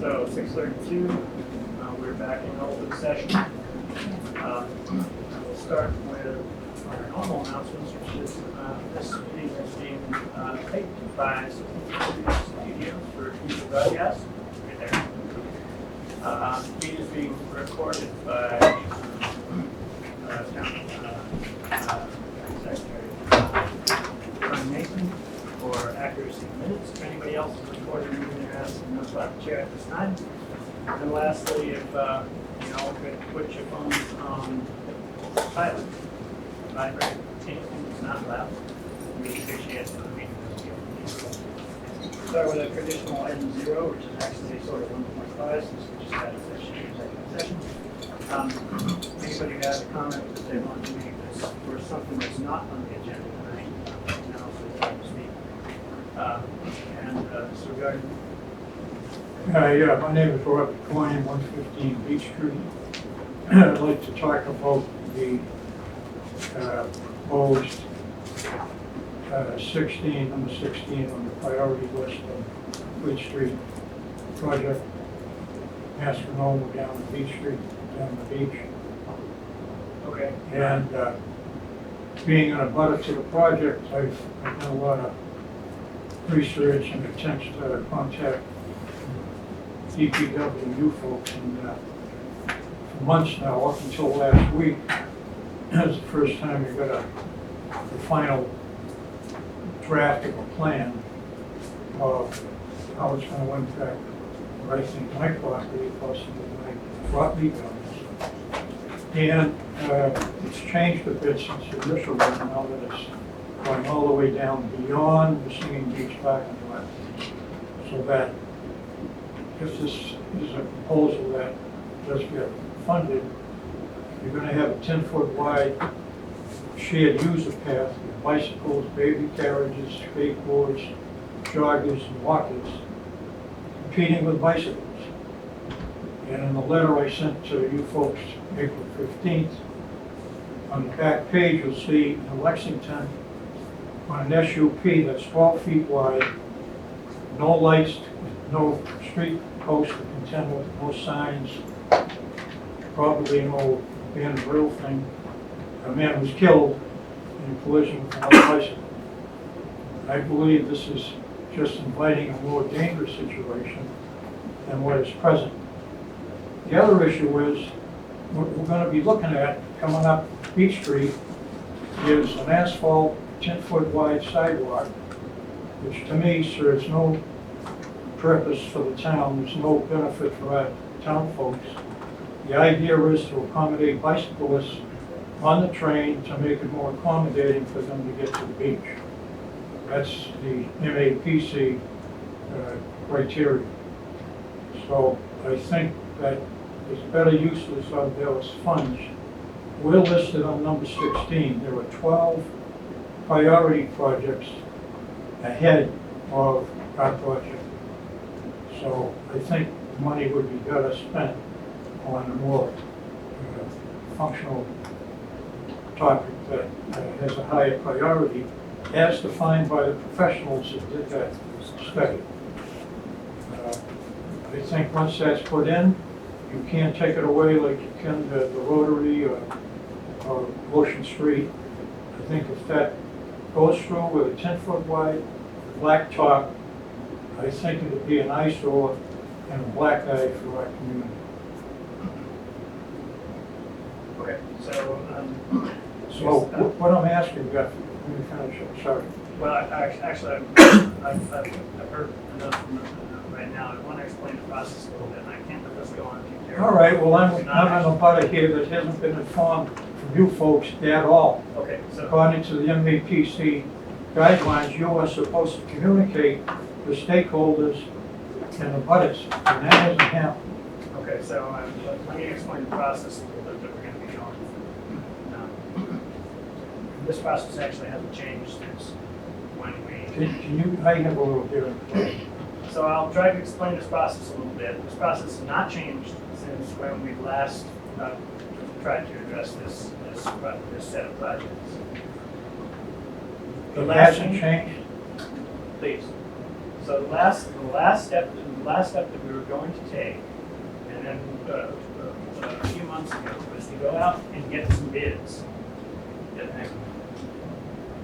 So 6:32, we're back in open session. We'll start with our normal announcements, which is this meeting is being taped by Studios for future broadcast. Right there. The meeting is being recorded by Secretary Ron Nathan for accuracy of minutes. If anybody else is recording, you're going to ask them to about the chair at this time. And lastly, if you know, could put your phones on silent, vibrate, anything that's not loud. We appreciate it for the meeting. Start with a traditional item 0, which is actually sort of 1.5, since we just had a session, executive session. Anybody who has a comment that they want to make this for something that's not on the agenda tonight, now is the time to speak. Mr. Regarding. Yeah, my name is Robert Coyne, 115 Beach Street. I'd like to talk about the proposed number 16 on the priority list of Beach Street project, astronomical down the Beach Street, down the beach. Okay. And being a butter to the project, I've done a lot of research and attempts to contact DPW folks, and for months now, up until last week, that's the first time we got the final draft of a plan of how it's going to impact, I think, my property, possibly my property values. And it's changed a bit since the initial one, now that it's going all the way down beyond the Singing Beach parking lot. So that if this is a proposal that does get funded, you're going to have a 10-foot wide shared user path with bicycles, baby carriages, skateboards, joggers, and walkers competing with bicycles. And in the letter I sent to you folks April 15th, on the back page you'll see in Lexington on an SUP that's 12 feet wide, no lights, no street posts to contend with, no signs, probably no abandoned rail thing. A man was killed in a collision with another bicycle. I believe this is just inviting a more dangerous situation than what is present. The other issue is, what we're going to be looking at coming up Beach Street is an asphalt 10-foot wide sidewalk, which to me serves no purpose for the town. There's no benefit for our town folks. The idea is to accommodate bicyclists on the train to make it more accommodating for them to get to the beach. That's the MAPC criteria. So I think that there's better uses of those funds. We're listed on number 16. There are 12 priority projects ahead of our project. So I think money would be better spent on a more functional topic that has a higher priority, as defined by the professionals that did that study. I think once that's put in, you can't take it away like you can the Rotary or Ocean Street. I think if that goes through with a 10-foot wide black top, I think it would be an eyesore and a black eye for our community. Okay, So what I'm asking, Jeff, let me finish, I'm sorry. well, actually, I've heard enough from right now. I want to explain the process a little bit, and I can't let this go on too terribly. All right, well, I'm on a butter here that hasn't been informed from you folks at all. Okay, so. According to the MAPC guidelines, you are supposed to communicate with stakeholders and the butters, and that hasn't happened. Okay, so let me explain the process a little bit that we're going to be going through. This process actually hasn't changed since when we. Can you, I have a little hearing. So I'll try to explain this process a little bit. This process has not changed since when we last tried to address this set of projects. It hasn't changed? Please. So the last step that we were going to take, and then a few months ago, was to go out and get some bids.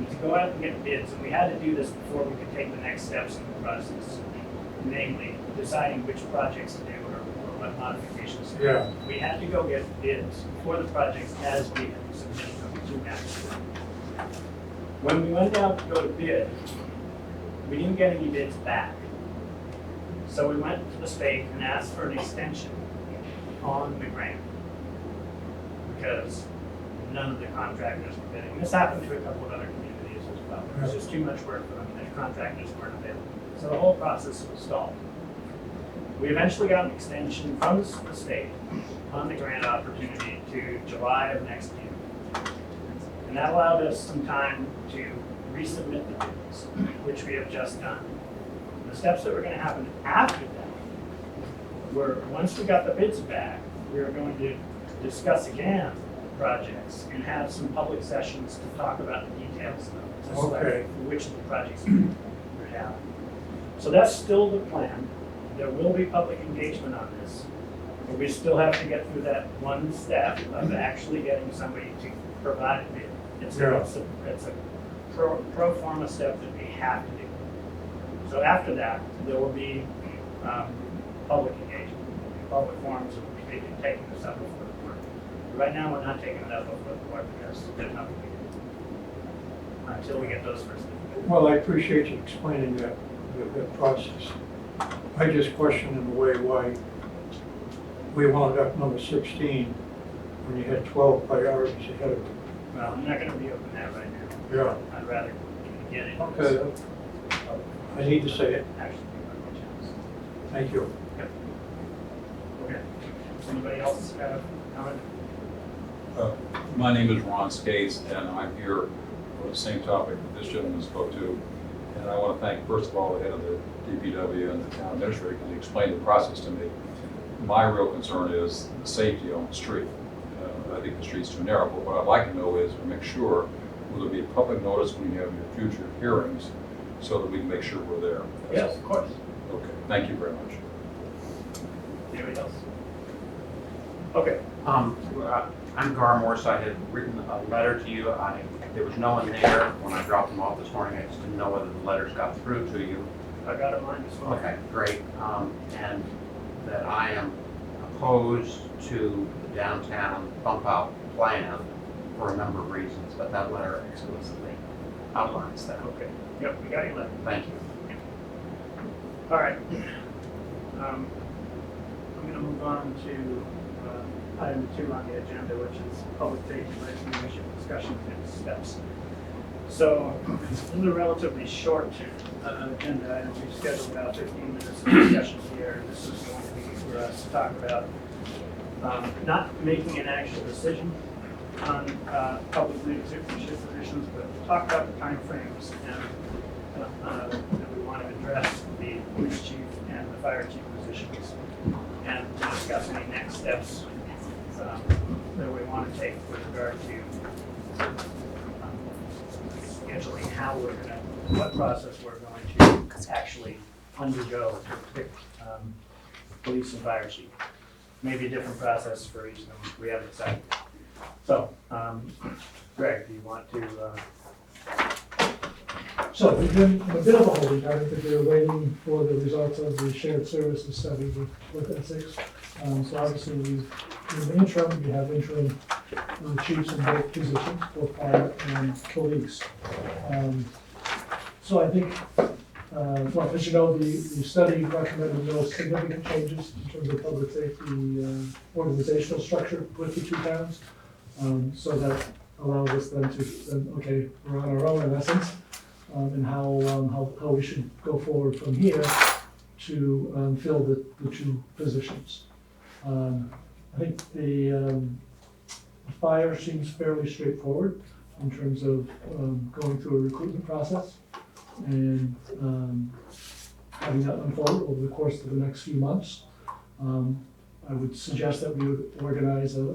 To go out and get bids, and we had to do this before we could take the next steps in the process, namely deciding which projects to do or what modifications to do. Yeah. We had to go get bids for the projects as we had submitted them to NAPSA. When we went out to go to bid, we didn't get any bids back. So we went to the state and asked for an extension on the grant because none of the contractors were bidding. This happened to a couple of other communities as well. It was just too much work for them and contractors weren't available. So the whole process was stalled. We eventually got an extension from the state on the grant opportunity to July of next year. And that allowed us some time to resubmit the bids, which we have just done. The steps that were going to happen after that were, once we got the bids back, we were going to discuss again projects and have some public sessions to talk about the details of them, to select which of the projects we would have. So that's still the plan. There will be public engagement on this, but we still have to get through that one step of actually getting somebody to provide a bid. It's a pro forma step that we have to do. So after that, there will be public engagement, public forums, and we'll be taking this up before the board. Right now, we're not taking it up before the board because there's nothing we can do until we get those first things. Well, I appreciate you explaining that process. I just question in a way why we wound up number 16 when you had 12 priorities ahead of you. Well, I'm not going to reopen that right now. Yeah. I'd rather get it. Okay. I need to say it. Actually, give it a chance. Thank you. Yep. Okay. Anybody else have a comment? My name is Ron Skates, and I'm here for the same topic that this gentleman spoke to. And I want to thank, first of all, the head of the DPW and the town administrator, because he explained the process to me. My real concern is the safety on the street. I think the street's too narrow, but what I'd like to know is to make sure, will there be a public notice when you have your future hearings so that we can make sure we're there? Yes, of course. Okay, thank you very much. Anybody else? Okay. I'm Gar Morse. I had written a letter to you. There was no one there when I dropped them off this morning. I just didn't know whether the letters got through to you. I got it mine as well. Okay, great. And that I am opposed to the downtown bump out plan for a number of reasons, but that letter explicitly outlines that. Okay. Yep, we got your letter. Thank you. All right. I'm going to move on to item 2 on the agenda, which is public safety legislation discussion and steps. So this is a relatively short agenda item. We've scheduled about 15 minutes of discussion here. This is going to be for us to talk about not making an actual decision on public leadership positions, but talk about the timeframes and that we want to address the police chief and the fire chief positions, and to discuss any next steps that we want to take with regard to scheduling how we're going to, what process we're going to actually undergo to pick police and fire chief. Maybe a different process for each of them. We haven't decided. So, Greg, do you want to? So we've been in a bit of a holding pattern because we were waiting for the results of the shared services study with Essex. So obviously in the interim, we have interim chiefs in both positions, both fire and police. So I think, well, as you know, the study recommended no significant changes in terms of public safety organizational structure with the 2 towns. So that allows us then to, okay, we're on our own in essence. And how we should go forward from here to fill the 2 positions. I think the fire seems fairly straightforward in terms of going through a recruitment process and having that unfold over the course of the next few months. I would suggest that we would organize a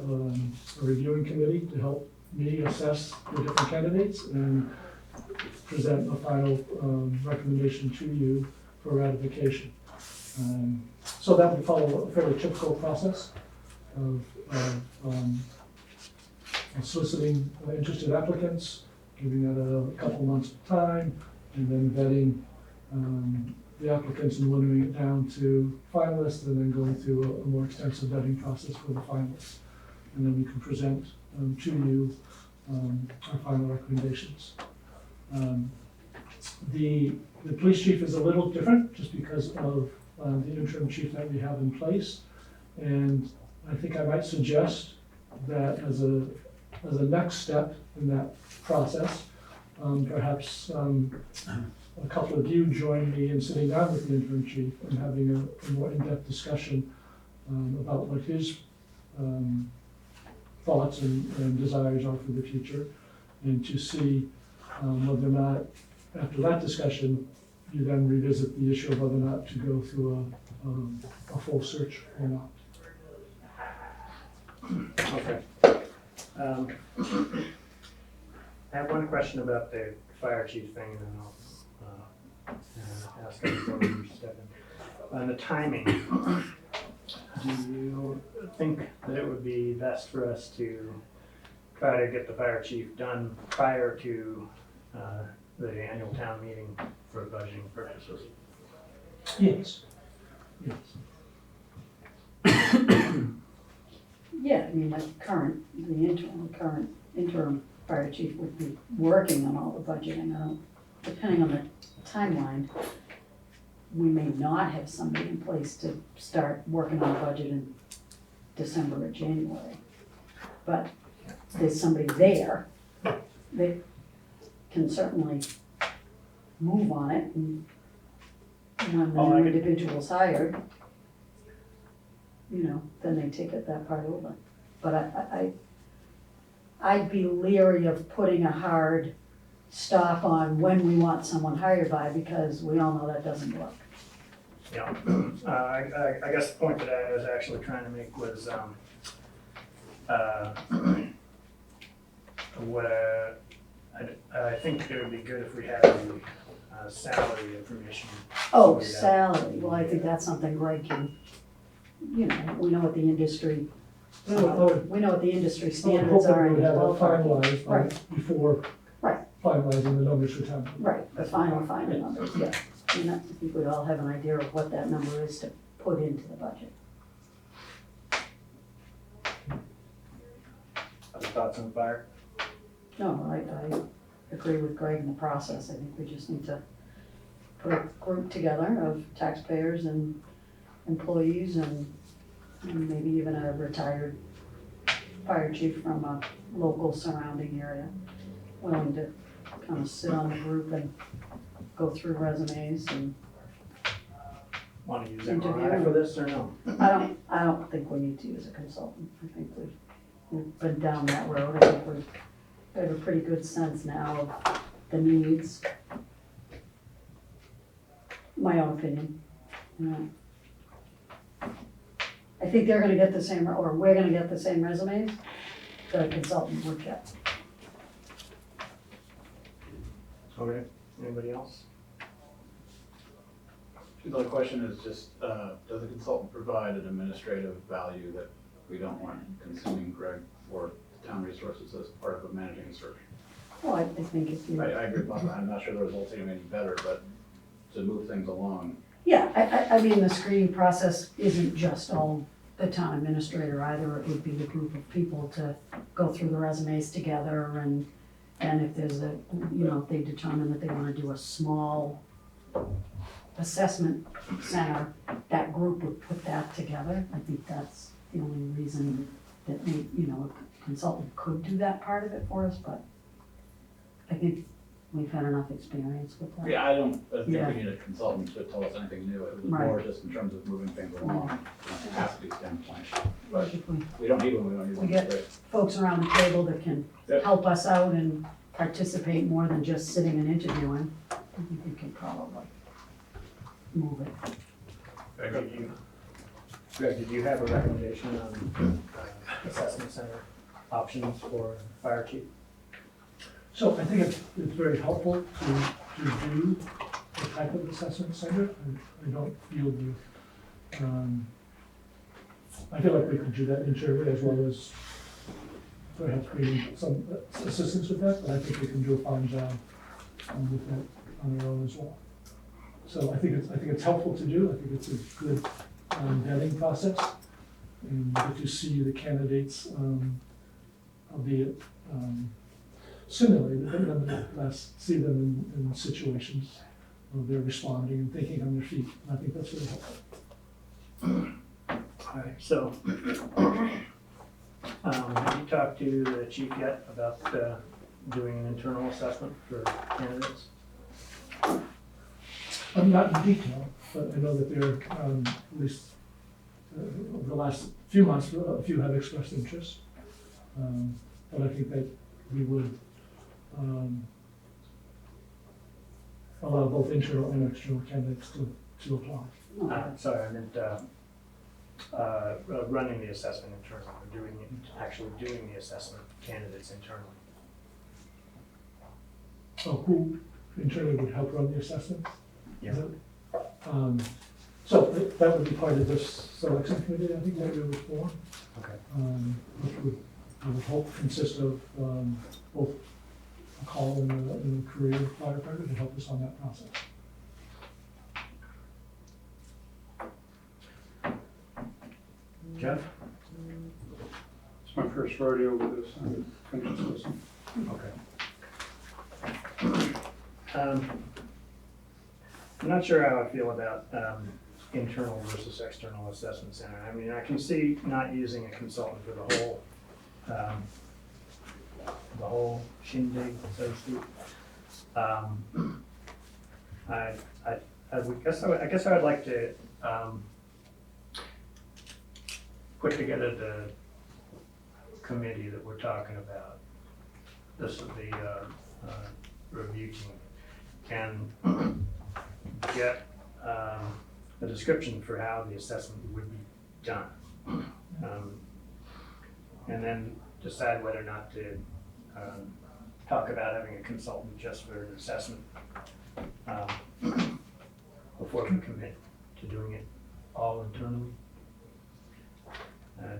reviewing committee to help me assess the different candidates and present a final recommendation to you for ratification. So that would follow a fairly typical process of soliciting interested applicants, giving that a couple months of time, and then vetting the applicants and winnowing it down to finalists, and then going through a more extensive vetting process for the finalists. And then we can present to you our final recommendations. The police chief is a little different just because of the interim chief that we have in place. And I think I might suggest that as a next step in that process, perhaps a couple of you join me in sitting down with the interim chief and having a more in-depth discussion about what his thoughts and desires are for the future, and to see whether or not, after that discussion, you then revisit the issue of whether or not to go through a full search or not. Okay. I have one question about the fire chief thing, and then I'll ask everybody to step in. On the timing, do you think that it would be best for us to try to get the fire chief done prior to the annual town meeting for budgeting purposes? Yes. Yes. Yeah, I mean, the current interim fire chief would be working on all the budgeting. Depending on the timeline, we may not have somebody in place to start working on the budget in December or January. But there's somebody there that can certainly move on it, and when the new individual's hired, then they take that part over. But I'd be leery of putting a hard stop on when we want someone hired by, because we all know that doesn't work. Yeah, I guess the point that I was actually trying to make was, I think it would be good if we had the salary information. Oh, So salary, well, I think that's something Greg can, we know what the industry, we know what the industry I would hope standards that are. we in would have that ballpark. finalized Right. before Right. finalizing the numbers for town. Right, the final numbers, yeah. And I think we'd all have an idea of what that number is to put into the budget. Other thoughts on fire? No, I agree with Greg in the process. I think we just need to put a group together of taxpayers and employees and maybe even a retired fire chief from a local surrounding area, willing to kind of sit on the group and go through resumes. And Want to use Interview. MRI for this or no? I don't think we need to use a consultant. I think we've been down that road. I think we have a pretty good sense now of the needs. My own opinion. I think they're gonna get the same, or we're gonna get the same resumes the consultant would get. Okay, anybody else? The other question is just, does the consultant provide an administrative value that we don't want consuming Greg or town resources as part of managing a search? Well, I think if you. I agree, Bob, I'm not sure the results are gonna be any better, but to move things along. Yeah, I mean, the screening process isn't just all the town administrator either. It would be the group of people to go through the resumes together, and if there's if they determine that they wanna do a small assessment center, that group would put that together. I think that's the only reason that a consultant could do that part of it for us, but I think we've had enough experience with that. Yeah, I don't think Yeah. we need a consultant to tell us anything new. It was Right. more just in terms of moving things along from a capacity standpoint. But If we we don't need one, we don't need one. We get- Great. folks around the table that can Yep. help us out and participate more than just sitting and interviewing, I think we can probably move it. Greg, did you have a recommendation on assessment center options for fire chief? So I think it's very helpful to do the type of assessment center. I don't feel I feel like we could do that internally as well as perhaps bring some assistance with that, but I think we can do a fine job with that on our own as well. So I think it's helpful to do. I think it's a good vetting process. And get to see the candidates, albeit simulated, but nonetheless, see them in situations where they're responding and thinking on their feet. And I think that's really helpful. All right, so, have you talked to the chief yet about doing an internal assessment for candidates? Not in detail, but I know that they're, at least over the last few months, a few have expressed interest. But I think that we would allow both internal and external candidates to apply. Sorry, I meant running the assessment internally, or actually doing the assessment candidates internally. So who internally would help run the assessments? Yeah. So that would be part of this selection committee, I think, that we would form. Okay. Which would, I would hope, consist of both a call and a career firefighter to help us on that process. Jeff? It's my first rodeo with this pension system. Okay. I'm not sure how I feel about internal versus external assessment center. I mean, I can see not using a consultant for the whole shindig, so to speak. I guess I would like to put together the committee that we're talking about. This is the review team, and get a description for how the assessment would be done. And then decide whether or not to talk about having a consultant just for an assessment before we commit to doing it all internally.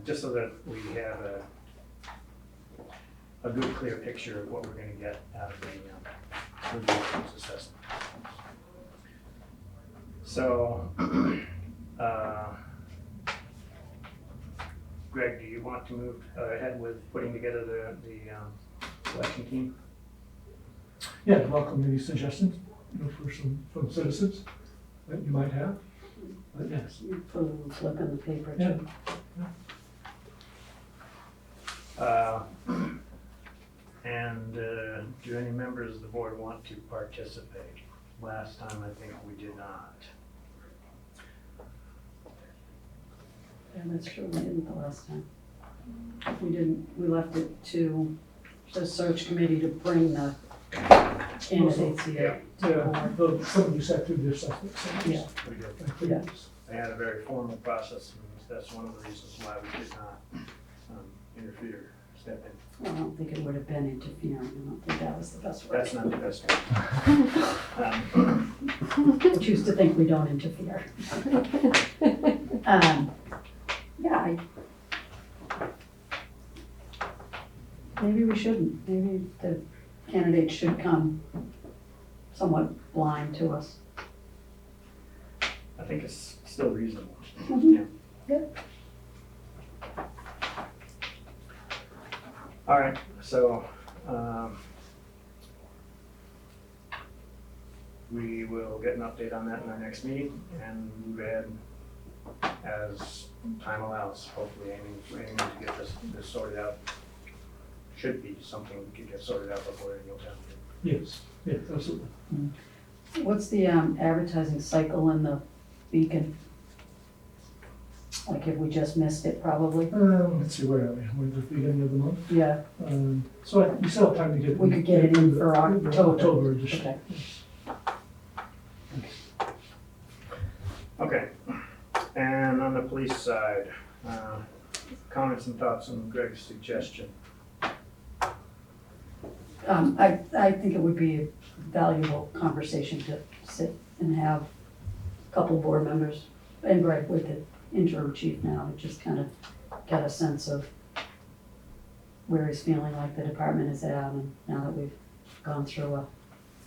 Just so that we have a good, clear picture of what we're going to get out of the review assessment. So, Greg, do you want to move ahead with putting together the selection team? Yeah, I'd welcome any suggestions, from citizens that you might have. But yes. Put a little flip in the paper Yeah. too. And do any members of the board want to participate? Last time, I think we did not. Yeah, that's true, we didn't the last time. We didn't, we left it to the search committee to bring the candidates here to the board. Some of you sat through the assessment. Yeah. We did. Yeah. They had a very formal process, and that's one of the reasons why we did not step in. Well, I don't think it would have been interfering, I don't think that was the best way. That's not the best way. I choose to think we don't interfere. Yeah, maybe we shouldn't, maybe the candidates should come somewhat blind to us. I think it's still reasonable. Mhm. Yeah. Good. All right, so we will get an update on that in our next meeting and move ahead as time allows, hopefully aiming to get this sorted out. Should be something we could get sorted out before annual town meeting. Yes, absolutely. What's the advertising cycle in the Beacon? Like, if we just missed it, probably? Let's see, where are we? We're at the beginning of the month. Yeah, So we still have time to get. we could get it in for October. edition. Okay. Okay, and on the police side, comments and thoughts on Greg's suggestion. I think it would be valuable conversation to sit and have a couple board members and Greg with the interim chief now to just kind of get a sense of where he's feeling like the department is at, and now that we've gone through a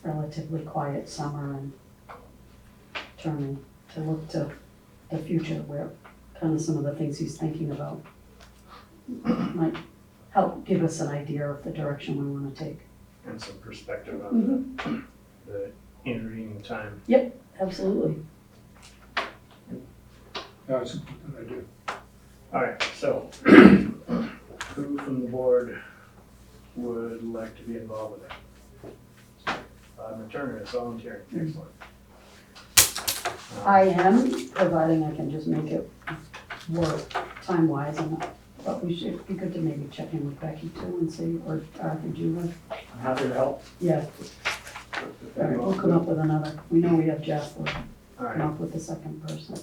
relatively quiet summer and turning to look to the future, where kind of some of the things he's thinking about might help give us an idea of the direction we want to take. And some perspective on the intervening time. Absolutely. Yeah, it's something that I do. All right, so who from the board would like to be involved with it? Bob Turner is volunteering. Excellent. I am, providing I can just make it work time-wise, but we should, it'd be good to maybe check in with Becky too and see, or Arthur, do you want? I'm happy to help. Yeah, all right, we'll come up with another, we know we have Jeff, we'll All come right, up with the second person.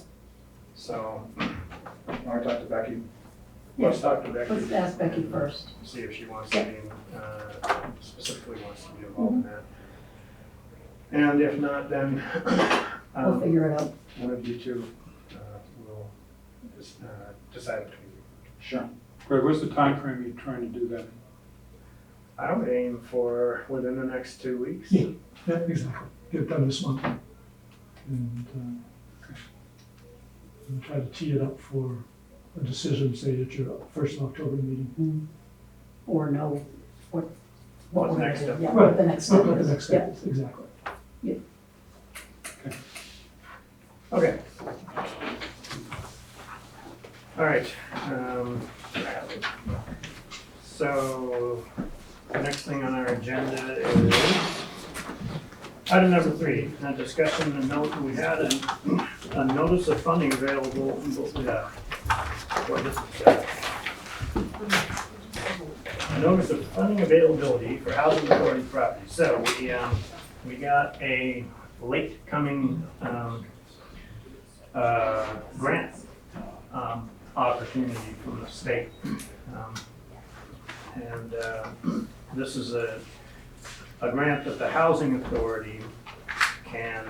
so I'll talk to Becky. let's talk to Becky. Let's ask Becky first. See if she wants to be, specifically wants to be involved in that. And if not, then We'll figure it out. one of you two will decide between you. Sure. Greg, what's the time frame you're trying to do that? I would aim for within the next 2 weeks. Yeah, yeah, exactly. Get it done this month. And we'll try to tee it up for a decision, say at your first October meeting. Or know what What's we're gonna next do. step? Yeah, what the next step What the is. next step is, exactly. Okay. All right. So the next thing on our agenda is item number 3, a discussion and note. We had a notice of funding available. What is it? A notice of funding availability for housing authority properties. So we got a late coming grant opportunity from the state. This is a grant that the housing authority can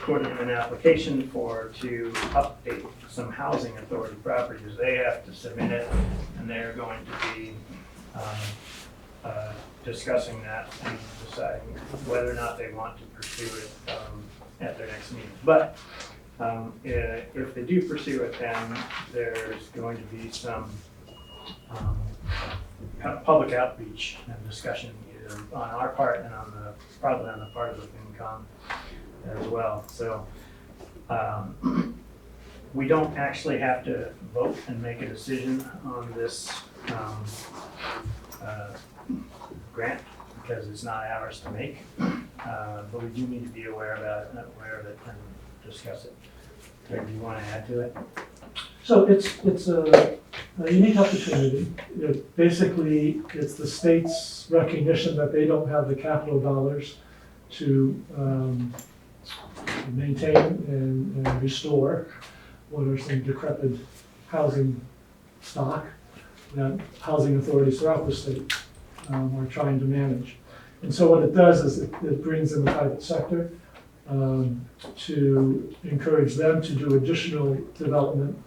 put in an application for to update some housing authority properties. They have to submit it, and they're going to be discussing that and deciding whether or not they want to pursue it at their next meeting. But if they do pursue it, then there's going to be some public outreach and discussion either on our part and probably on the part of the FinCom as well. So we don't actually have to vote and make a decision on this grant because it's not ours to make, but we do need to be aware of it and discuss it. Greg, do you want to add to it? So it's a unique opportunity. Basically, it's the state's recognition that they don't have the capital dollars to maintain and restore what are some decrepit housing stock that housing authorities throughout the state are trying to manage. And so what it does is it brings in the private sector to encourage them to do additional development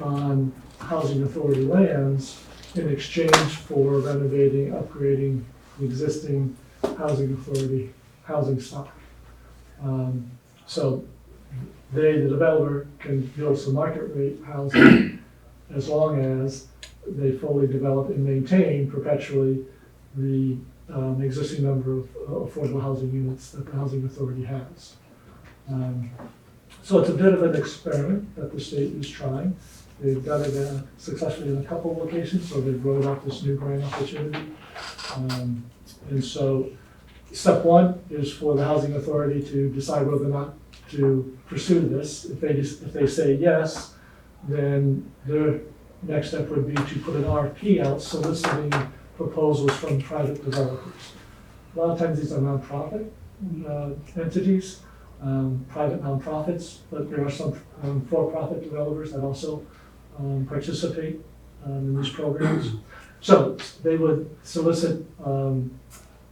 on housing authority lands in exchange for renovating, upgrading existing housing authority housing stock. So they, the developer, can build some market rate housing as long as they fully develop and maintain perpetually the existing number of affordable housing units that the housing authority has. So it's a bit of an experiment that the state is trying. They've done it successfully in a couple of locations, so they've rolled out this new grant opportunity. And so step one is for the housing authority to decide whether or not to pursue this. If they say yes, then their next step would be to put an RFP out soliciting proposals from private developers. A lot of times these are nonprofit entities, private nonprofits, but there are some for-profit developers that also participate in these programs. So they would solicit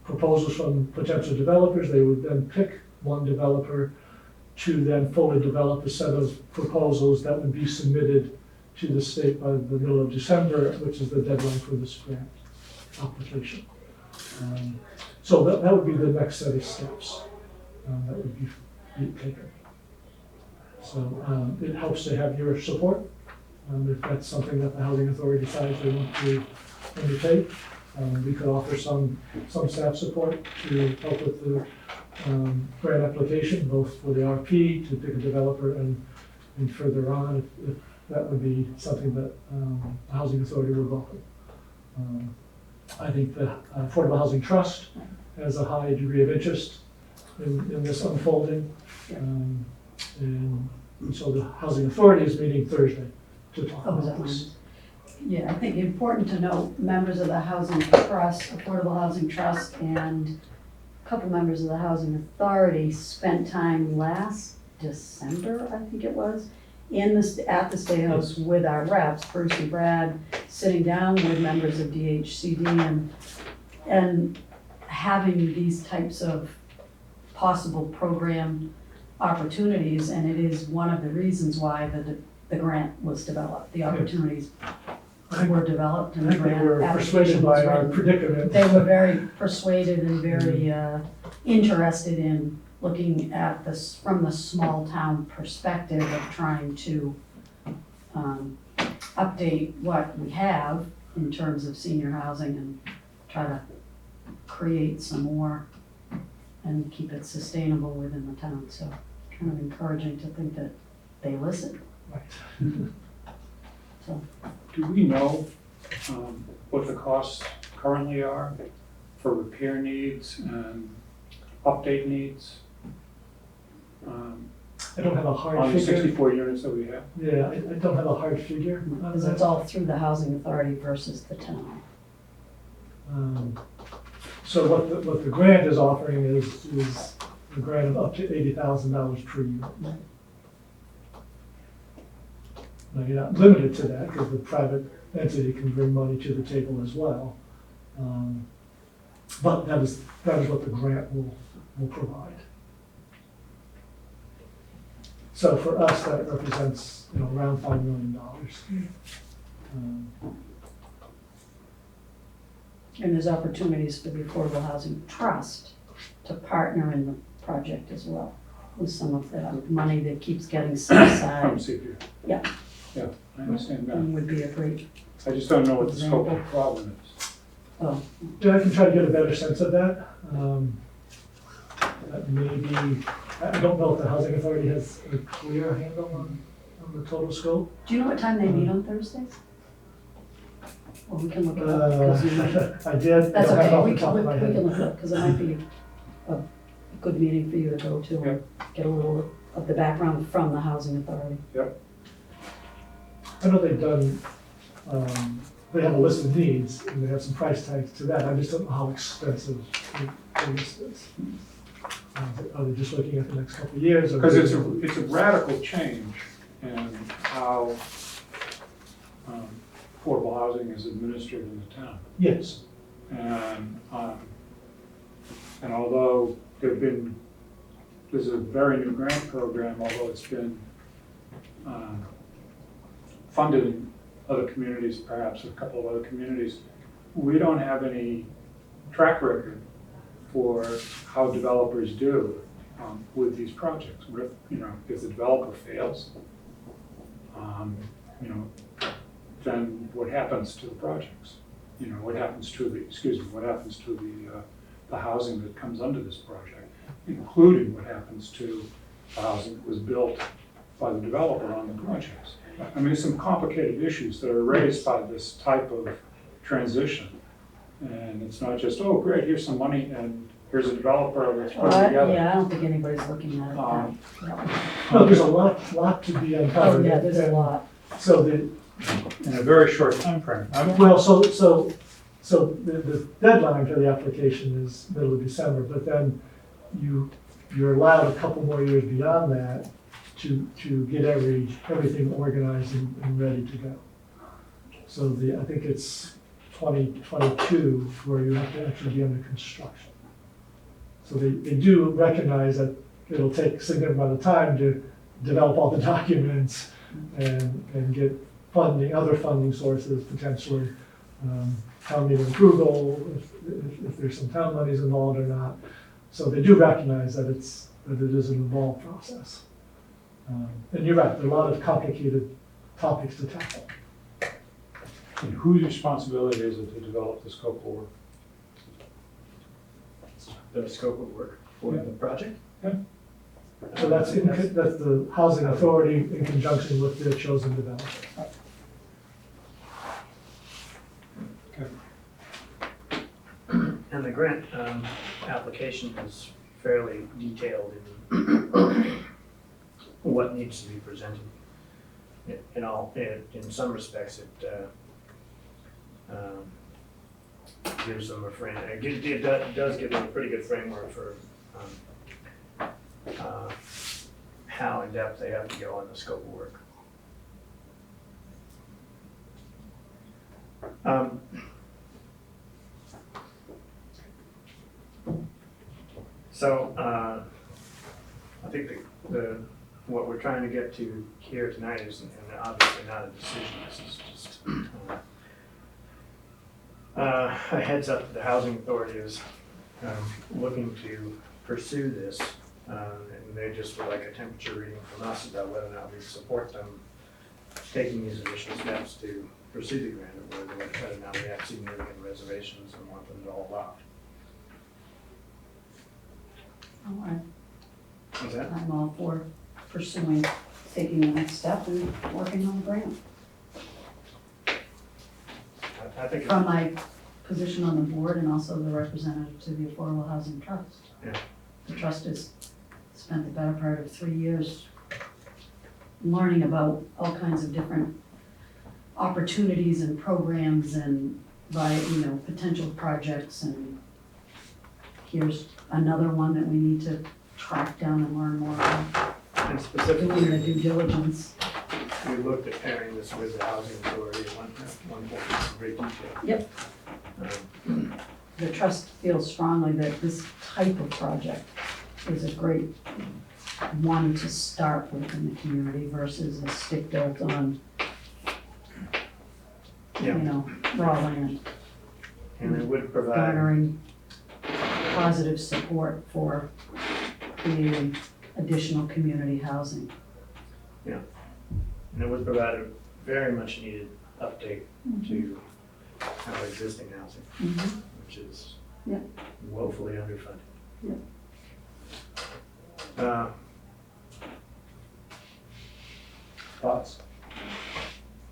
proposals from potential developers. They would then pick one developer to then fully develop a set of proposals that would be submitted to the state by the middle of December, which is the deadline for this grant application. So that would be the next set of steps that would be taken. So it helps to have your support if that's something that the Housing Authority decides they want to undertake. We could offer some staff support to help with the grant application, both for the RP, to pick a developer, and further on, if that would be something that the Housing Authority would welcome. I think the Affordable Housing Trust has a high degree of interest in this unfolding. And so the Housing Authority is meeting Thursday to talk about this. Yeah, I think important to note, members of the Housing Trust, Affordable Housing Trust, and a couple members of the Housing Authority spent time last December, I think it was, at the State House with our reps, Bruce and Brad, sitting down with members of DHCD and having these types of possible program opportunities, and it is one of the reasons why the grant was developed. The opportunities were developed and the I think they grant were application persuaded was by our written. predicament. They were very persuaded and very interested in looking at this from the small town perspective of trying to update what we have in terms of senior housing and try to create some more and keep it sustainable within the town. So kind of encouraging to think that they listen. Right. So Do we know what the costs currently are for repair needs and update needs I don't have a hard on the figure. 64 units that we have? Yeah, I don't have a hard figure on because it's that. all through the housing authority versus the town. So what the grant is offering is a grant of up to $80,000 per unit. Now, you're not limited to that, because the private entity can bring money to the table as well. But that is what the grant will provide. So for us, that represents, around $5 million. And there's opportunities for the Affordable Housing Trust to partner in the project as well, with some of the money that keeps getting set From aside. CPA? Yeah. Yeah, I understand that. And would be a great, I just don't know what the scope of the problem is. oh, Yeah, I can try to get a better sense of that. That maybe, I don't know if the Housing Authority has a clear handle on the total scope. do you know what time they meet on Thursdays? Well, we can look it up, because you might, I did. that's don't have it okay, off we the top can of my look, we head. can look it up, because it might be a good meeting for you to go to and get a little of the background from the Housing Authority. I know they've done, they have a list of needs, and they have some price tags to that. I just don't know how expensive the list is. Are they just looking at the next couple of years? or- Because it's a radical change in how affordable housing is administered in the town. Yes. And although there's a very new grant program, although it's been funded in other communities, perhaps a couple of other communities, we don't have any track record for how developers do with these projects. If the developer fails, then what happens to the projects? What happens to the housing that comes under this project, including what happens to the housing that was built by the developer on the projects. I mean, there's some complicated issues that are raised by this type of transition. And it's not just, oh, great, here's some money and here's a developer, let's put it together. Yeah, I don't think anybody's looking at it that. No, there's a lot to be Oh, uncovered. yeah, there's a And lot. So In a very short timeframe. well, so the deadline for the application is middle of December, but then you're allowed a couple more years beyond that to get everything organized and ready to go. So I think it's 2022, where you have to actually be under construction. So they do recognize that it'll take a significant amount of time to develop all the documents and get funding, other funding sources potentially, town meeting approval, if there's some town monies involved or not. So they do recognize that it is an involved process. And you're right, there are a lot of complicated topics to tackle. And whose responsibility is it to develop the scope of work? The scope of work for the project? So that's the housing authority in conjunction with their chosen developer. And the grant application is fairly detailed in what needs to be presented. In some respects, it gives them a frame, it does give them a pretty good framework for how in-depth they have to go on the scope of work. So I think what we're trying to get to here tonight is, and obviously not a decision, this is just a heads up that the housing authority is looking to pursue this, and they just would like a temperature reading from us about whether or not we support them taking these initial steps to pursue the grant, or whether or not we have significant reservations and want them to all out. Is that? I'm all for pursuing, taking the next step and working on the grant. I think. From my position on the board and also the representative to the Affordable Housing Trust. Yeah. The trust has spent the better part of 3 years learning about all kinds of different opportunities and programs and potential projects, and here's another one that we need to track down and learn more about. And Doing specifically, the due diligence. we looked at pairing this with the housing authority at one point in great detail. Yep. The trust feels strongly that this type of project is a great one to start with in the community versus a stick built on, raw land. And it would provide, Garnering positive support for creating additional community housing. and it would provide a very much needed update to our existing housing, Mhm. which is Yeah. woefully underfunded. Yeah. Thoughts?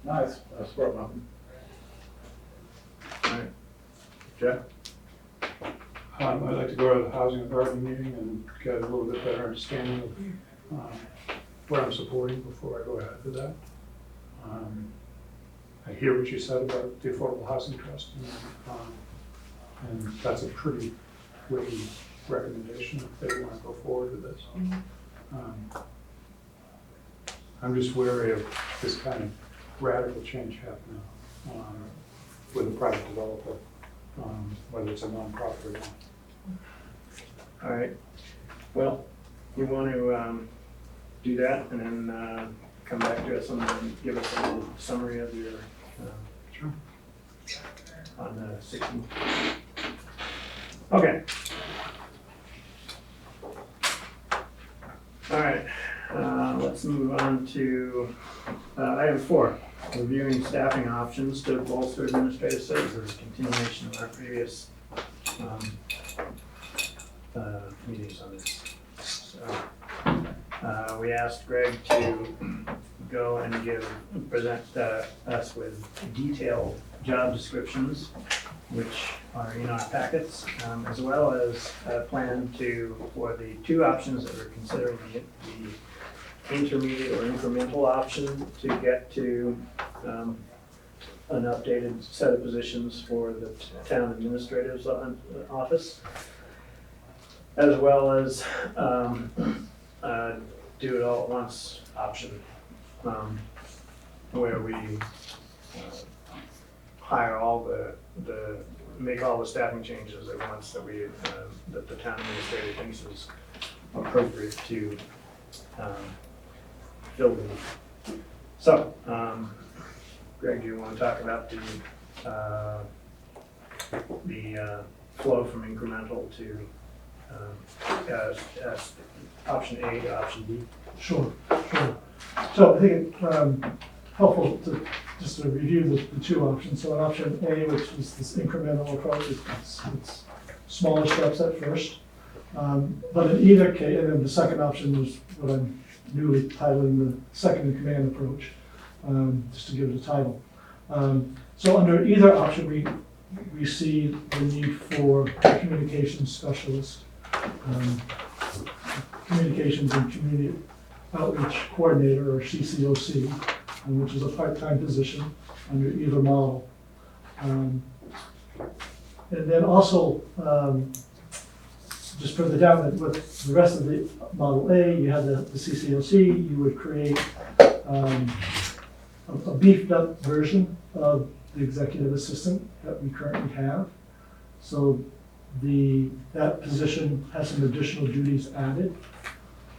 Nice, I support nothing. All right. Jeff? I'd like to go to the housing authority meeting and get a little bit better understanding of what I'm supporting before I go ahead with that. I hear what you said about the Affordable Housing Trust, and that's a pretty weighty recommendation if they want to go forward with this. I'm just wary of this kind of radical change happening with a private developer, whether it's a nonprofit or not. All right. Well, you want to do that and then come back to us and give us a little summary of your, Sure. on the 16th. Okay. All right, let's move on to item 4, reviewing staffing options to bolster administrative services, continuation of our previous meetings on this. So, we asked Greg to go and present us with detailed job descriptions, which are in our packets, as well as a plan for the 2 options that we're considering, the intermediate or incremental option to get to an updated set of positions for the town administrator's office, as well as do it all at once option, where we hire all make all the staffing changes at once that that the town administrator thinks is appropriate to fill the need. So, Greg, do you want to talk about the flow from incremental to as option A to option B? Sure, sure. So I think it's helpful to just to review the two options. So in option A, which is this incremental approach, it's smaller steps at first. But in either case, and then the second option was what I'm newly titling the second in command approach, just to give it a title. So under either option, we see the need for a communications specialist, communications and community outreach coordinator, or CCOC, which is a part-time position under either model. And then also, just further down with the rest of the Model A, you have the CCOC, you would create a beefed up version of the executive assistant that we currently have. So that position has some additional duties added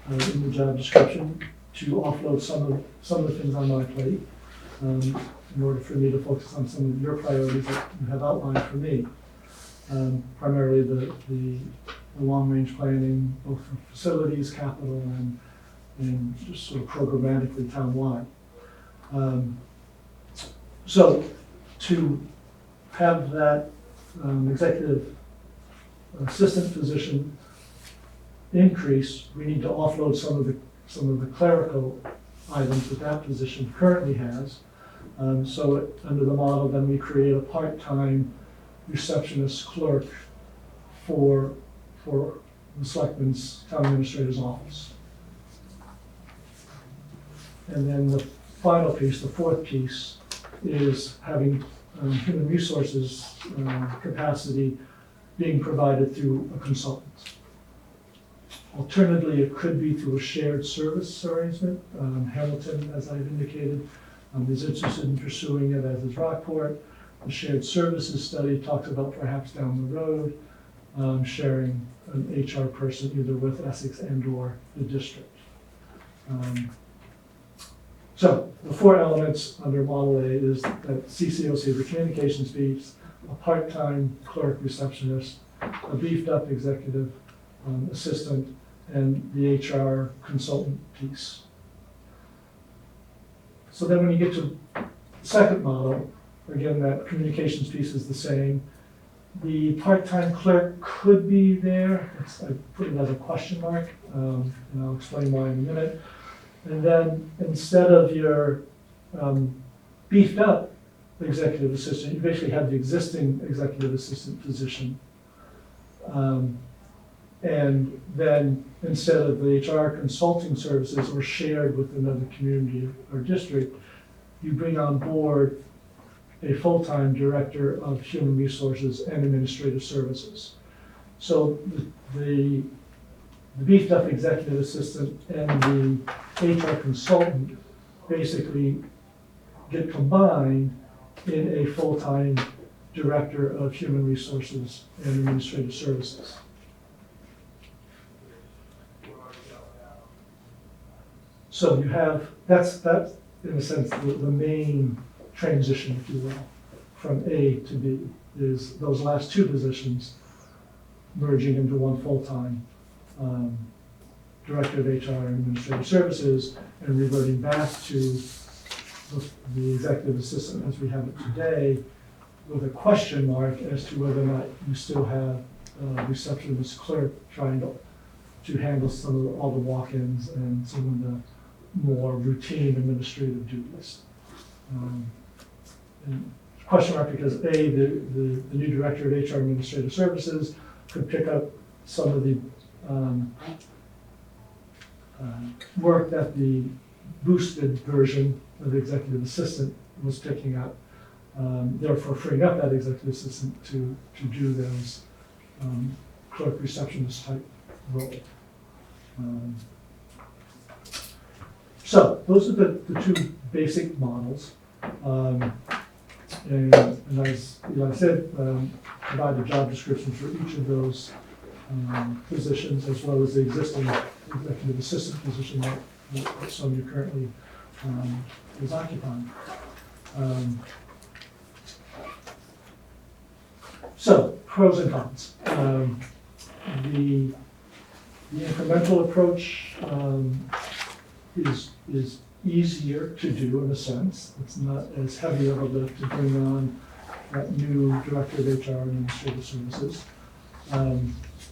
in the job description to offload some of the things on my plate in order for me to focus on some of your priorities that you have outlined for me. Primarily the long-range planning, both for facilities, capital, and just sort of programmatically town-wide. So to have that executive assistant position increase, we need to offload some of the clerical items that position currently has. So under the model, then we create a part-time receptionist clerk for the Selectmen's town administrator's office. And then the final piece, the fourth piece, is having human resources capacity being provided through a consultant. Alternatively, it could be through a shared service arrangement. Hamilton, as I've indicated, is interested in pursuing it, as is Rockport. The shared services study talks about perhaps down the road sharing an HR person either with Essex and/or the district. So the four elements under Model A is that CCOC, the communications piece, a part-time clerk receptionist, a beefed up executive assistant, and the HR consultant piece. So then when you get to the second model, again, that communications piece is the same. The part-time clerk could be there. I put it as a question mark, and I'll explain why in a minute. And then instead of your beefed up executive assistant, you basically have the existing executive assistant position. And then instead of the HR consulting services or shared with another community or district, you bring on board a full-time director of human resources and administrative services. So the beefed up executive assistant and the HR consultant basically get combined in a full-time director of human resources and administrative services. So you have, that's in a sense the main transition, if you will, from A to B, is those last two positions merging into one full-time director of HR and administrative services, and reverting back to the executive assistant as we have it today, with a question mark as to whether or not you still have a receptionist clerk trying to handle all the walk-ins and some of the more routine administrative duties. And question mark because A, the new director of HR administrative services could pick up some of the work that the boosted version of the executive assistant was picking up, therefore freeing up that executive assistant to do those clerk receptionist type role. So those are the two basic models. And as Eli said, provide a job description for each of those positions, as well as the existing executive assistant position that Sonia currently is occupying. So, pros and cons. The incremental approach is easier to do in a sense. It's not as heavy of a lift to bring on that new director of HR and administrative services.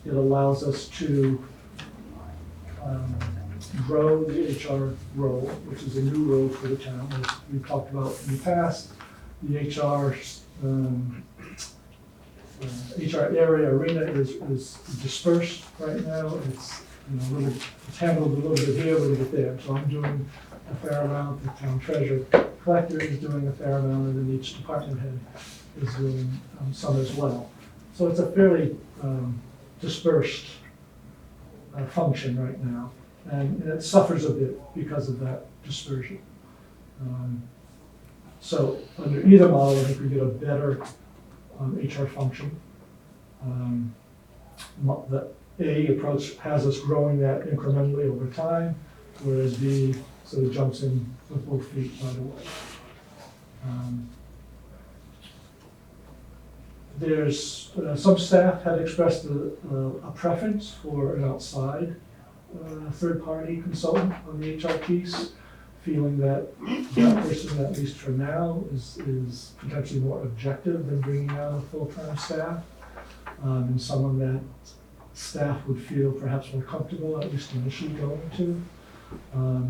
It allows us to grow the HR role, which is a new role for the town. As we've talked about in the past, the HR area arena is dispersed right now. It's it's handled a little bit here, a little bit there. So I'm doing a fair amount. The town treasurer collector is doing a fair amount, and then each department head is doing some as well. So it's a fairly dispersed function right now, and it suffers a bit because of that dispersion. So under either model, I think we get a better HR function. The A approach has us growing that incrementally over time, whereas B sort of jumps in with both feet right away. There's some staff had expressed a preference for an outside third-party consultant on the HR piece, feeling that that person, at least for now, is potentially more objective than bringing on a full-time staff, and someone that staff would feel perhaps more comfortable, at least initially going to,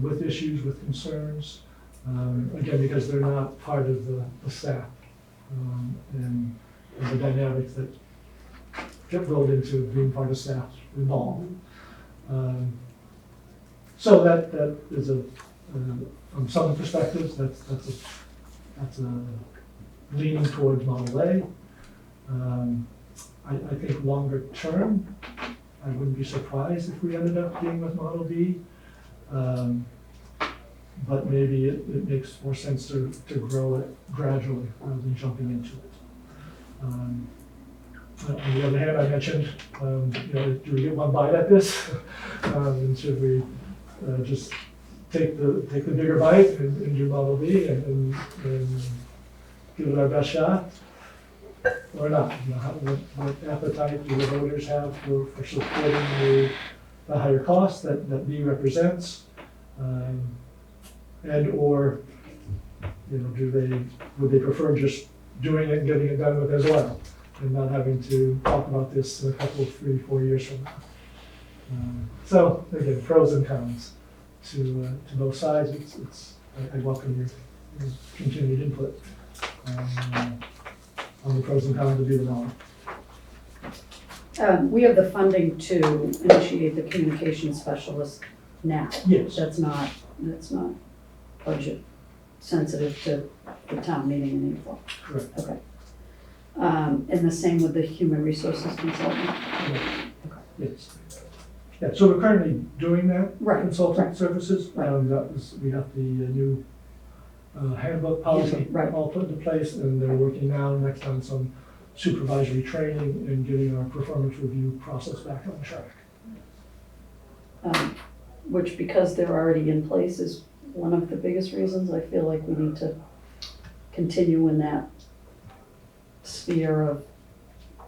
with issues, with concerns, again, because they're not part of the staff, and the dynamics that get rolled into being part of staff involved. So that is from some perspectives, that's a leaning towards Model A. I think longer term, I wouldn't be surprised if we ended up being with Model B. But maybe it makes more sense to grow it gradually rather than jumping into it. On the other hand, I mentioned, do we get one bite at this? And should we just take the bigger bite and do Model B and give it our best shot? Or not? What appetite do the voters have for supporting the higher cost that B represents? And or would they prefer just doing it and getting it done with as well, and not having to talk about this in a couple of 3-4 years from now? So again, pros and cons to both sides. I welcome your continued input on the pros and cons of either model. We have the funding to initiate the communication specialist now. Yes. That's not budget sensitive to the town meeting in April. Correct. Okay. And the same with the human resources consultant? Yes. Yeah, so we're currently doing that, Right, consultant right. services. Right. We have the new handbook policy Right. all put into place, and they're working now next on some supervisory training and getting our performance review process back on track. Which, because they're already in place, is one of the biggest reasons I feel like we need to continue in that sphere of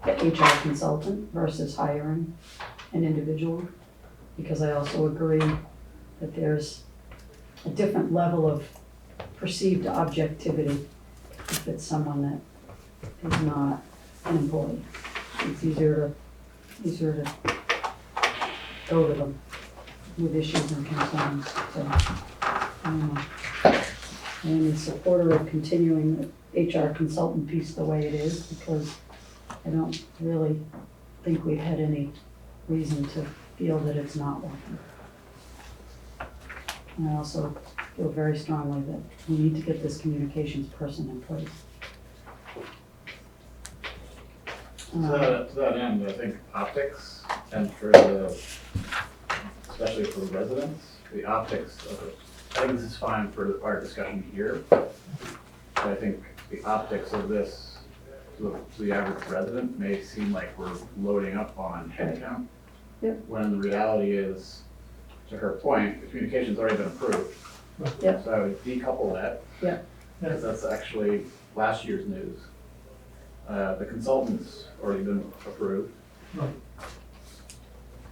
the HR consultant versus hiring an individual. Because I also agree that there's a different level of perceived objectivity if it's someone that is not an employee. It's easier to go to them with issues and concerns. So, I am a supporter of continuing the HR consultant piece the way it is, because I don't really think we've had any reason to feel that it's not working. And I also feel very strongly that we need to get this communications person in place. To that end, I think optics, and especially for the residents, the optics of it, I think this is fine for our discussion here. But I think the optics of this to the average resident may seem like we're loading up on headcount. Yep. When the reality is, to her point, the communication's already been approved. Yep. So I would decouple that. Yep. Because that's actually last year's news. The consultant's already been approved. Right.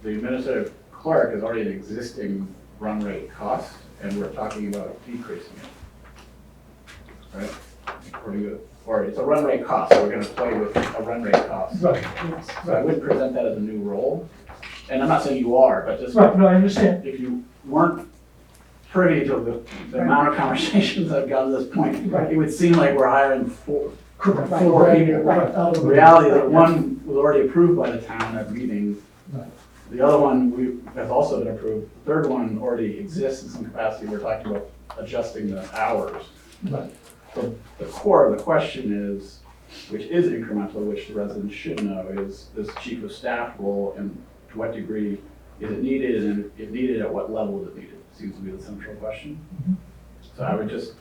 The administrative clerk is already an existing run rate cost, and we're talking about decreasing it. Right? According to, or it's a run rate cost, so we're gonna play with a run rate cost. Right, Yes. So I would present that as a new role, and I'm not saying you are, but just right, no, I understand. if you weren't privy to the amount of conversations I've got to this point, Right. it would seem like we're hiring Correct. Right. four people. Right, out of The the- reality that right, one was already approved by the town at meeting. Right. The other one has also been approved. The third one already exists in some capacity. We're talking about adjusting the hours. Right, The core of the question is, which is incremental, which the residents should know, is this chief of staff role and to what degree is it needed, and if needed, at what level is it needed? Seems to be the central question. So I would just,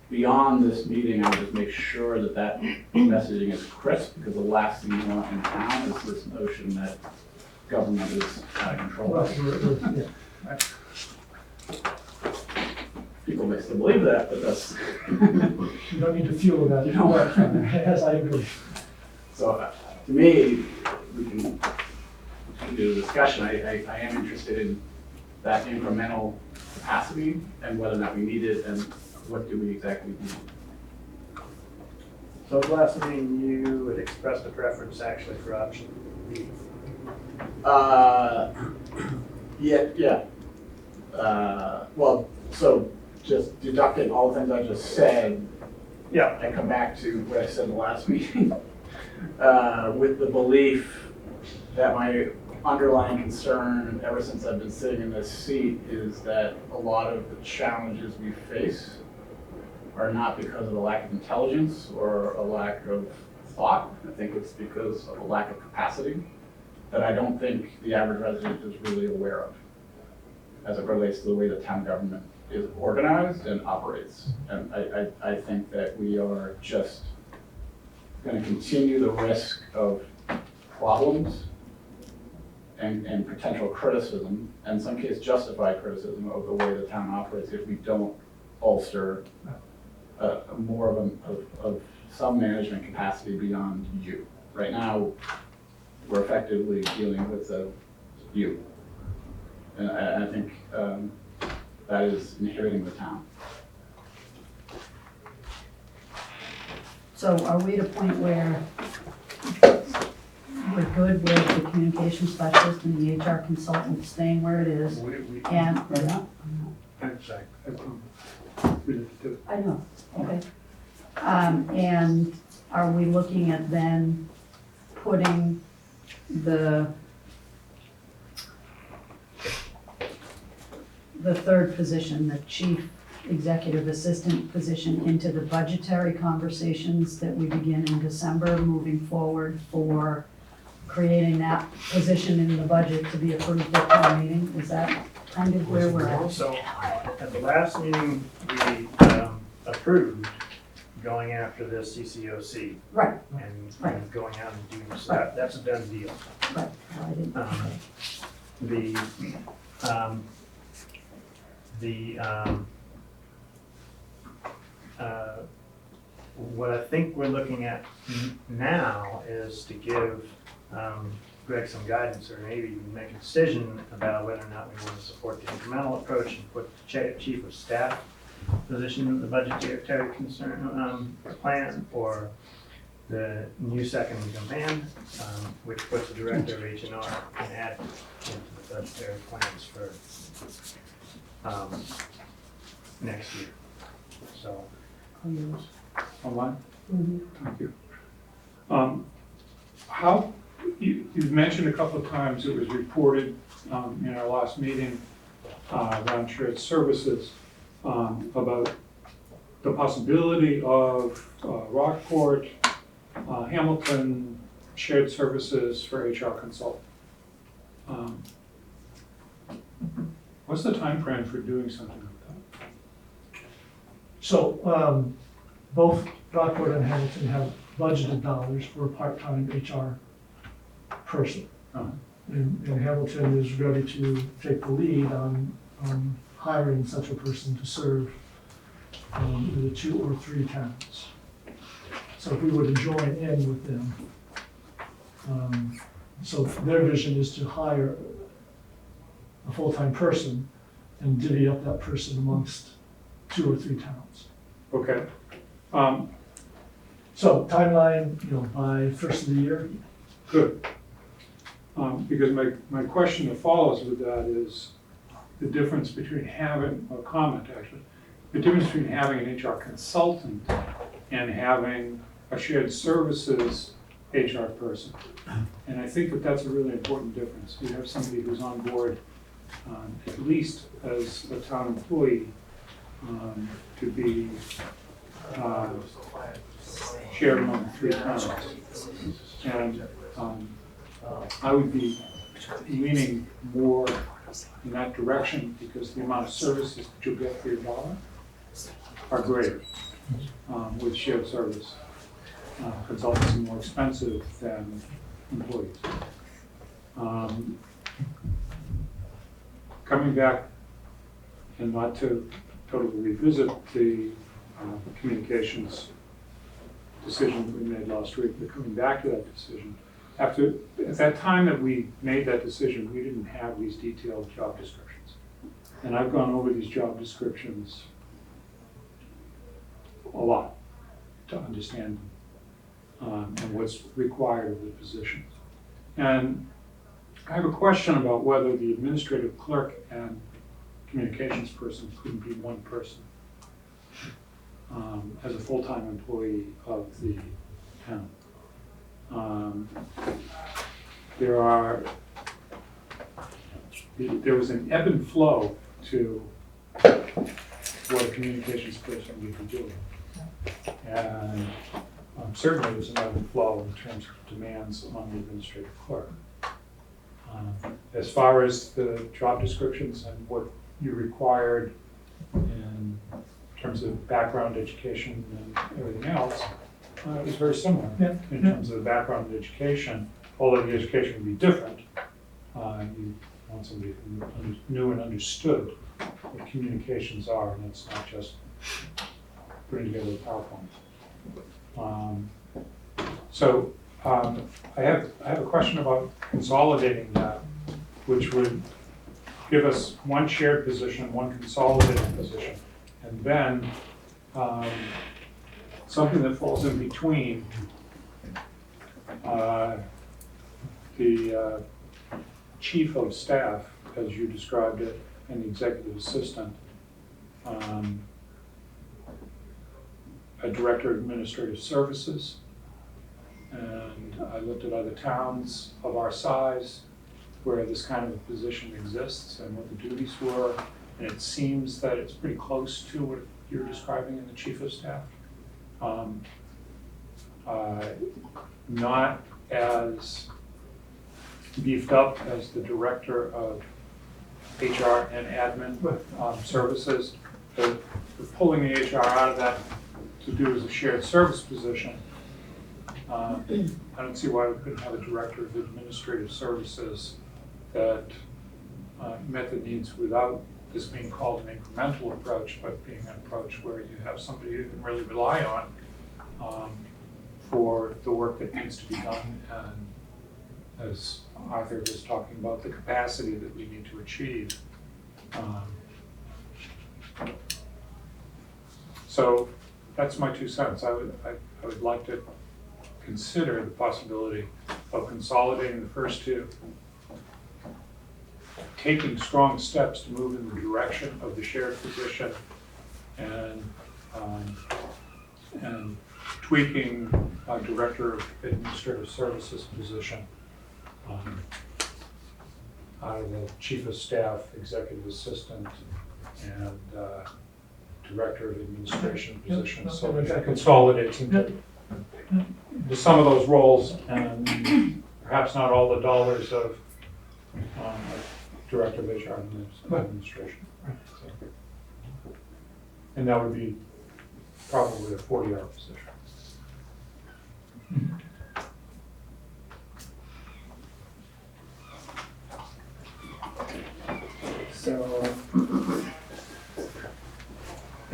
beyond this meeting, I would just make sure that that messaging is crisp, because the last thing you want in town is this notion that government is out of control. right, yeah. People may still believe that, but that's, You don't need to fuel that. You don't. Yes, I agree. so to me, we can do the discussion. I am interested in that incremental capacity and whether or not we need it and what do we exactly need. So at the last meeting, you had expressed a preference actually for option B. Yeah. Well, so just deducting all the things I just said, Yeah. and come back to what I said in the last meeting, with the belief that my underlying concern ever since I've been sitting in this seat is that a lot of the challenges we face are not because of a lack of intelligence or a lack of thought. I think it's because of a lack of capacity that I don't think the average resident is really aware of as it relates to the way the town government is organized and operates. And I think that we are just going to continue the risk of problems and potential criticism, and in some cases justified criticism of the way the town operates if we don't bolster more of some management capacity beyond you. Right now, we're effectively dealing with you. And I think that is inheriting the town. So are we at a point where we're good with the communication specialist and the HR consultant staying where it is? And, yeah, I know, okay. And are we looking at then putting the third position, the chief executive assistant position, into the budgetary conversations that we begin in December, moving forward for creating that position in the budget to be approved at town meeting? Is that kind of where we're at? So at the last meeting, we approved going after the CCOC Right, and going out and doing, so that's a done deal. right. Well, I didn't- What I think we're looking at now is to give Greg some guidance, or maybe even make a decision about whether or not we want to support the incremental approach and put the chief of staff position in the budgetary concern plan, or the new second in command, which puts the director of H&R and add into the budgetary plans for next year. So Online? Mhm. Thank you. How, you've mentioned a couple of times, it was reported in our last meeting around shared services about the possibility of Rockport, Hamilton shared services for HR consultant. What's the time frame for doing something like that? So, both Rockport and Hamilton have budgeted dollars for a part-time HR person. Uh-huh. And Hamilton is ready to take the lead on hiring such a person to serve either 2 or 3 towns. So if we were to join in with them, so their vision is to hire a full-time person and divvy up that person amongst 2 or 3 towns. Okay. So timeline, by first of the year. Good. Because my question that follows with that is the difference between having, or comment actually, the difference between having an HR consultant and having a shared services HR person. And I think that that's a really important difference. You have somebody who's on board, at least as a town employee, to be shared among 3 towns. And I would be leaning more in that direction because the amount of services that you'll get for your dollar are greater with shared service. Consultants are more expensive than employees. Coming back, and not to totally revisit the communications decision that we made last week, but coming back to that decision, at that time that we made that decision, we didn't have these detailed job descriptions. And I've gone over these job descriptions a lot to understand them and what's required of the positions. And I have a question about whether the administrative clerk and communications person couldn't be one person as a full-time employee of the town. There was an ebb and flow to what a communications person would be doing. And certainly there's an ebb and flow in terms of demands on the administrative clerk. As far as the job descriptions and what you required in terms of background education and everything else, it was very similar in terms of the background and education, although the education would be different. You want somebody who knew and understood what communications are, and it's not just putting together a PowerPoint. So I have a question about consolidating that, which would give us one shared position, one consolidated position, and then something that falls in between the chief of staff, as you described it, and the executive assistant, a director of administrative services. And I looked at other towns of our size where this kind of a position exists and what the duties were. And it seems that it's pretty close to what you're describing in the chief of staff. Not as beefed up as the director of HR and admin services. They're pulling the HR out of that to do as a shared service position. I don't see why we couldn't have a director of administrative services that met the needs without this being called an incremental approach, but being an approach where you have somebody you can really rely on for the work that needs to be done. And as Arthur was talking about, the capacity that we need to achieve. So that's my 2 cents. I would like to consider the possibility of consolidating the first 2, taking strong steps to move in the direction of the shared position, and tweaking a director of administrative services position out of the chief of staff, executive assistant, and director of administration position. So it consolidates into some of those roles, and perhaps not all the dollars of director of HR administration. So, and that would be probably a 40-hour position. So,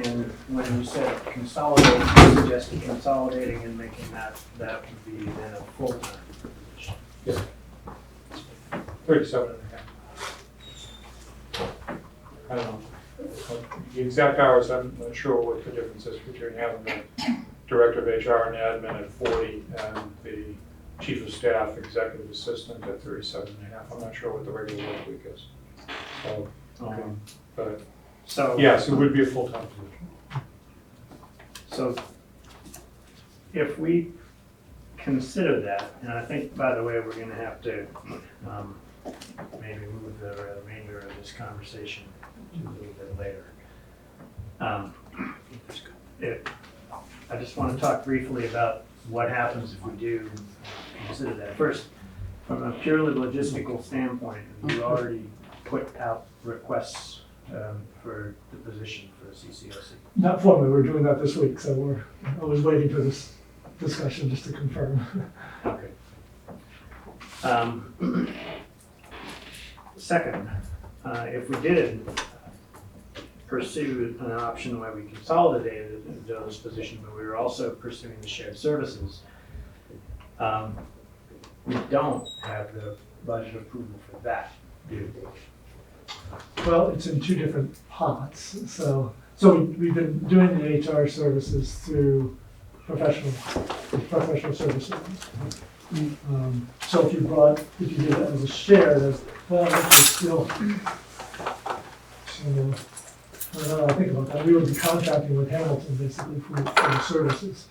and when you said consolidate, you suggested consolidating and making that would be then a full-time position. 37 and a half. I don't know. The exact hours, I'm not sure what the difference is between having the director of HR and admin at 40 and the chief of staff, executive assistant at 37 and a half. I'm not sure what the regular work week is. So, but So. yes, it would be a full-time position. So if we consider that, and I think, by the way, we're gonna have to maybe move the remainder of this conversation to a little bit later. I just wanna talk briefly about what happens if we do consider that. First, from a purely logistical standpoint, you already put out requests for the position for CCOC. Not formally, we're doing that this week, so I was waiting for this discussion just to confirm. Okay. Second, if we did pursue an option where we consolidated those positions, but we were also pursuing the shared services, we don't have the budget approval for that, do we? Well, it's in two different pots, so we've been doing the HR services through professional services. So if you did it as a share, there's, well, that's still, so, I don't know, I think about that, we would be contracting with Hamilton basically for the services.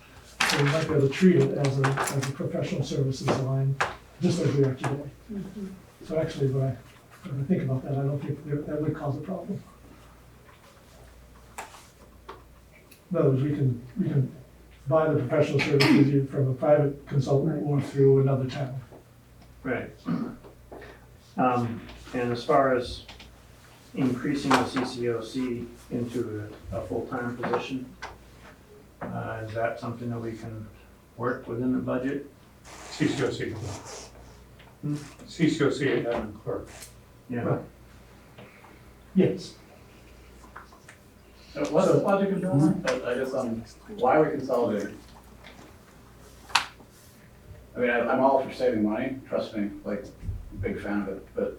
So we might be able to treat it as a professional services line, just like we are today. So actually, when I think about that, I don't think that would cause a problem. In other words, we can buy the professional services either from a private consultant or through another town. Right. And as far as increasing the CCOC into a full-time position, is that something that we can work within the budget? CCOC. CCOC and admin clerk. Yeah. Yes. So what's the logic of doing that? I guess why are we consolidating? I mean, I'm all for saving money, trust me, like, big fan of it, but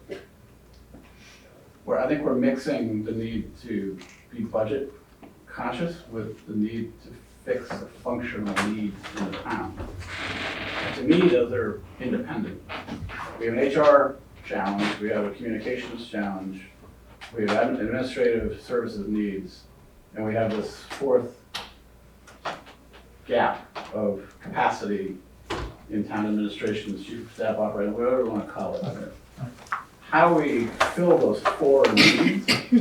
I think we're mixing the need to be budget conscious with the need to fix a functional need in the town. And to me, those are independent. We have an HR challenge, we have a communications challenge, we have administrative services needs, and we have this fourth gap of capacity in town administration, chief of staff operating, whatever you want to call it. How we fill those four needs, we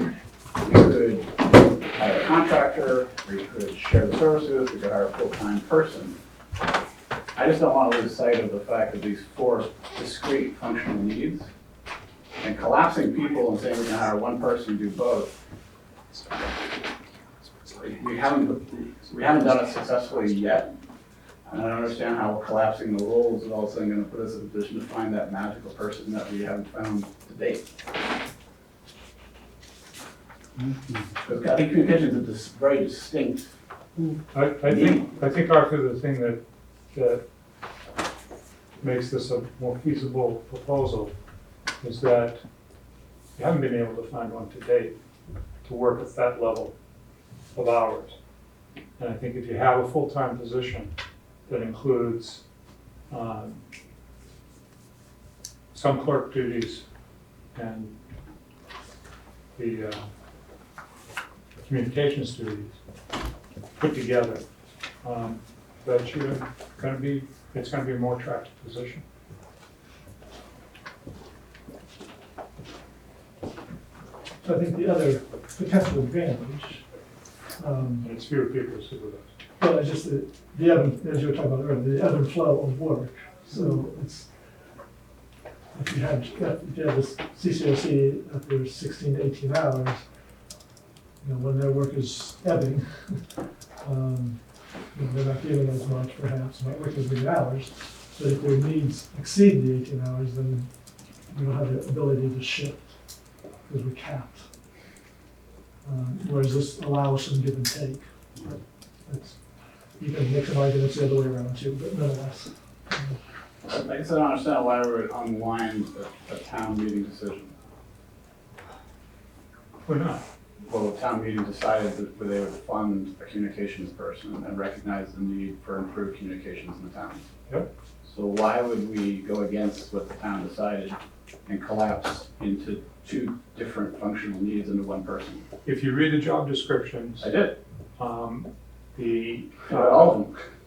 could hire a contractor, we could share the services, we could hire a full-time person. I just don't want to lose sight of the fact that these four discrete functional needs and collapsing people and saying we're going to hire one person to do both. We haven't done it successfully yet. And I don't understand how collapsing the roles is all of a sudden going to put us in a position to find that magical person that we haven't found to date. Because I think communications is very distinct. I think Arthur, the thing that makes this a more feasible proposal is that you haven't been able to find one to date to work at that level of hours. And I think if you have a full-time position that includes some clerk duties and the communications duties put together, that it's going to be a more attractive position. So I think the other potential advantage, And it's fewer people to do that. well, it's just the ebb, as you were talking about earlier, the ebb and flow of work. So it's, if you had this CCOC at their 16 to 18 hours, when their work is ebbing, they're not given as much perhaps, not working as many hours, but if their needs exceed the 18 hours, then we don't have the ability to shift because we're capped. Whereas this allows some give and take. You can make some arguments the other way around too, but nonetheless. I guess I don't understand why we're unwind a town meeting decision. We're not. Well, the town meeting decided that they would fund a communications person and recognize the need for improved communications in the town. Yep. So why would we go against what the town decided and collapse into two different functional needs into one person? If you read the job descriptions, I did. The. All of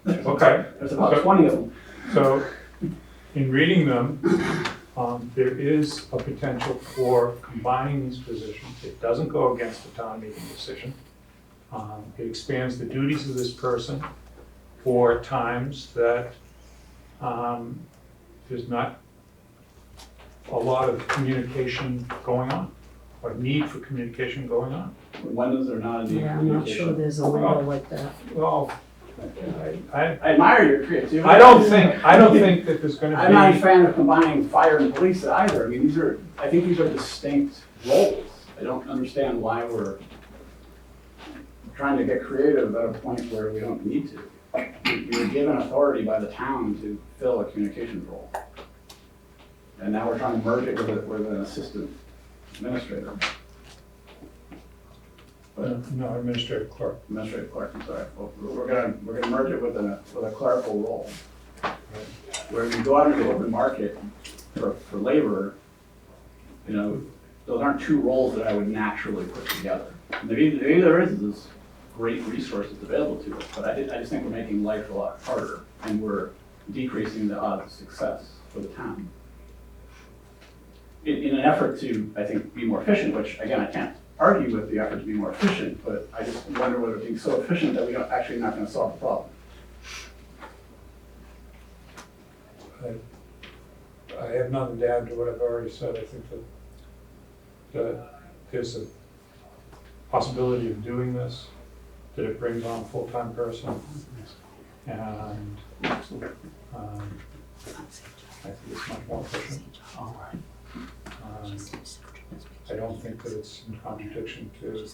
them. Okay. There's about 20 of them. So, in reading them, there is a potential for combining these positions. It doesn't go against the town meeting decision. It expands the duties of this person for times that there's not a lot of communication going on, or need for communication going on. When is there not a need Yeah, for I'm not sure communication? there's a window like that. Well, I I admire your creativity. I don't think that there's gonna be. I'm not a fan of combining fire and police either. I mean, I think these are distinct roles. I don't understand why we're trying to get creative at a point where we don't need to. We were given authority by the town to fill a communications role. And now we're trying to merge it with an assistant administrator. But No, administrative clerk. administrative clerk, I'm sorry. Well, we're gonna merge it with a clerical role. Where you go out into the open market for labor, you know, those aren't two roles that I would naturally put together. And maybe there is great resources available to us, but I just think we're making life a lot harder and we're decreasing the odds of success for the town. In an effort to, I think, be more efficient, which again, I can't argue with the effort to be more efficient, but I just wonder whether being so efficient that we don't actually not gonna solve the problem. I have nothing to add to what I've already said. I think that there's a possibility of doing this, that it brings on a full-time person. And I think it's much more efficient. I don't think that it's in contradiction to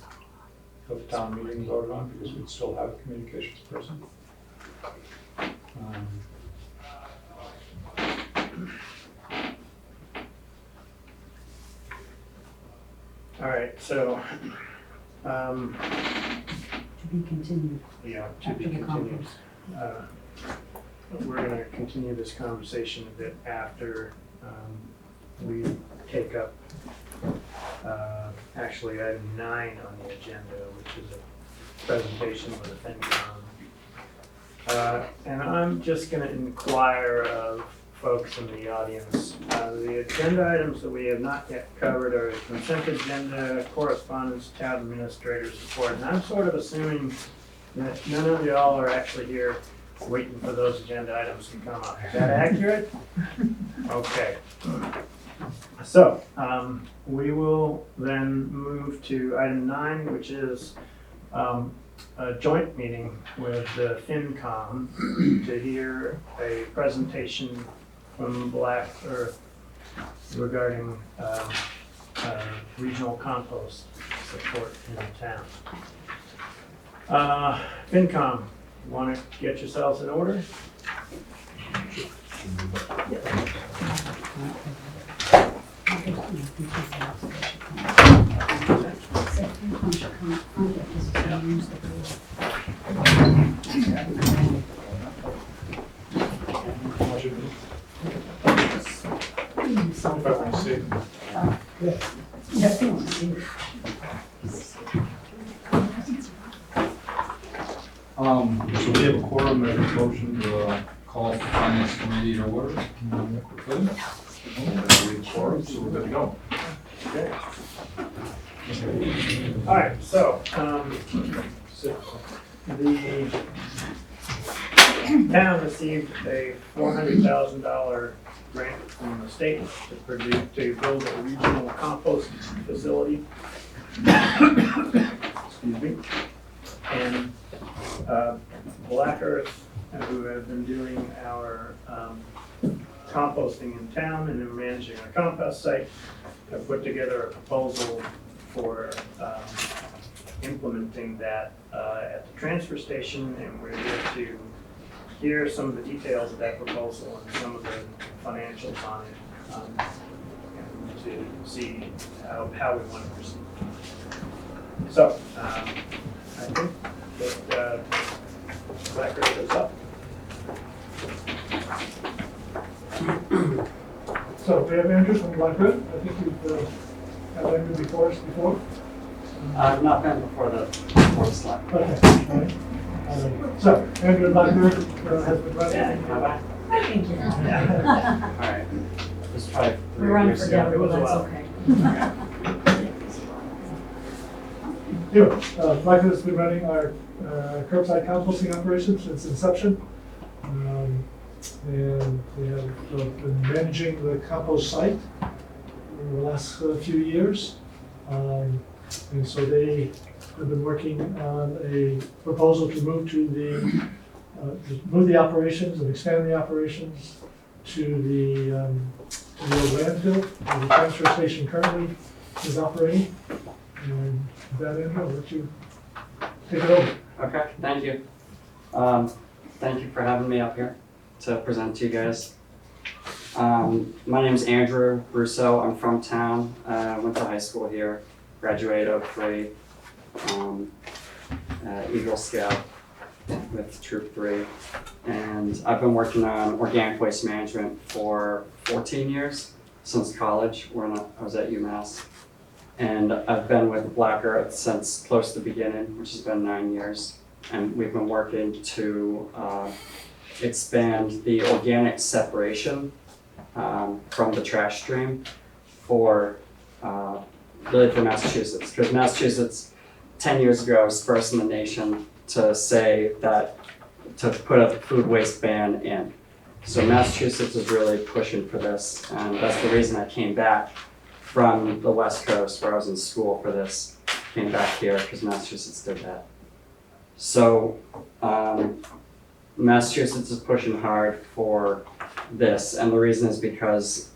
what the town meeting voted on, because we'd still have a communications person. All right, so, To be continued. yeah, to After be the continued. conference. We're gonna continue this conversation a bit after we take up actually item 9 on the agenda, which is a presentation with the FinCom. And I'm just gonna inquire of folks in the audience. The agenda items that we have not yet covered are consent agenda, correspondence, town administrator's report. And I'm sort of assuming that none of y'all are actually here waiting for those agenda items to come up. Is that accurate? Okay. So, we will then move to item 9, which is a joint meeting with the FinCom to hear a presentation from Black Earth regarding regional compost support in the town. FinCom, want to get yourselves in order? If I want to see. Yes, you want to see. So we have a quorum, there's a motion to call the finance committee to order. Good? Quorum, so we're good to go. Okay. All right, so, the town received a $400,000 grant from the state to build a regional compost facility. Excuse me. And Black Earth, who have been doing our composting in town and then managing our compost site, have put together a proposal for implementing that at the transfer station, and we're here to hear some of the details of that proposal and some of the financials on it, and to see how we want to proceed. So, I think that Black Earth is up. So we have Andrew from Blackwood. I think we've had Andrew before us before. I've not been before the board select. Okay. All right. So Andrew Blackwood has been running. Have I? Thank you. All right. Let's try We're running 3 years for ago. Deborah, It was a that's while. okay. Anyway, Blackwood has been running our curbside composting operation since inception. And they have been managing the compost site over the last few years. And so they have been working on a proposal to move the operations and expand the operations to the old landfill, where the transfer station currently is operating. And with that, Andrew, I'll let you take it over. Okay, thank you. Thank you for having me up here to present to you guys. My name is Andrew Russo. I'm from town. Went to high school here, graduated 03, Eagle Scout with Troop 3. And I've been working on organic waste management for 14 years, since college when I was at UMass. And I've been with Black Earth since close to the beginning, which has been 9 years. And we've been working to expand the organic separation from the trash stream for really for Massachusetts. Because Massachusetts 10 years ago was first in the nation to say that, to put a food waste ban in. So Massachusetts is really pushing for this, and that's the reason I came back from the West Coast where I was in school for this, came back here because Massachusetts did that. So Massachusetts is pushing hard for this, and the reason is because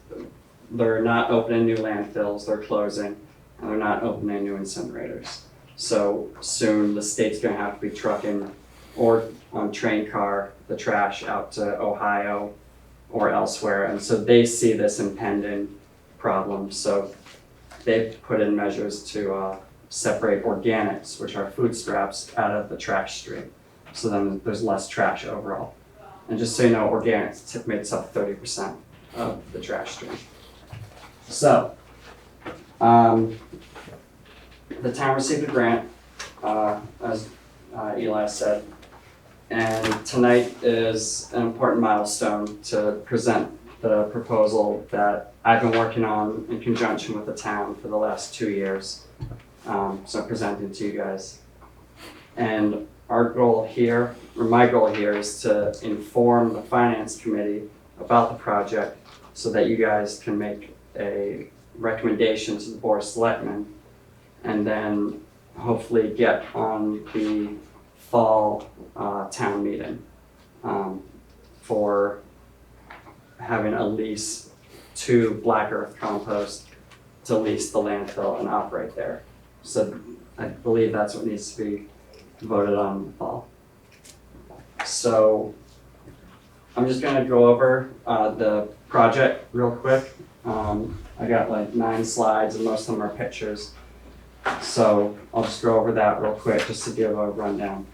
they're not opening new landfills, they're closing, and they're not opening new incinerators. So soon the state's gonna have to be trucking or on train car the trash out to Ohio or elsewhere, and so they see this impending problem. So they've put in measures to separate organics, which are food scraps, out of the trash stream. So then there's less trash overall. And just so you know, organics makes up 30% of the trash stream. So, the town received a grant, as Eli said, and tonight is an important milestone to present the proposal that I've been working on in conjunction with the town for the last 2 years. So I'm presenting to you guys. And our goal here, or my goal here, is to inform the finance committee about the project so that you guys can make a recommendation to the board of selectmen, and then hopefully get on the fall town meeting for having at least 2 Black Earth compost to lease the landfill and operate there. So I believe that's what needs to be voted on in the fall. So I'm just gonna go over the project real quick. I got like 9 slides and most of them are pictures. So I'll just go over that real quick just to give a rundown.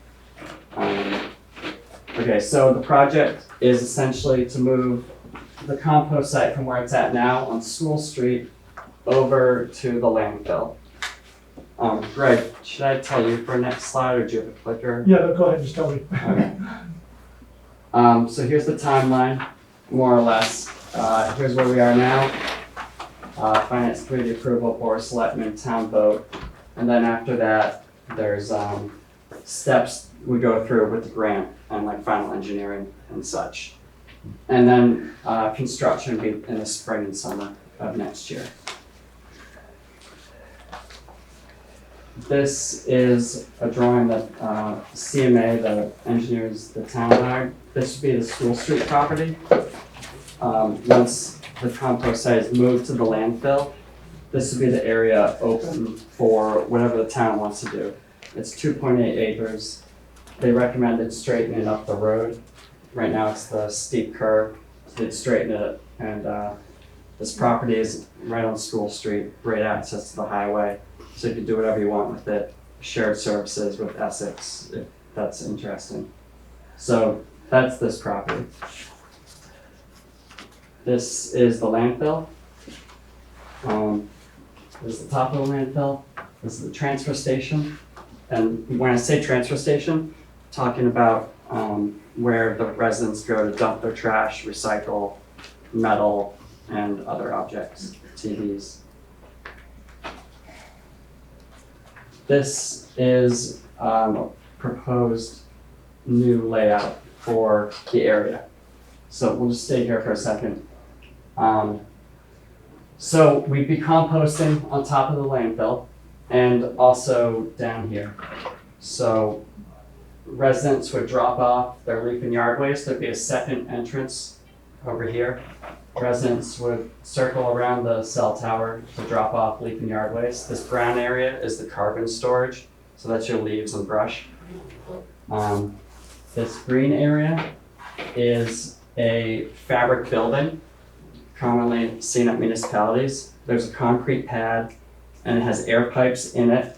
Okay, so the project is essentially to move the compost site from where it's at now on School Street over to the landfill. Greg, should I tell you for next slide, or do you have a clicker? Yeah, no, go ahead, just tell me. Okay. So here's the timeline, more or less. Here's where we are now. Finance committee approval, board of selectmen, town vote. And then after that, there's steps we go through with the grant and like final engineering and such. And then construction be in the spring and summer of next year. This is a drawing that CMA, the engineers, the town hired. This would be the School Street property. Once the compost site is moved to the landfill, this would be the area open for whatever the town wants to do. It's 2.8 acres. They recommended straightening up the road. Right now it's the steep curve, so they'd straighten it. And this property is right on School Street, great access to the highway. So you can do whatever you want with it. Shared services with Essex, if that's interesting. So that's this property. This is the landfill. This is the top of the landfill. This is the transfer station. And when I say transfer station, talking about where the residents go to dump their trash, recycle, metal, and other objects, TVs. This is a proposed new layout for the area. So we'll just stay here for a second. So we'd be composting on top of the landfill and also down here. So residents would drop off their leaf and yard waste. There'd be a second entrance over here. Residents would circle around the cell tower to drop off leaf and yard waste. This brown area is the carbon storage, so that's your leaves and brush. This green area is a fabric building, commonly seen at municipalities. There's a concrete pad and it has air pipes in it,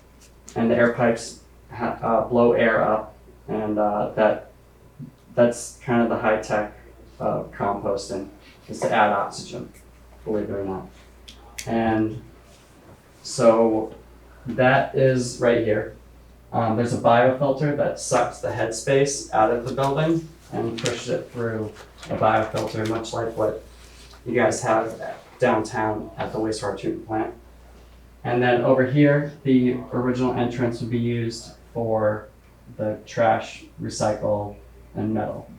and the air pipes blow air up, and that's kind of the high tech of composting, is to add oxygen, believe it or not. And so that is right here. There's a biofilter that sucks the headspace out of the building and pushes it through a biofilter, much like what you guys have downtown at the wastewater treatment plant. And then over here, the original entrance would be used for the trash, recycle, and metal.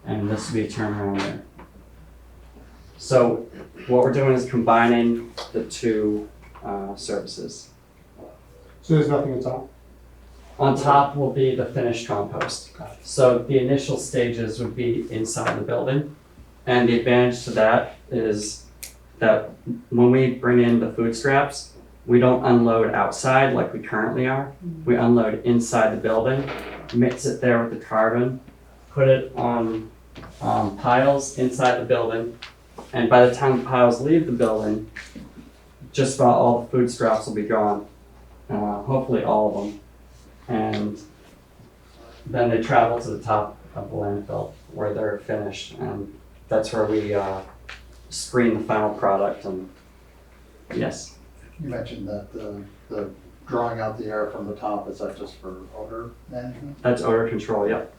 And this would be a turnaround there. So what we're doing is combining the two services. So there's nothing on top? On top will be the finished compost. So the initial stages would be inside the building. And the advantage to that is that when we bring in the food scraps, we don't unload outside like we currently are. We unload inside the building, mix it there with the carbon, put it on piles inside the building. And by the time the piles leave the building, just about all the food scraps will be gone. Hopefully all of them. And then they travel to the top of the landfill where they're finished. And that's where we screen the final product. And yes. You mentioned that the drawing out the air from the top, is that just for odor management? That's odor control, yep.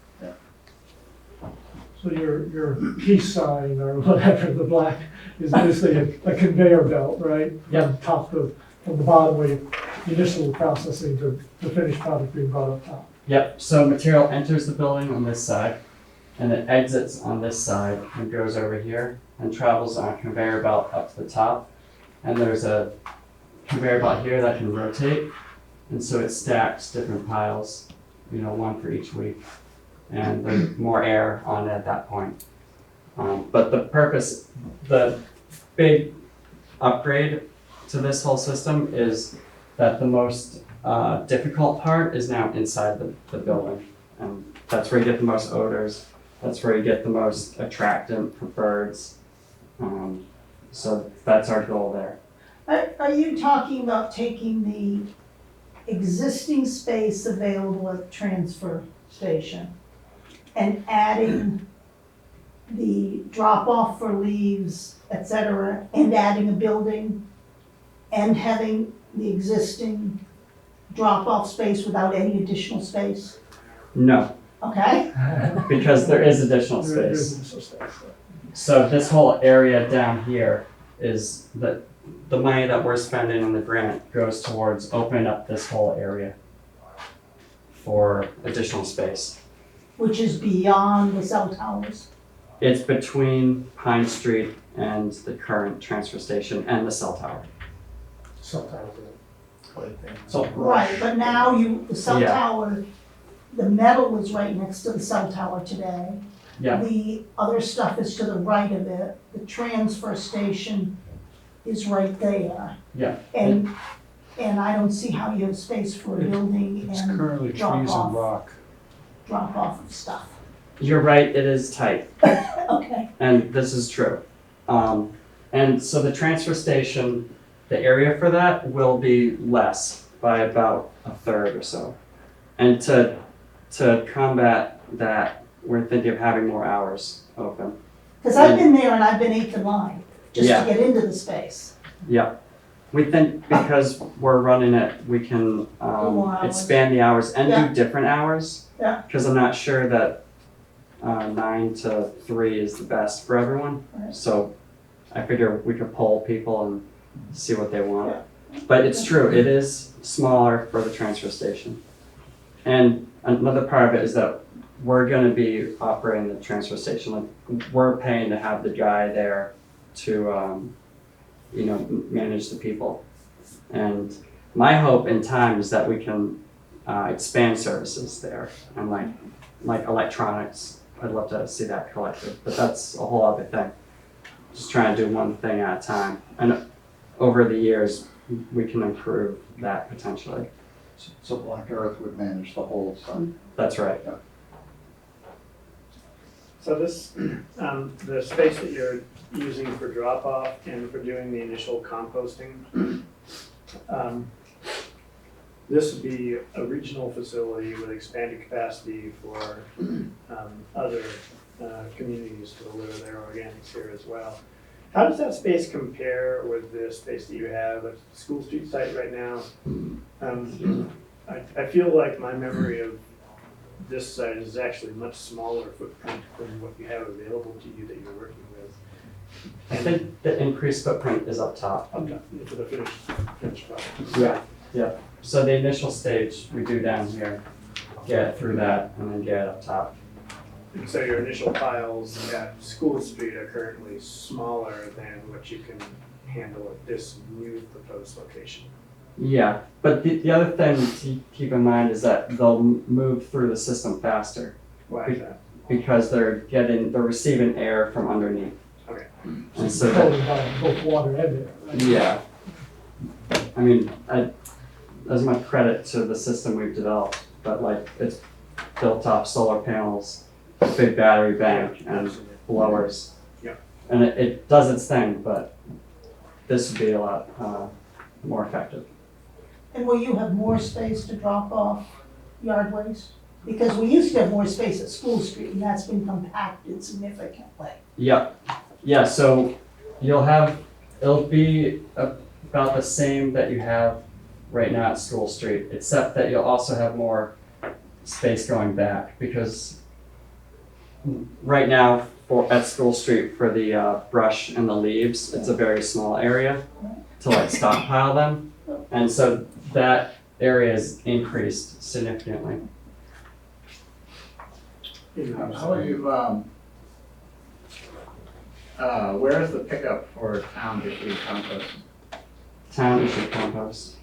So your peace sign or whatever, the black, is basically a conveyor belt, right? Yep. From the bottom where you initial processing to the finished product being brought up top. Yep, so material enters the building on this side, and it exits on this side and goes over here and travels on a conveyor belt up to the top. And there's a conveyor belt here that can rotate, and so it stacks different piles, one for each week. And there's more air on it at that point. But the big upgrade to this whole system is that the most difficult part is now inside the building. And that's where you get the most odors. That's where you get the most attractant for birds. So that's our goal there. Are you talking about taking the existing space available at the transfer station and adding the drop-off for leaves, et cetera, and adding a building and having the existing drop-off space without any additional space? No, Okay? because there is additional There is space. additional space, right. So this whole area down here is the money that we're spending on the grant goes towards opening up this whole area for additional space. Which is beyond the cell towers. It's between Pine Street and the current transfer station and the cell tower. Sometimes. Right, but now the cell Yeah. tower, the metal is right next to the cell tower today. Yeah. The other stuff is to the right of it. The transfer station is right there. Yeah. And I don't see how you have space for a building It's and currently drop trees off. and rock. drop off of stuff. You're right, it is tight. Okay, And this is true. And so the transfer station, the area for that will be less by about a third or so. And to combat that, we're thinking of having more hours open. because I've been there and I've been 8 to 9, just Yeah. to get into the space. Yeah. We think because we're running it, we can More hours. expand the hours and Yeah. do different hours. Yeah. Because I'm not sure that 9 to 3 is the best for everyone. Right. So I figure we could poll people and see what they want. But it's true, it is smaller for the transfer station. And another part of it is that we're gonna be operating the transfer station, like, we're paying to have the guy there to, manage the people. And my hope in time is that we can expand services there and like electronics. I'd love to see that collected, but that's a whole other thing. Just trying to do one thing at a time. And over the years, we can improve that potentially. So Black Earth would manage the whole site. That's right. So this, the space that you're using for drop off and for doing the initial composting, this would be a regional facility with expanded capacity for other communities to deliver their organics here as well. How does that space compare with the space that you have at the School Street site right now? I feel like my memory of this site is actually much smaller footprint than what you have available to you that you're working with. I think the increased footprint is up top. Okay, for the finished product. Yeah. Yeah. So the initial stage we do down here, get it through that, and then get it up top. So your initial piles at School Street are currently smaller than what you can handle at this new proposed location. Yeah, but the other thing to keep in mind is that they'll move through the system faster Why is that? because they're receiving air from underneath. Okay. And so Controlled by both water and air, right? yeah. I mean, as much credit to the system we've developed, but like it's built off solar panels, big battery bank, and blowers. Yeah. And it does its thing, but this would be a lot more effective. And will you have more space to drop off yard waste? Because we used to have more space at School Street and that's been compacted significantly. Yep. Yeah, so it'll be about the same that you have right now at School Street, except that you'll also have more space going back because right now at School Street for the brush and the leaves, it's a very small area to like stockpile them. And so that area is increased significantly. How are you, where is the pickup for town issued compost? Town issued compost.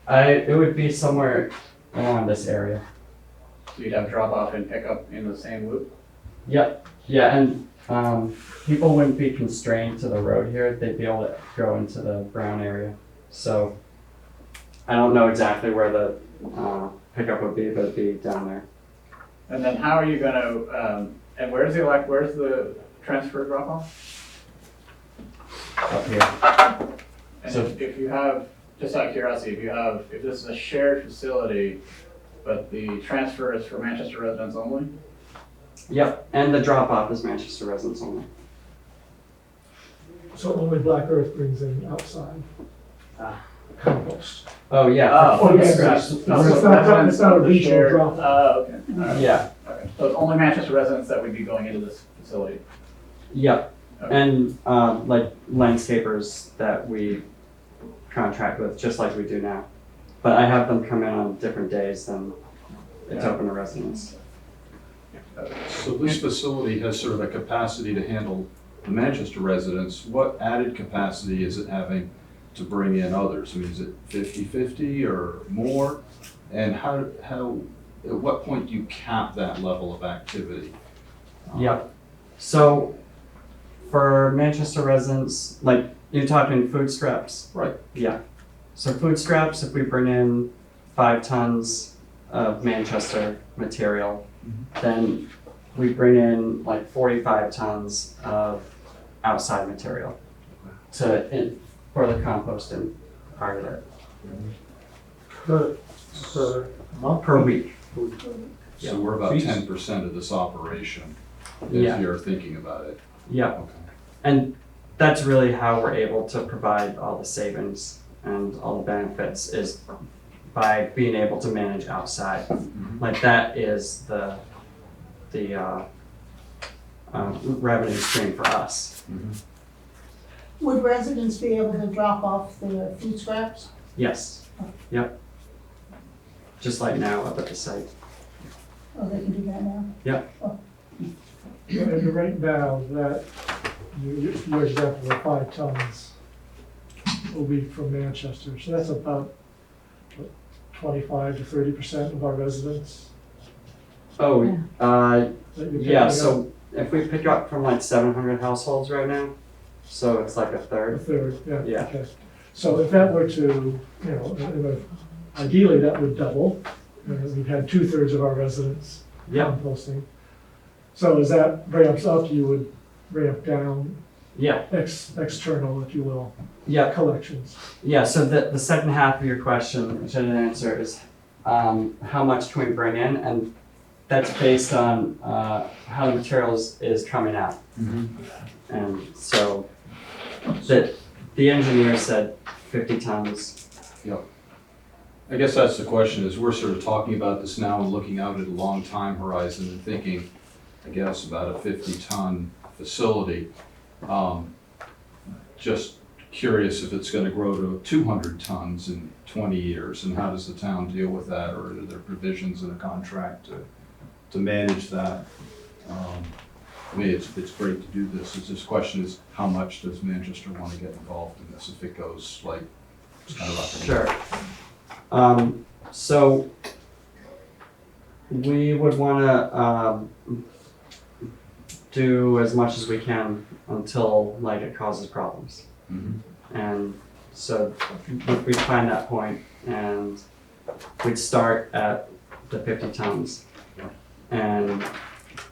It would be somewhere along this area. So you'd have drop off and pickup in the same loop? Yep, yeah, and people wouldn't be constrained to the road here, they'd be able to go into the brown area. So I don't know exactly where the pickup would be, but it'd be down there. And then how are you gonna, and where's the transfer drop off? Up here. And So- if you have, just out of curiosity, if this is a shared facility, but the transfer is for Manchester residents only? Yep, and the drop off is Manchester residents only. So only Black Earth brings in outside compost. Oh, yeah. Oh, okay. it's It's not a regional drop. Okay. All right. Yeah, Okay. So it's only Manchester residents that would be going into this facility? yep, Okay. and like landscapers that we contract with, just like we do now. But I have them come in on different days than it's open to residents. So this facility has sort of a capacity to handle the Manchester residents. What added capacity is it having to bring in others? I mean, is it 50-50 or more? And how, at what point do you cap that level of activity? Yep. So for Manchester residents, like you're talking food scraps? Right. Yeah. So food scraps, if we bring in 5 tons of Manchester material, then we bring in like 45 tons of outside material for the composting part of it Per month? per week. So we're about Fees. 10% of this operation, Yeah. if you're thinking about it. Yeah. Okay. And that's really how we're able to provide all the savings and all the benefits is by being able to manage outside. Like that is the revenue stream for us. Would residents be able to drop off their food scraps? Yes. Yep. Just like now up at the site. Oh, they can do that now? And right now, that, your example of 5 tons a week from Manchester, so that's about what, 25 to 30% of our residents Oh, that you're picking yeah, up? so if we pick up from like 700 households right now, so it's like a A third. third, yeah, Yeah. okay. So if that were to, ideally, that would double. We've had 2/3 of our residents Yep. composting. So as that ramps up, you would ramp down Yeah. external, if you will, Yeah. collections. Yeah, so the second half of your question, which I didn't answer, is how much can we bring in? And that's based on how the materials is coming out. And so the engineer said 50 tons. I guess that's the question, is we're sort of talking about this now and looking out at a long time horizon and thinking, I guess, about a 50-ton facility. Just curious if it's gonna grow to 200 tons in 20 years, and how does the town deal with that, or are there provisions in a contract to manage that? I mean, it's great to do this. It's just question is, how much does Manchester want to get involved in this if it goes like, it's kind of up and down? Sure. So we would want to do as much as we can until like it causes problems. Mhm. And so we'd find that point and we'd start at the 50 tons. And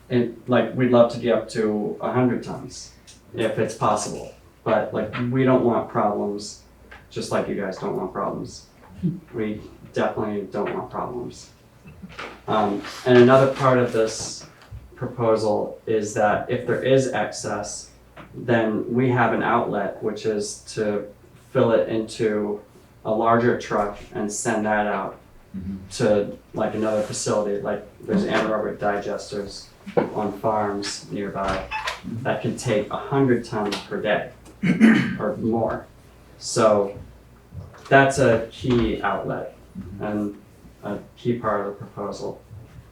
we'd love to get up to 100 tons if it's possible. But like, we don't want problems, just like you guys don't want problems. We definitely don't want problems. And another part of this proposal is that if there is excess, then we have an outlet, which is to fill it into a larger truck and send that out to like another facility. Like there's anaerobic digesters on farms nearby that can take 100 tons per day or more. So that's a key outlet and a key part of the proposal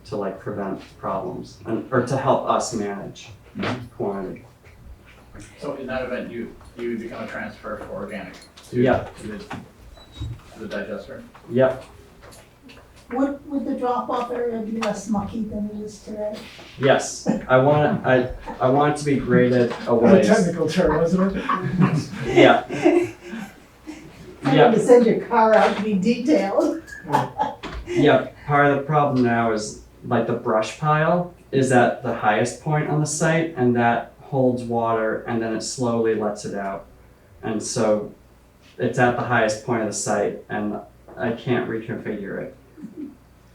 to like prevent problems or to help us manage quantity. So in that event, you would become a transfer for organic Yeah. to the digester? Yep. Would the drop-off area be less mucky than it is today? Yes. I want it to be graded A away. technical term, isn't it? Yeah. Having to send your car out to be detailed. Yeah. Part of the problem now is like the brush pile is at the highest point on the site, and that holds water and then it slowly lets it out. And so it's at the highest point of the site and I can't reconfigure it.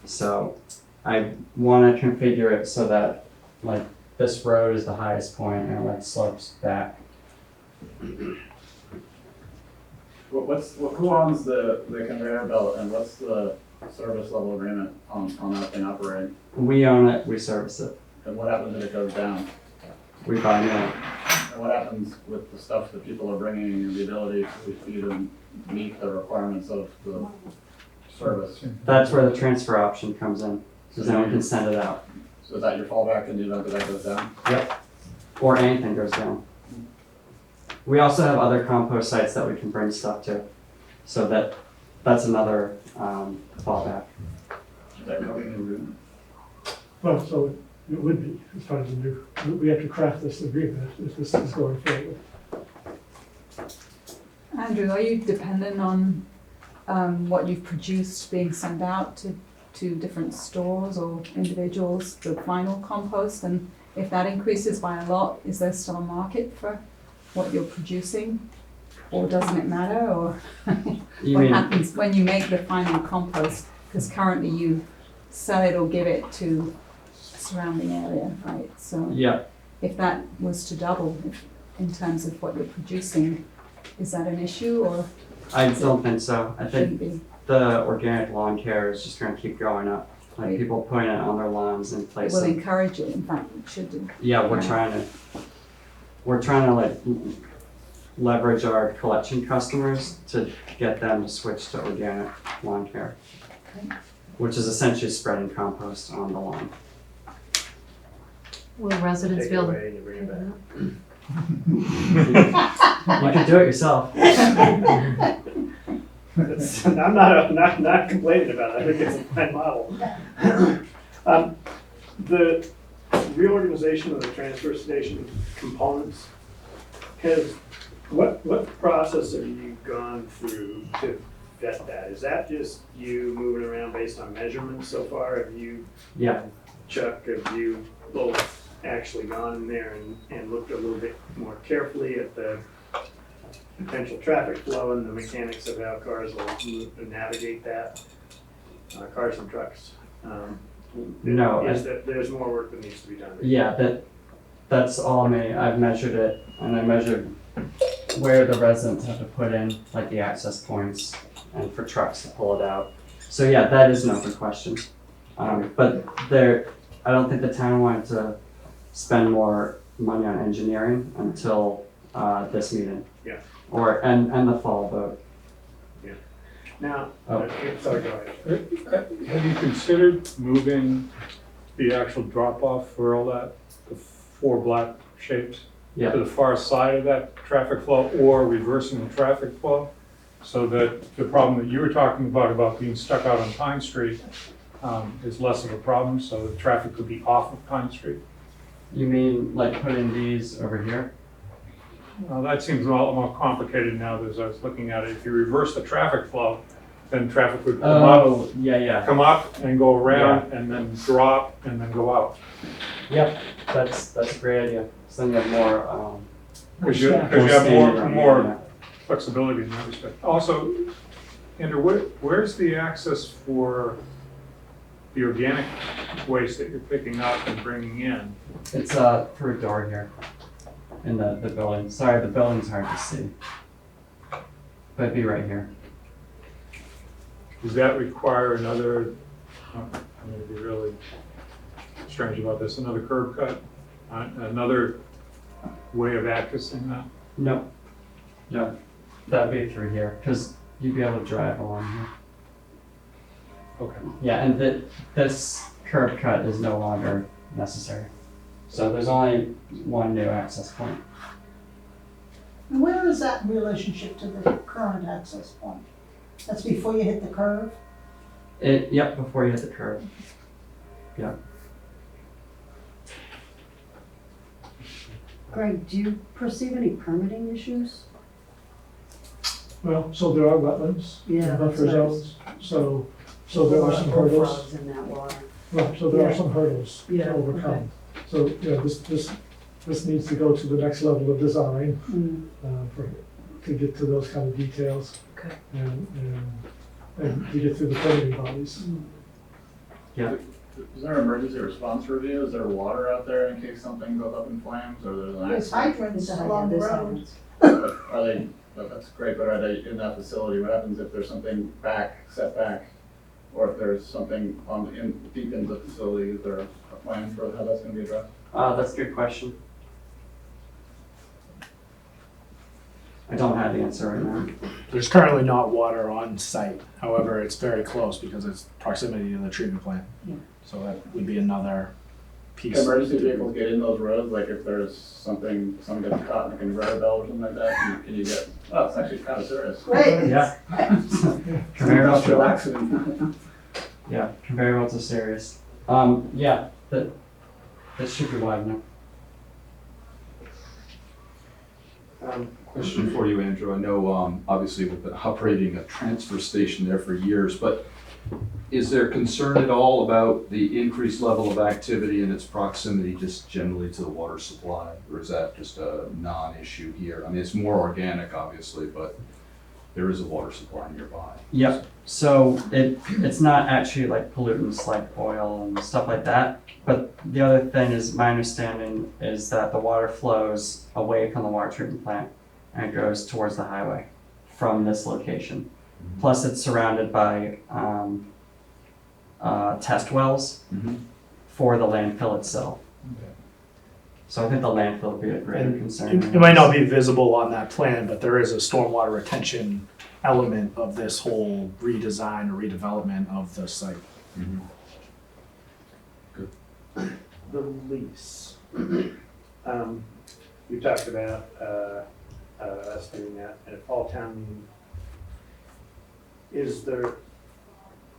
So I want to configure it so that like this road is the highest point and it slopes back. Who owns the conveyor belt, and what's the service level agreement on that thing operating? We own it, we service it, And what happens if it goes down? we buy new. And what happens with the stuff that people are bringing and the ability for you to meet the requirements of the service? That's where the transfer option comes in, because then we can send it out. So is that your fallback in the event that goes down? Or anything goes down. We also have other compost sites that we can bring stuff to, so that's another fallback. Is that covered in the room? Well, so it would be, as part of the new, we have to craft this agreement if this is going forward. Andrew, are you dependent on what you've produced being sent out to different stores or individuals, the final compost? And if that increases by a lot, is there still a market for what you're producing? Or doesn't it matter? Or You what mean, happens when you make the final compost? Because currently you sell it or give it to surrounding area, right? So yeah, if that was to double in terms of what you're producing, is that an issue or I don't think so. I shouldn't think be? the organic lawn care is just gonna keep going up. Like Right. people putting it on their lawns in It place will of, encourage it, in fact, it should do. yeah, we're Right. trying to like leverage our collection customers to get them to switch to organic lawn care. Okay. Which is essentially spreading compost on the lawn. Will residents Take be it able to? away and you bring it back. You could do it yourself. I'm not complaining about it, I think it's a fine model. The reorganization of the transfer station components, what process have you gone through to vet that? Is that just you moving around based on measurements so far? Have you, Yeah, Chuck, have you both actually gone in there and looked a little bit more carefully at the potential traffic flow and the mechanics of how cars will navigate that, cars and trucks? No, Yes, there's more work that needs to be done. yeah, that's all me. I've measured it and I measured where the residents have to put in like the access points and for trucks to pull it out. So yeah, that is an open question. But I don't think the town wanted to spend more money on engineering until this meeting. Yeah. And the fall vote. Now, Oh. sorry, go ahead. Have you considered moving the actual drop-off for all that, the 4 black shapes? Yeah. To the far side of that traffic flow, or reversing the traffic flow? So that the problem that you were talking about being stuck out on Pine Street, is less of a problem, so the traffic could be off of Pine Street? You mean like putting these over here? That seems a lot more complicated now as I was looking at it. If you reverse the traffic flow, then traffic would Oh, yeah. come up and go around and then drop and then go out. Yep, that's a great idea. So then you have more, Because you have standing room, more flexibility in that respect. Also, Andrew, where's the access for the organic waste that you're picking up and bringing in? It's through a door here in the building. Sorry, the building's hard to see. But it'd be right here. Does that require another, I'm gonna be really strange about this, another curb cut? Another way of accessing that? Nope. No, that'd be through here, because you'd be able to drive along here. Okay. Yeah, and this curb cut is no longer necessary. So there's only one new access point. And where is that in relationship to the current access point? That's before you hit the curve? Yep, before you hit the curb. Yep. Greg, do you perceive any permitting issues? Well, so there are wetlands, Yeah, and buffer that's zones, so there are some hurdles. Bullfrogs in that water. Right, so there are Yeah. some hurdles Yeah, to overcome. okay. So, this needs to go to the next level of design, Mm, to get to those kind of details okay. and to get through the permitting bodies. Is there an emergency response review? Is there water out there in case something goes up in flames or there's an There's accident? hydrants This along the this road. happens. Are they, that's great, but are they in that facility? What happens if there's something set back? Or if there's something deep into the facility, is there a plan for how that's gonna be addressed? That's a good question. I don't have the answer right now. There's currently not water on site, however, it's very close because it's proximity to the treatment plant. Yeah. So that would be another piece. Can emergency vehicles get in those roads, like if there's something, someone gets caught in a conveyor belt or something like that, can you get, oh, it's actually kind of serious. Great. Yeah. Conveyor belts Industrial are, accident. yeah, conveyor belts are serious. Yeah, that should be wide enough. Question for you, Andrew. I know, obviously, we've been operating a transfer station there for years, but is there concern at all about the increased level of activity and its proximity just generally to the water supply? Or is that just a non-issue here? I mean, it's more organic, obviously, but there is a water supply nearby. Yep, so it's not actually like pollutants like oil and stuff like that. But the other thing is, my understanding is that the water flows away from the water treatment plant and it goes towards the highway from this location. Plus it's surrounded by test wells for the landfill itself. So I think the landfill would be a greater concern. It might not be visible on that plan, but there is a stormwater retention element of this whole redesign or redevelopment of the site. The lease. You talked about us doing that at a fall town meeting. Is the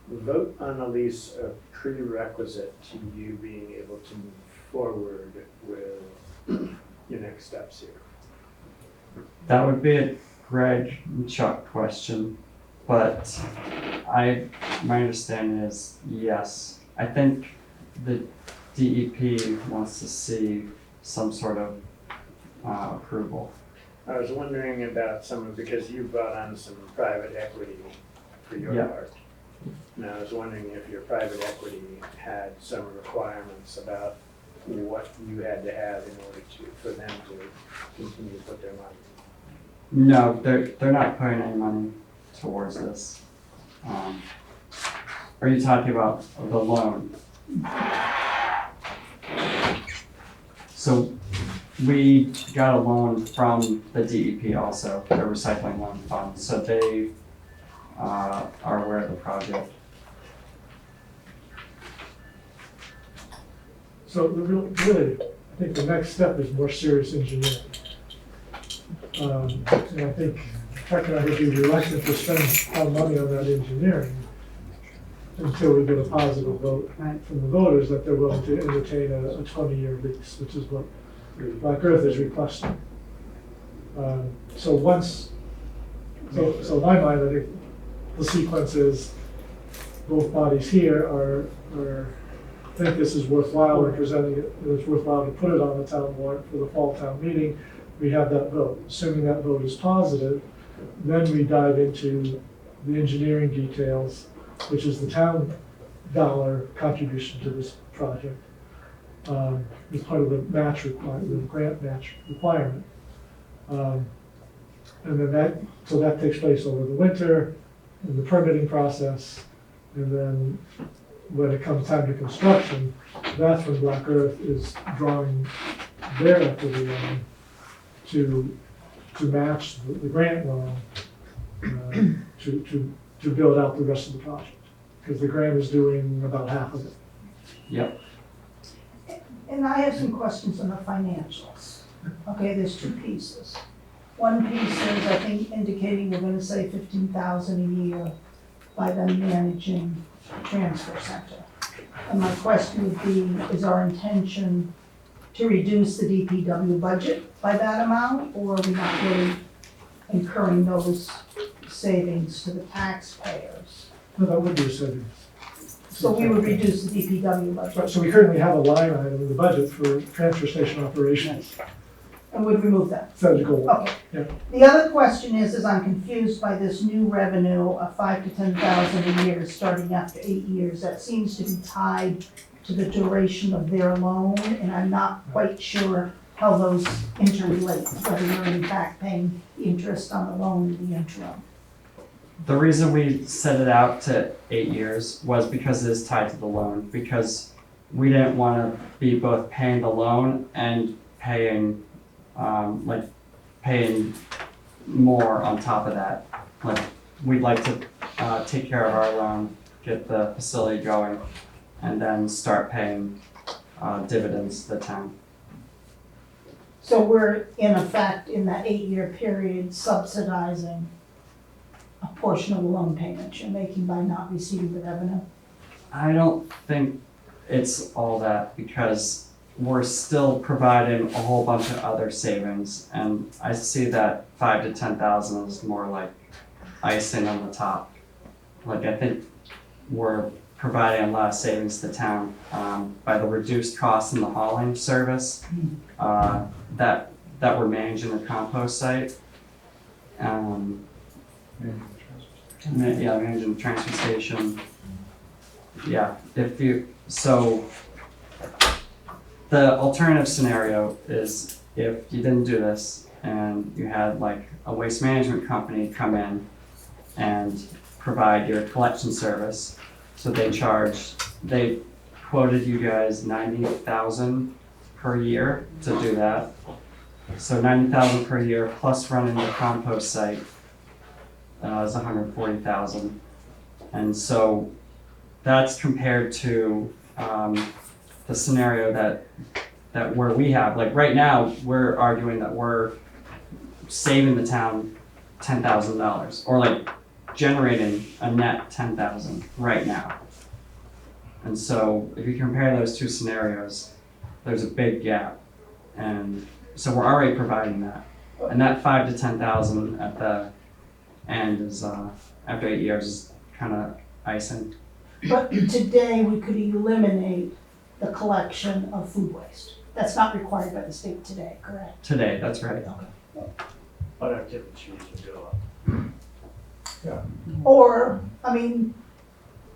vote on a lease a prerequisite to you being able to move forward with your next steps here? That would be a Greg and Chuck question, but my understanding is yes. I think the DEP wants to see some sort of approval. I was wondering about because you brought on some private equity for your Yeah. part. And I was wondering if your private equity had some requirements about what you had to have in order for them to continue to put their money. No, they're not putting any money towards this. Are you talking about the loan? So we got a loan from the DEP also, the recycling loan fund, so they are aware of the project. So really, I think the next step is more serious engineering. And I think Chuck and I would be reluctant to spend our money on that engineering until we get a positive vote from the voters that they're willing to entertain a 20-year lease, which is what Black Earth is requesting. So in my mind, I think the sequence is both bodies here think this is worthwhile and presenting it, it's worthwhile to put it on the town warrant for the fall town meeting. We have that vote. Assuming that vote is positive, then we dive into the engineering details, which is the town dollar contribution to this project. As part of the grant match requirement. And then that takes place over the winter in the permitting process. And then when it comes time to construction, that's when Black Earth is drawing their equity loan to match the grant loan to build out the rest of the project. Because the grant is doing about half of it. Yep. And I have some questions on the financials. Okay, there's two pieces. One piece is, I think, indicating we're gonna say 15,000 a year by them managing transfer center. And my question would be, is our intention to reduce the DPW budget by that amount, or are we not really incurring those savings to the taxpayers? No, that would be a savings. So we would reduce the DPW budget. Right, so we currently have a line item in the budget for transfer station operations. And would remove that. That's the goal. Okay. Yeah. The other question is I'm confused by this new revenue of 5,000 to 10,000 a year starting after 8 years. That seems to be tied to the duration of their loan, and I'm not quite sure how those interrelate, whether you're in fact paying interest on the loan in the interim. The reason we set it out to 8 years was because it is tied to the loan, because we didn't want to be both paying the loan and paying more on top of that. Like, we'd like to take care of our loan, get the facility going, and then start paying dividends to the town. So we're in effect, in that 8-year period, subsidizing a portion of the loan payments you're making by not receiving the revenue? I don't think it's all that, because we're still providing a whole bunch of other savings, and I see that 5 to 10,000 is more like icing on the top. Like, I think we're providing a lot of savings to town by the reduced cost in the hauling service that we're managing the compost site. Managing the transfer station. Yeah, so the alternative scenario is if you didn't do this and you had like a waste management company come in and provide your collection service. So they quoted you guys 90,000 per year to do that. So 90,000 per year plus running the compost site is 140,000. And so that's compared to the scenario that where we have, like right now, we're arguing that we're saving the town $10,000 or like generating a net 10,000 right now. And so if you compare those two scenarios, there's a big gap. And so we're already providing that. And that 5 to 10,000 at the end is, after 8 years, is kind of icing. But today, we could eliminate the collection of food waste. That's not required by the state today, correct? Today, that's right. But our tip machines would go up. Or, I mean,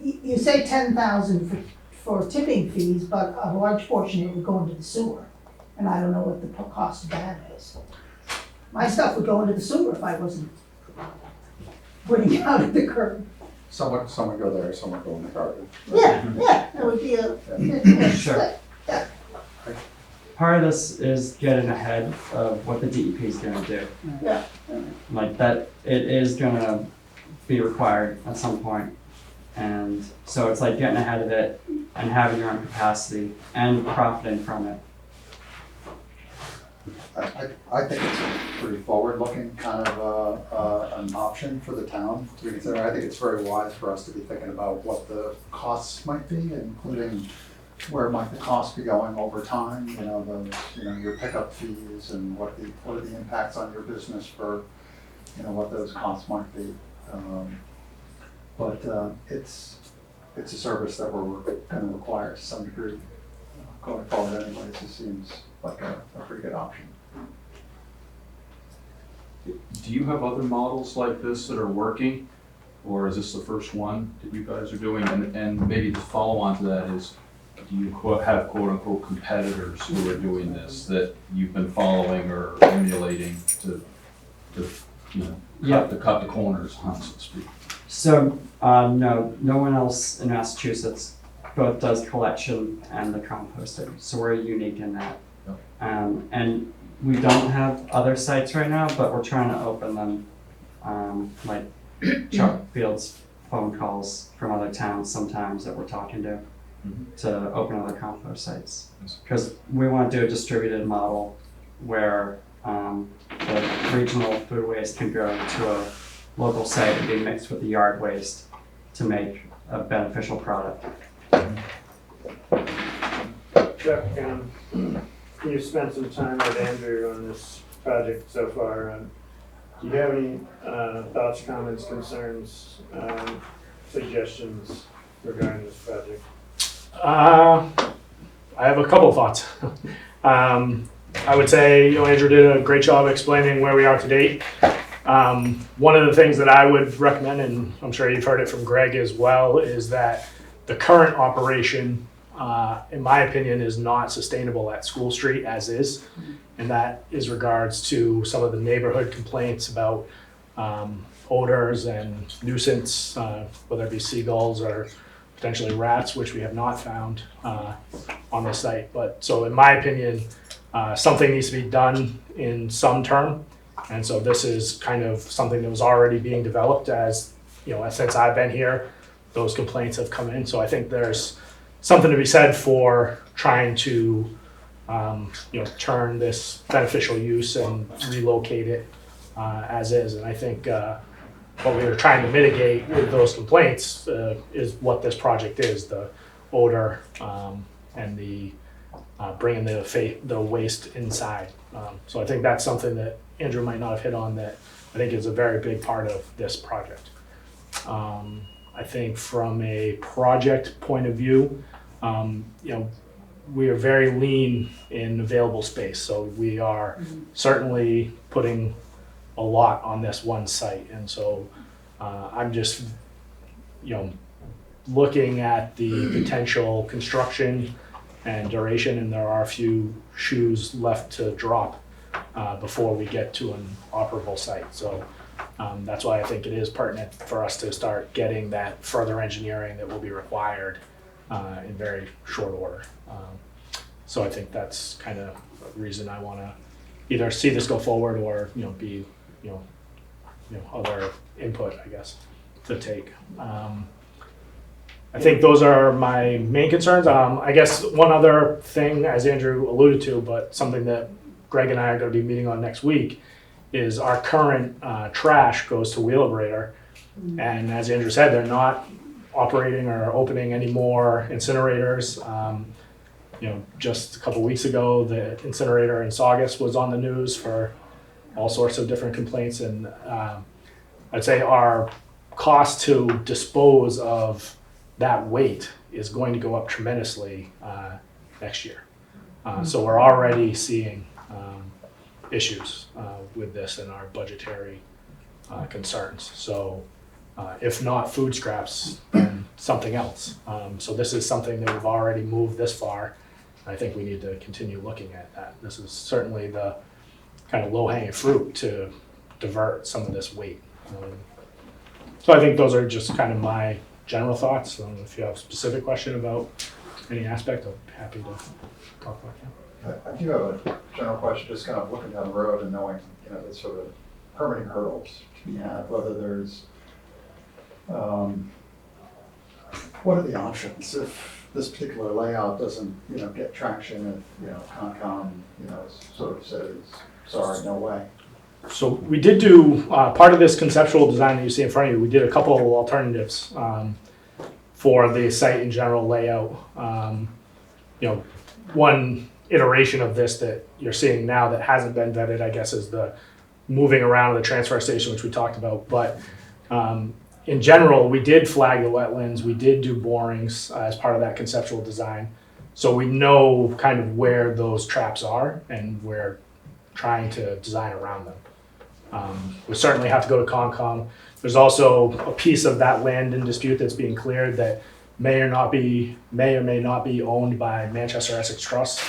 you say 10,000 for tipping fees, but a large portion of it would go into the sewer. And I don't know what the cost of that is. My stuff would go into the sewer if I wasn't putting it out at the curb. Some would go there, some would go in the garbage. Yeah, it would be a Sure. Yeah. Part of this is getting ahead of what the DEP is going to do. Yeah. Like that, it is going to be required at some point. And so it's like getting ahead of it and having your own capacity and profiting from it. I think it's a pretty forward-looking kind of an option for the town to consider. I think it's very wise for us to be thinking about what the costs might be, including where might the costs be going over time, your pickup fees and what are the impacts on your business for, what those costs might be. But it's a service that we're going to require to some degree going forward anyways. It seems like a pretty good option. Do you have other models like this that are working, or is this the first one that you guys are doing? And maybe the follow-on to that is, do you have quote-unquote competitors who are doing this that you've been following or emulating to cut the corners, so to speak? So no one else in Massachusetts both does collection and the composting. So we're unique in that. Yep. And we don't have other sites right now, but we're trying to open them, like Chuck Field's phone calls from other towns sometimes that we're talking to open other compost sites. Because we want to do a distributed model where the regional food waste can go to a local site and be mixed with the yard waste to make a beneficial product. Chuck, you've spent some time with Andrew on this project so far. Do you have any thoughts, comments, concerns, suggestions regarding this project? I have a couple of thoughts. I would say, Andrew did a great job explaining where we are to date. One of the things that I would recommend, and I'm sure you've heard it from Greg as well, is that the current operation, in my opinion, is not sustainable at School Street as is. And that is regards to some of the neighborhood complaints about odors and nuisance, whether it be seagulls or potentially rats, which we have not found on the site. But so in my opinion, something needs to be done in some term. And so this is kind of something that was already being developed as, since I've been here, those complaints have come in. So I think there's something to be said for trying to, turn this beneficial use and relocate it as is. And I think what we were trying to mitigate with those complaints is what this project is, the odor and the bringing the waste inside. So I think that's something that Andrew might not have hit on that I think is a very big part of this project. I think from a project point of view, we are very lean in available space. So we are certainly putting a lot on this one site. And so I'm just, looking at the potential construction and duration, and there are a few shoes left to drop before we get to an operable site. So that's why I think it is pertinent for us to start getting that further engineering that will be required in very short order. So I think that's kind of a reason I want to either see this go forward or be other input, I guess, to take. I think those are my main concerns. I guess one other thing, as Andrew alluded to, but something that Greg and I are going to be meeting on next week, is our current trash goes to Wheelabrator. And as Andrew said, they're not operating or opening any more incinerators. Just a couple weeks ago, the incinerator in Saugus was on the news for all sorts of different complaints. And I'd say our cost to dispose of that weight is going to go up tremendously next year. So we're already seeing issues with this and our budgetary concerns. So if not food scraps, then something else. So this is something that we've already moved this far. I think we need to continue looking at that. This is certainly the kind of low-hanging fruit to divert some of this weight. So I think those are just kind of my general thoughts. If you have a specific question about any aspect, I'm happy to talk about that. I do have a general question, just kind of looking down the road and knowing, the sort of permitting hurdles to be had, whether there's, what are the options if this particular layout doesn't, get traction, if, Concom, sort of says, sorry, no way. So we did do, part of this conceptual design that you see in front of you, we did a couple of alternatives for the site and general layout. One iteration of this that you're seeing now that hasn't been vetted, I guess, is the moving around the transfer station, which we talked about. But in general, we did flag the wetlands, we did do borings as part of that conceptual design. So we know kind of where those traps are and we're trying to design around them. We certainly have to go to Concom. There's also a piece of that land in dispute that's being cleared that may or may not be owned by Manchester Essex Trust.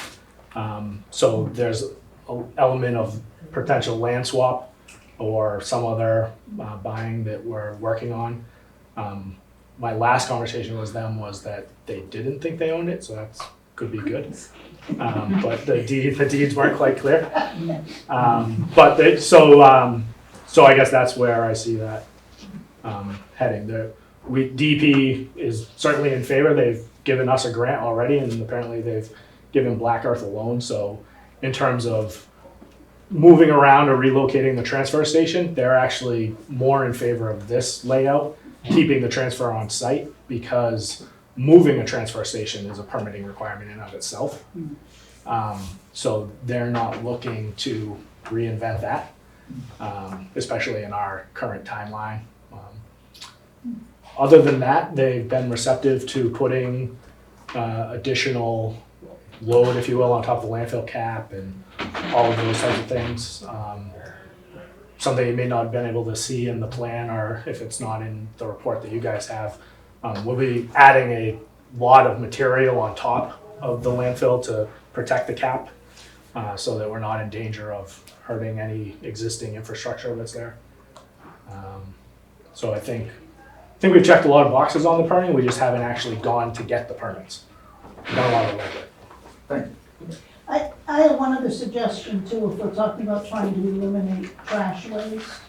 So there's an element of potential land swap or some other buying that we're working on. My last conversation with them was that they didn't think they owned it, so that could be good. But the deeds weren't quite clear. So I guess that's where I see that heading. DP is certainly in favor. They've given us a grant already, and apparently they've given Black Earth a loan. So in terms of moving around or relocating the transfer station, they're actually more in favor of this layout, keeping the transfer on site, because moving a transfer station is a permitting requirement in and of itself. So they're not looking to reinvent that, especially in our current timeline. Other than that, they've been receptive to putting additional load, if you will, on top of the landfill cap and all of those types of things. Something you may not have been able to see in the plan, or if it's not in the report that you guys have, we'll be adding a lot of material on top of the landfill to protect the cap, so that we're not in danger of hurting any existing infrastructure that's there. So I think we've checked a lot of boxes on the permitting. We just haven't actually gone to get the permits. Done a lot of work. Thank you. I have one other suggestion too, if we're talking about trying to eliminate trash waste,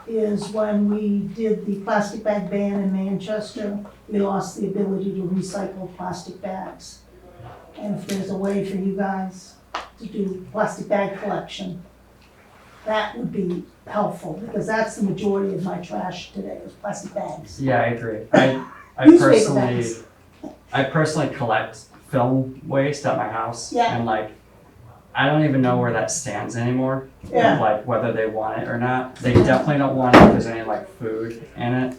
is when we did the plastic bag ban in Manchester, we lost the ability to recycle plastic bags. And if there's a way for you guys to do plastic bag collection, that would be helpful, because that's the majority of my trash today, is plastic bags. Yeah, I agree. I Newspaper bags. personally collect film waste at my house. Yeah. And like, I don't even know where that stands anymore. Yeah. Like whether they want it or not. They definitely don't want it if there's any like food in it.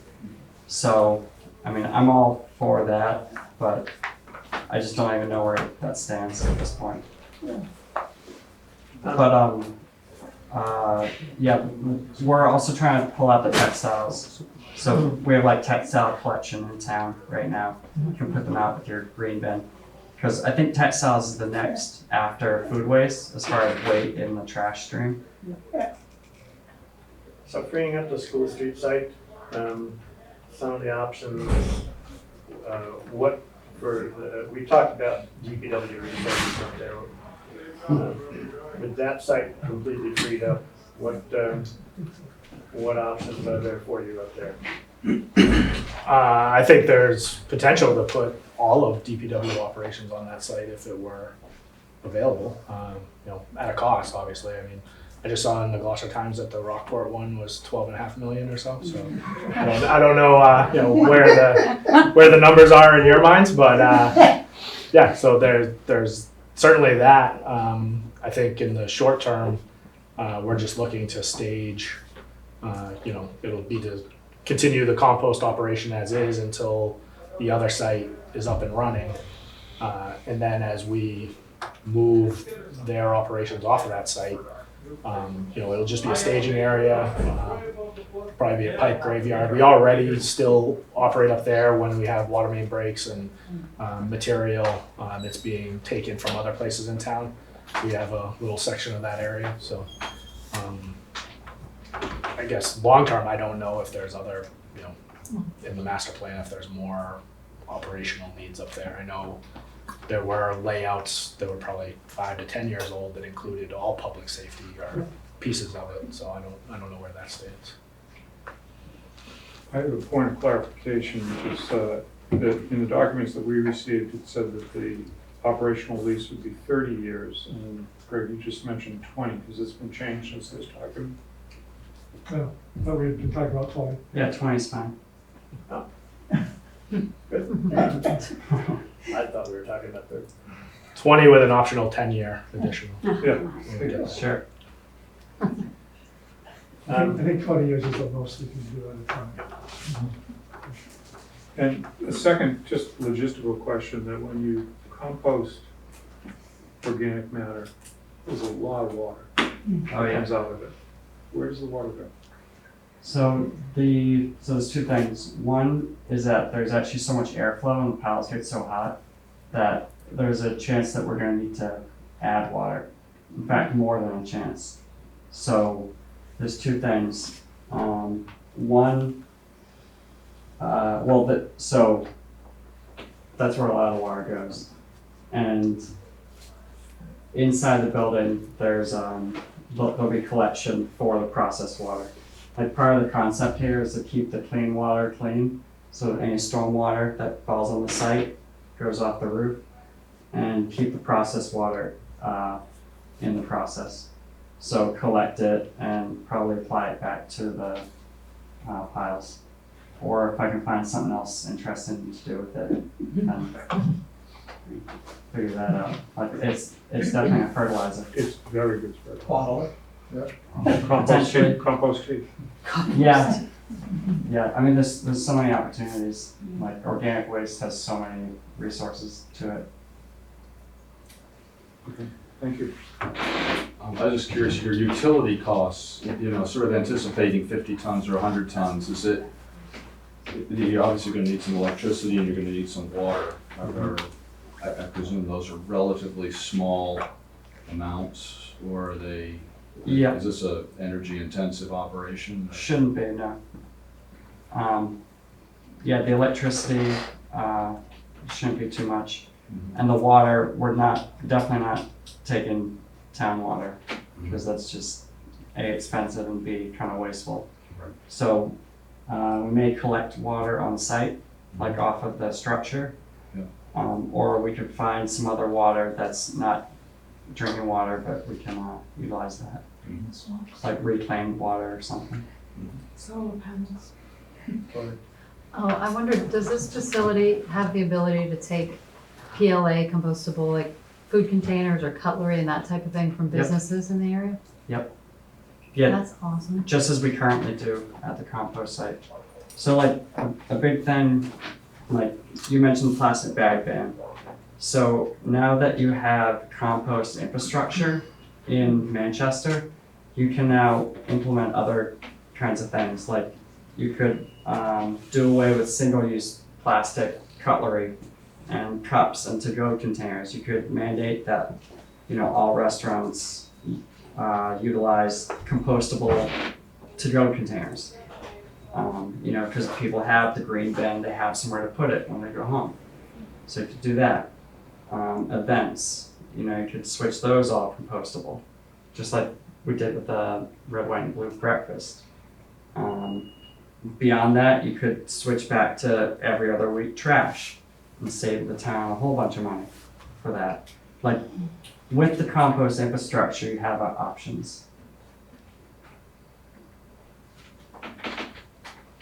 So, I mean, I'm all for that, but I just don't even know where that stands at this point. But yeah, we're also trying to pull out the textiles. So we have like textile collection in town right now. You can put them out with your green bin. Because I think textiles is the next after food waste as far as weight in the trash stream. So freeing up the School Street site, some of the options, we talked about DPW resources up there. With that site completely freed up, what options are there for you up there? I think there's potential to put all of DPW operations on that site if it were available, at a cost, obviously. I mean, I just saw in the Gloucester Times that the Rockport one was 12.5 million or so. So I don't know, where the numbers are in your minds, but yeah. So there's certainly that. I think in the short term, we're just looking to stage. It'll be to continue the compost operation as is until the other site is up and running, and then as we move their operations off of that site. It'll just be a staging area, probably be a pipe graveyard. We already still operate up there when we have water main breaks and material that's being taken from other places in town. We have a little section of that area, so I guess long term, I don't know if there's other, in the master plan, if there's more operational needs up there. I know there were layouts that were probably 5 to 10 years old that included all public safety or pieces of it. So I don't know where that stands. I have a point of clarification, which is that in the documents that we received, it said that the operational lease would be 30 years, and Greg, you just mentioned 20. Has this been changed since this document? No, but we've been talking about 20. Yeah, 20 is fine. I thought we were talking about 30. 20 with an optional 10-year additional. Yeah. Sure. I think 20 years is the most we can do at a time. And a second, just logistical question, that when you compost organic matter, there's a lot of water that Oh yeah. comes out of it. Where does the water go? So there's two things. One is that there's actually so much airflow and the piles get so hot that there's a chance that we're going to need to add water. In fact, more than a chance. So there's two things. One, so that's where a lot of the water goes. And inside the building, there'll be collection for the processed water. Like part of the concept here is to keep the clean water clean, so any storm water that falls on the site goes off the roof, and keep the processed water in the process. So collect it and probably apply it back to the piles. Or if I can find something else interesting to do with it, then figure that out. Like it's definitely a fertilizer. It's very good spread. Bottle it. Potentially. Compost tea. Yeah. Yeah, I mean, there's so many opportunities. Like organic waste has so many resources to it. Okay, thank you. I was just curious, your utility costs, sort of anticipating 50 tons or 100 tons, you're obviously going to need some electricity and you're going to need some water. I presume those are relatively small amounts, or are they? Yeah. Is this a energy intensive operation? Shouldn't be, no. Yeah, the electricity shouldn't be too much. And the water, we're definitely not taking town water, because that's just A, expensive, and B, kind of wasteful. Right. So we may collect water on site, like off of the structure. Yeah. Or we could find some other water that's not drinking water, but we can utilize that, like reclaimed water or something. Solar panels. Oh, I wondered, does this facility have the ability to take PLA compostable, like food containers or cutlery and that type of thing from businesses in the area? Yeah, That's awesome. just as we currently do at the compost site. So like a big thing, like you mentioned the plastic bag ban. So now that you have compost infrastructure in Manchester, you can now implement other kinds of things. Like you could do away with single-use plastic cutlery and cups and to-go containers. You could mandate that, all restaurants utilize compostable to-go containers. Because people have the green bin, they have somewhere to put it when they go home. So you could do that. Events, you could switch those all compostable, just like we did with the red, white, and blue breakfast. Beyond that, you could switch back to every other week trash and save the town a whole bunch of money for that. Like with the compost infrastructure, you have options.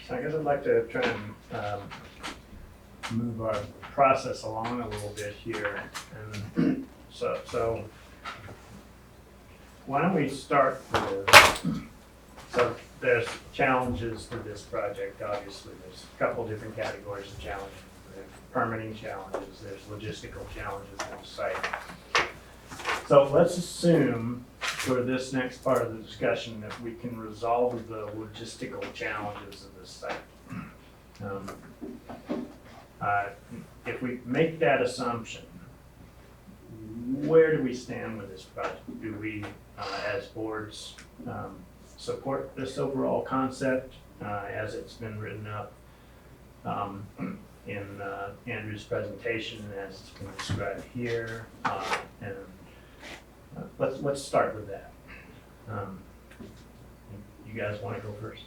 So I guess I'd like to try and move our process along a little bit here. And so why don't we start with, so there's challenges to this project, obviously. There's a couple different categories of challenges. There's permitting challenges, there's logistical challenges on the site. So let's assume for this next part of the discussion that we can resolve the logistical challenges of this site. If we make that assumption, where do we stand with this project? Do we, as boards, support this overall concept as it's been written up in Andrew's presentation, as it's been described here? And let's start with that. You guys want to go first?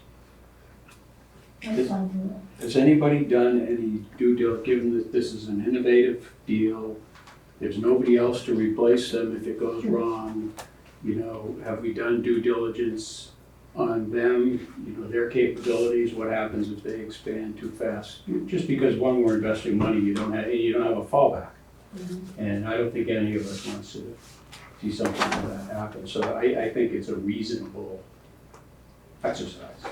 Has anybody done any due diligence, given that this is an innovative deal, there's nobody else to replace them if it goes wrong, have we done due diligence on them, their capabilities, what happens if they expand too fast? Just because one, we're investing money, you don't have a fallback. And I don't think any of us wants to see something like that happen. So I think it's a reasonable exercise.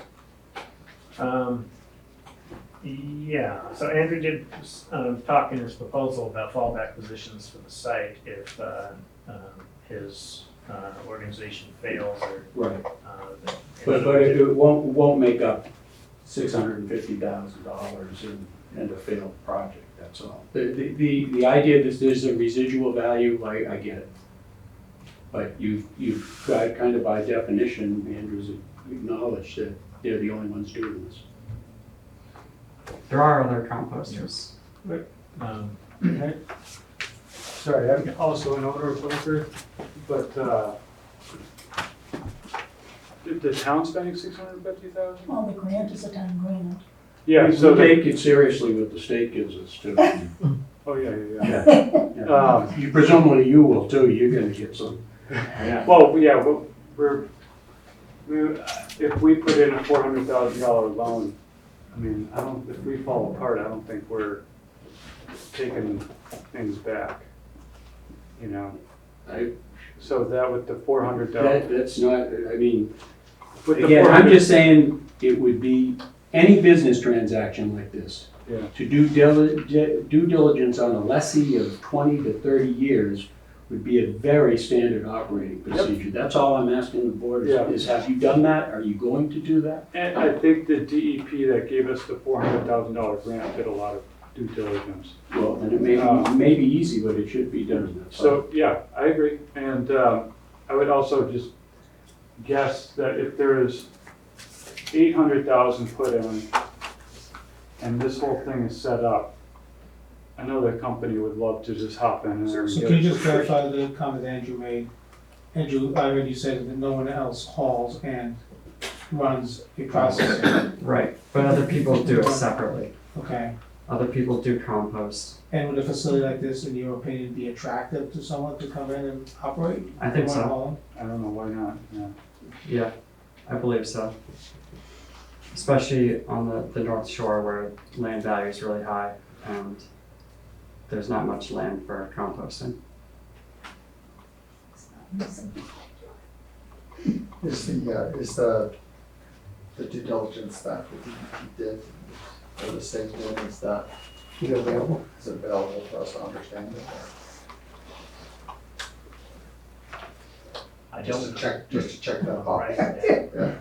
Yeah, so Andrew did talk in his proposal about fallback positions for the site if his organization fails or. Right. But it won't make up $650,000 in a failed project, that's all. The idea that there's a residual value, I get it. But you've got kind of by definition, Andrew's acknowledged that they're the only ones doing this. There are other composters. Sorry, I'm also an owner of Winter, but the town spending $650,000? Well, the grant is a town grant. Yeah, We so take it seriously what the state gives us too. oh yeah. Presumably you will too, you're gonna get some. Well, yeah, if we put in a $400,000 loan, if we fall apart, I don't think we're taking things back, So that with the $400,000. That's not, again, I'm just saying it would be any business transaction like this. Yeah. To do due diligence on a lessee of 20 to 30 years would be a very standard operating procedure. Yep. That's all I'm asking the board is have you done that? Are you going to do that? And I think the DEP that gave us the $400,000 grant did a lot of due diligence. Well, then it may be easy, but it should be done. So, yeah, I agree. And I would also just guess that if there is $800,000 put in and this whole thing is set up, I know the company would love to just hop in there. So can you just clarify the comment Andrew made? Andrew, I heard you say that no one else hauls and runs a processing. Right, but other people do it separately. Okay, Other people do compost. And would a facility like this, in your opinion, be attractive to someone to come in and operate? I think in so. Mount Holland? I don't know, why not, yeah. Yeah, I believe so. Especially on the North Shore where land value is really high and there's not much land for composting. Is the due diligence that we did, or the state did, is that available? Is it available for us to understand it? I Just don't. to check that box. Right, yeah. Yeah.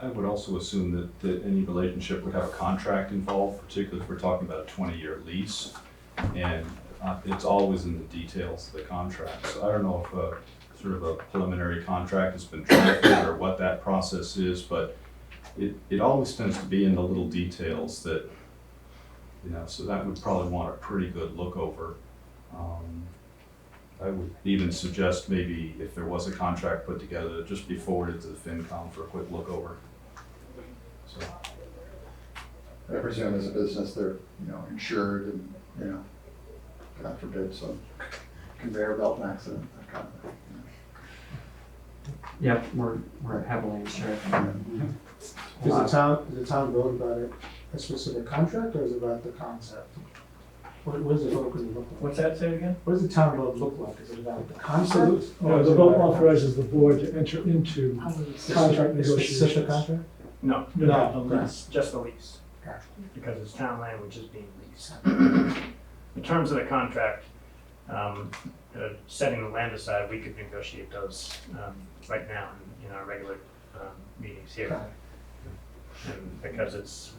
I would also assume that any relationship would have a contract involved, particularly if we're talking about a 20-year lease. And it's always in the details of the contract. So I don't know if sort of a preliminary contract has been drafted or what that process is, but it always tends to be in the little details that, so that would probably want a pretty good look over. I would even suggest maybe if there was a contract put together, to just be forwarded to the FinCom for a quick look over. So. I presume as a business, they're, insured and, God forbid, some conveyor belt accident, that kind of thing. Yep, we're heavily insured. Does the town vote about a specific contract, or is it about the concept? What does the vote really look like? What's that say again? What does the town vote look like? Is it about the concept? No, the vote authorizes the board to enter into contract Specific negotiations. contract? No, No, the okay. lease, just the lease, Gotcha. because it's town land which is being leased. In terms of the contract, setting the land aside, we could negotiate those right now in our regular meetings here. Okay. And because it's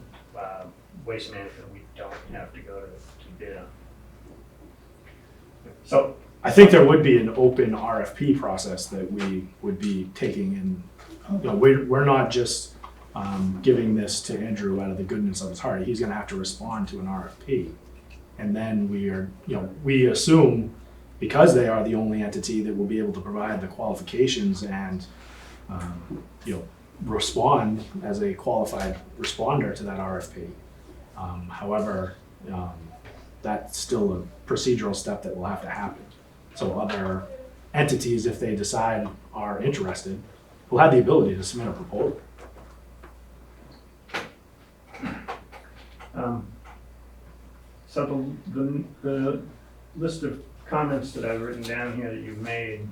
waste management, we don't have to go to bid on. So, I think there would be an open RFP process that we would be taking in. We're not just giving this to Andrew out of the goodness of his heart. He's gonna have to respond to an RFP. And then we assume, because they are the only entity that will be able to provide the qualifications and, respond as a qualified responder to that RFP. However, that's still a procedural step that will have to happen. So other entities, if they decide are interested, will have the ability to submit a proposal. So the list of comments that I've written down here that you've made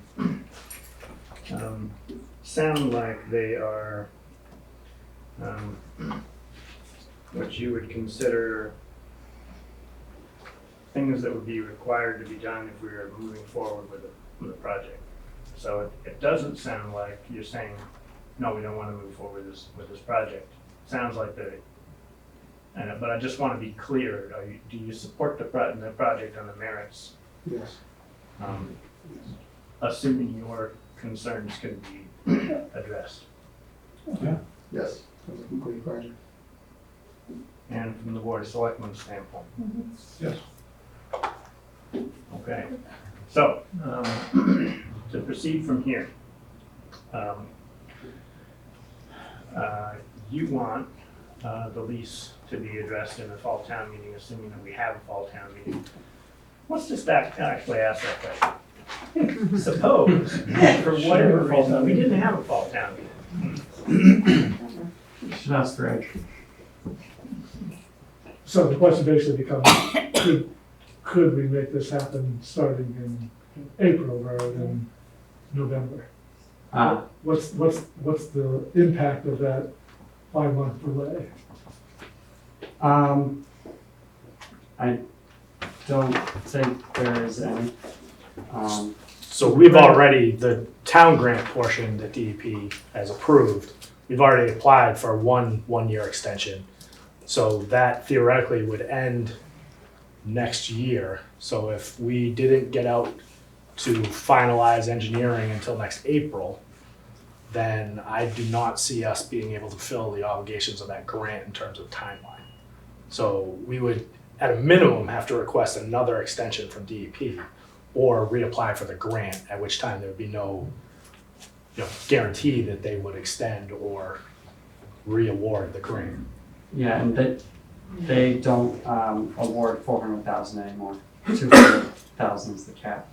sound like they are what you would consider things that would be required to be done if we were moving forward with a project. So it doesn't sound like you're saying, no, we don't want to move forward with this project. It sounds like but I just want to be clear, do you support the project on the merits? Yes. Assuming your concerns can be addressed. Yeah. Yes. That's a complete project. And from the Board of Selectmen's standpoint. Yes. Okay, so, to proceed from here, you want the lease to be addressed in the fall town meeting, assuming that we have a fall town meeting. Let's just actually ask that question. Suppose, for whatever reason, we didn't have a fall town meeting. Should ask Greg. So the question basically becomes, could we make this happen starting in April rather than November? What's the impact of that 5-month delay? I don't think there is any. So we've already, the town grant portion that DEP has approved, we've already applied for one-year extension. So that theoretically would end next year. So if we didn't get out to finalize engineering until next April, then I do not see us being able to fill the obligations of that grant in terms of timeline. So we would, at a minimum, have to request another extension from DEP, or reapply for the grant, at which time there would be no, guarantee that they would extend or re-award the grant. Yeah, and they don't award 400,000 anymore. 200,000 is the cap.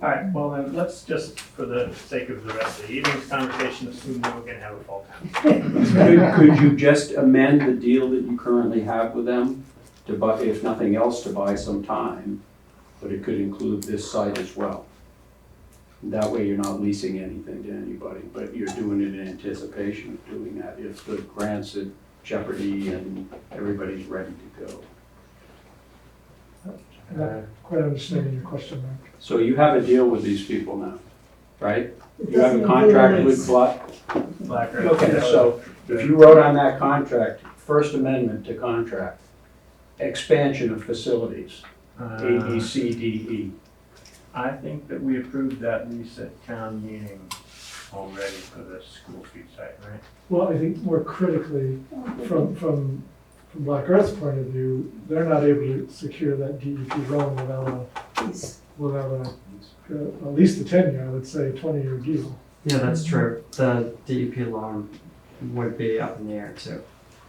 All right, well then, let's just, for the sake of the rest of the evening's conversation, assume that we're gonna have a fall town. Could you just amend the deal that you currently have with them to buy, if nothing else, to buy some time, but it could include this site as well? That way you're not leasing anything to anybody, but you're doing it in anticipation of doing that if the grant's at jeopardy and everybody's ready to go. I'm not quite understanding your question, Mark. So you have a deal with these people now, right? It You have doesn't a include contract lease. with Black Earth. Okay, so if you wrote on that contract, First Amendment to contract, expansion of facilities, A, B, C, D, E. I think that we approved that lease at town meeting already for the school street site, right? Well, I think more critically, from Black Earth's point of view, they're not able to secure that DEP loan without at least a 10-year, I would say 20-year deal. Yeah, that's true. The DEP loan would be up in the air too.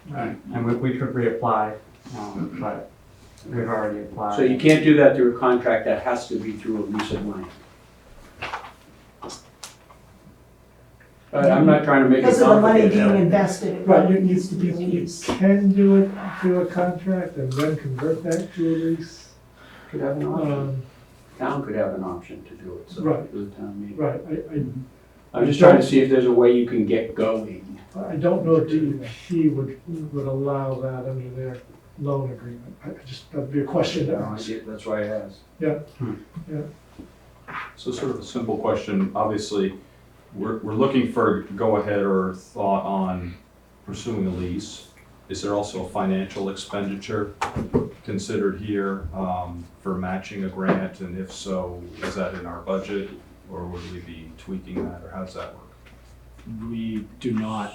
Right. And we could reapply, but we've already applied. So you can't do that through a contract, that has to be through a lease of land. But I'm not trying to make it Because of the money complicated. being invested, it Right, really needs to be a you lease. can do it through a contract and then convert that to a lease. Could have an option. Um, Town could have an option to do it, so Right. through the town meeting. Right, I'm just trying to see if there's a way you can get going. I don't know if DEP would allow that under their loan agreement. That'd be a question to ask. That's why I asked. Yeah, So sort of a simple question, obviously, we're looking for go-ahead or thought on pursuing a lease. Is there also a financial expenditure considered here for matching a grant? And if so, is that in our budget or would we be tweaking that or how does that work? We do not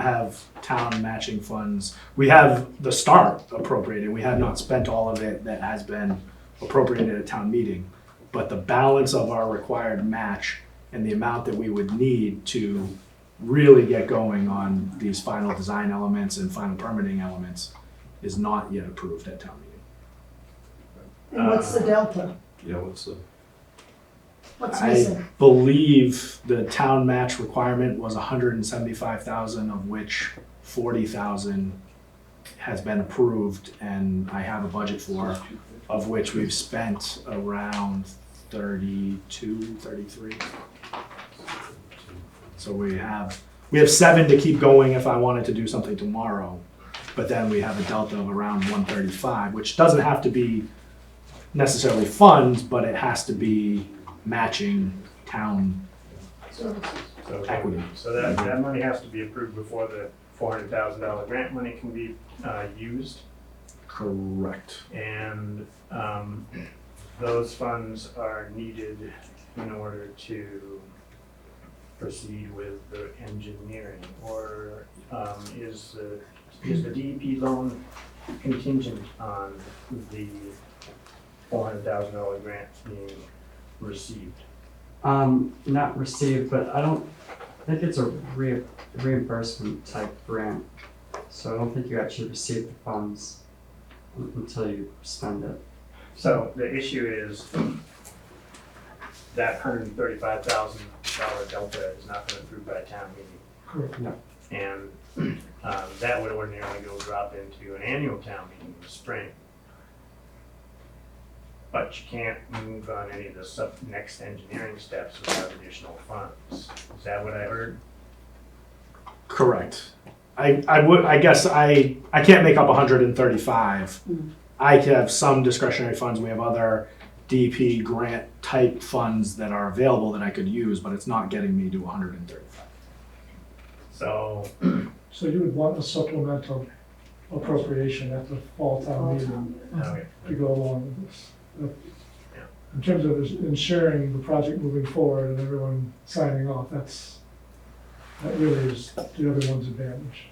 have town matching funds. We have the start appropriated. We have not spent all of it that has been appropriated at town meeting. But the balance of our required match and the amount that we would need to really get going on these final design elements and final permitting elements is not yet approved at town meeting. And what's the delta? Yeah, what's the? What's I missing? believe the town match requirement was 175,000, of which 40,000 has been approved and I have a budget for, of which we've spent around 32, 33. So we have 7 to keep going if I wanted to do something tomorrow, but then we have a delta of around 135, which doesn't have to be necessarily funds, but it has to be matching town equity. So that money has to be approved before the $400,000 grant money can be used. Correct. And those funds are needed in order to proceed with the engineering, or is the DEP loan contingent on the $400,000 grant being received? Not received, but I think it's a reimbursement type grant. So I don't think you actually receive the funds until you spend it. So the issue is that $135,000 delta is not been approved by town meeting. correct. No. And that would ordinarily go drop into an annual town meeting in the spring. But you can't move on any of the next engineering steps without additional funds. Is that what I heard? Correct. I guess I can't make up 135. I could have some discretionary funds. We have other DP grant type funds that are available that I could use, but it's not getting me to 135. So So you would want a supplemental appropriation at the fall town meeting okay. to go along with this. In terms of ensuring the project moving forward and everyone signing off, that really is the other one's advantage.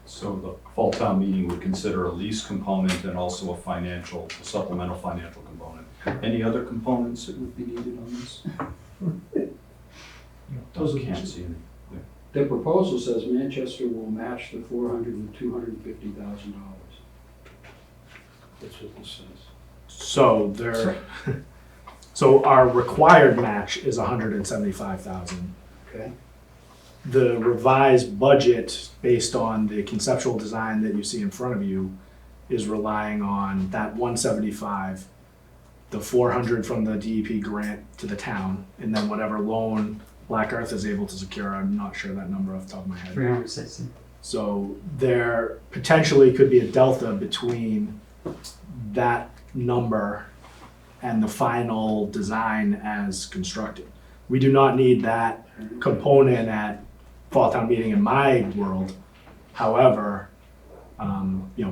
So the fall town meeting would consider a lease component and also a supplemental financial component. Any other components that would be needed on this? Those are the Can't two. see any. The proposal says Manchester will match the $400,000 and $250,000. That's what this says. So so our required match is 175,000. Okay. The revised budget, based on the conceptual design that you see in front of you, is relying on that 175, the 400 from the DEP grant to the town, and then whatever loan Black Earth is able to secure. I'm not sure that number off the top of my head. 360. So there potentially could be a delta between that number and the final design as constructed. We do not need that component at fall town meeting in my world. However,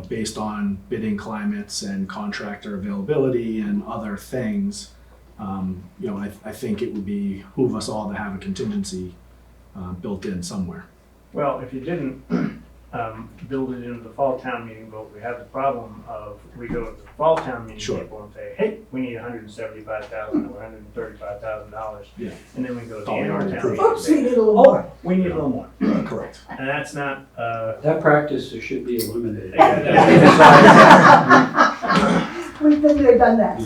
based on bidding climates and contractor availability and other things, I think it would behoove us all to have a contingency built in somewhere. Well, if you didn't build it into the fall town meeting vote, we have the problem of, we go to the fall town meeting Sure. people and say, hey, we need $175,000 or $135,000. Yeah. And then we go to the Thought we annual already town approved meeting. Oops, we and need say, a little oh, more. we need a little more. Correct. And that's not, That practice should be eliminated. We've been there, done that.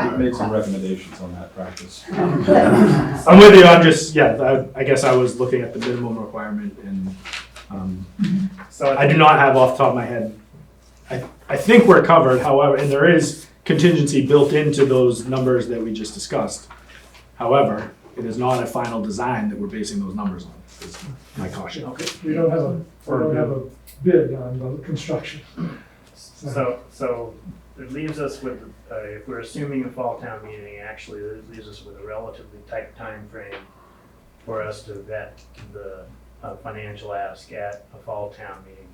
We've made some recommendations on that practice. I'm with you. I guess I was looking at the minimum requirement, and so I do not have off the top of my head. I think we're covered, however, and there is contingency built into those numbers that we just discussed. However, it is not a final design that we're basing those numbers on, is my caution. Okay. We don't have a bid on the construction. So it leaves us with, if we're assuming a fall town meeting, actually, it leaves us with a relatively tight time frame for us to vet the financial ask at a fall town meeting.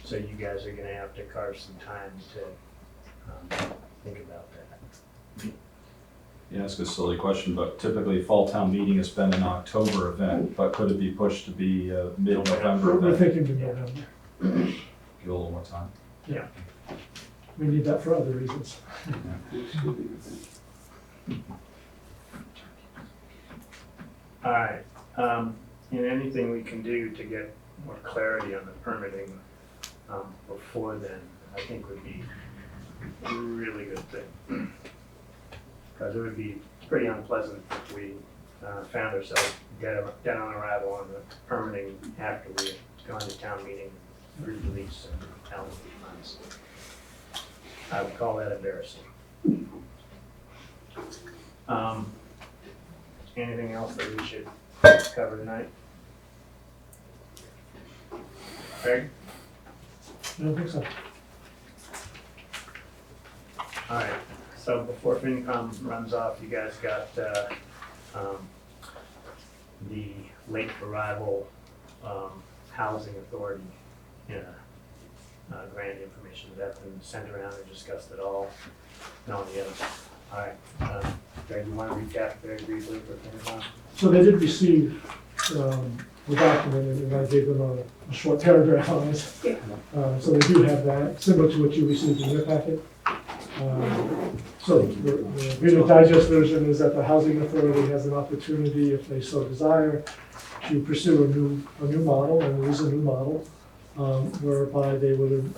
So you guys are gonna have to carve some time to think about that. Yeah, it's a silly question, but typically fall town meeting has been an October event, but could it be pushed to be a mid-November We're event? thinking to November. Give a little more time. We need that for other reasons. All right, and anything we can do to get more clarity on the permitting before then, I think would be a really good thing. Because it would be pretty unpleasant if we found ourselves dead on arrival on the permitting after we had gone to town meeting, pre-release and allocate funds. I would call that embarrassing. Anything else that we should cover tonight? Craig? I don't think so. All right, so before FinCom runs off, you guys got the late arrival housing authority grant information. That's been sent around and discussed at all? No, yeah. All right, Greg, you want to recap very briefly for FinCom? So they did receive the document, and I gave them a short paragraph on it. So they do have that, similar to what you received in your packet. So the Reader's Digest version is that the Housing Authority has an opportunity, if they so desire, to pursue a new model, and there is a new model, whereby they would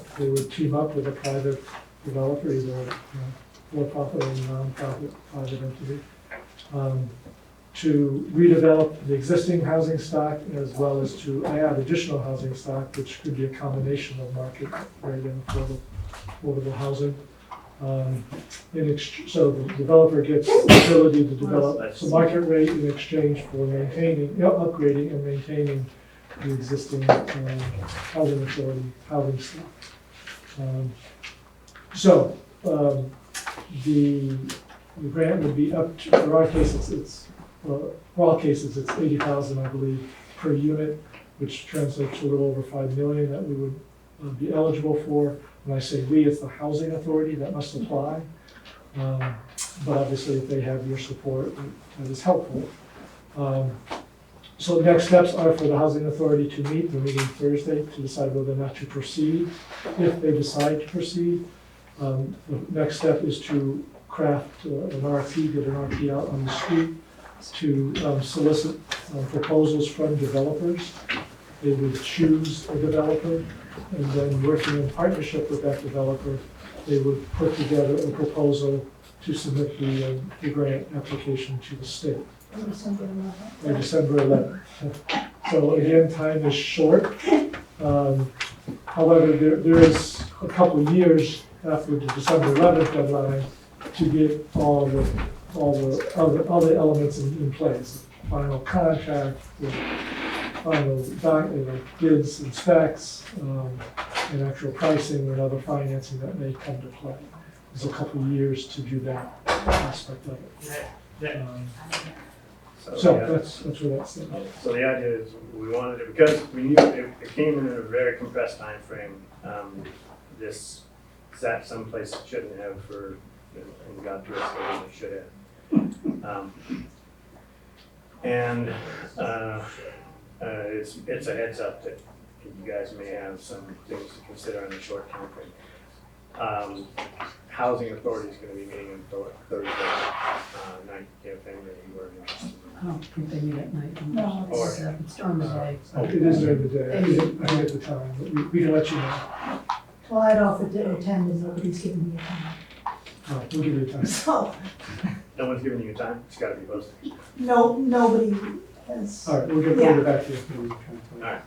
team up with a private developer, either for-profit or non-profit private entity, to redevelop the existing housing stock as well as to add additional housing stock, which could be a combination of market rate and affordable housing. So the developer gets the ability to develop some market rate in exchange for upgrading and maintaining the existing housing authority housing stock. The grant would be up to, for our case, for all cases, it's 80,000, I believe, per unit, which translates to a little over 5 million that we would be eligible for. When I say we, it's the housing authority that must apply. But obviously, if they have your support, that is helpful. So the next steps are for the housing authority to meet, they're meeting Thursday, to decide whether or not to proceed. If they decide to proceed, the next step is to craft an RFP, get an RFP out on the street to solicit proposals from developers. They would choose a developer, and then working in partnership with that developer, they would put together a proposal to submit the grant application to the state. By December 11th. So again, time is short. However, there is a couple of years after the December 11th deadline to get all the elements in place. Final contract, the final bids and specs, and actual pricing and other financing that may come to play. There's a couple of years to do that aspect of it. So that's where that's at. So the idea is we wanted it, because we knew it came in a very compressed timeframe. This sat someplace it shouldn't have and got to us where it should have. It's a heads up that you guys may have some things to consider in a short timeframe. Housing authority is going to be meeting on Thursday night, if anybody were interested. I don't think they meet at night. No, It's during the day. It is during the day. I forget the time, but we can let you know. Well, I'd offered to attend and nobody's given me a time. We'll give you a time. So, No one's giving you a time, it's gotta be posted. no, nobody has. All right, we'll get back to you. Alright,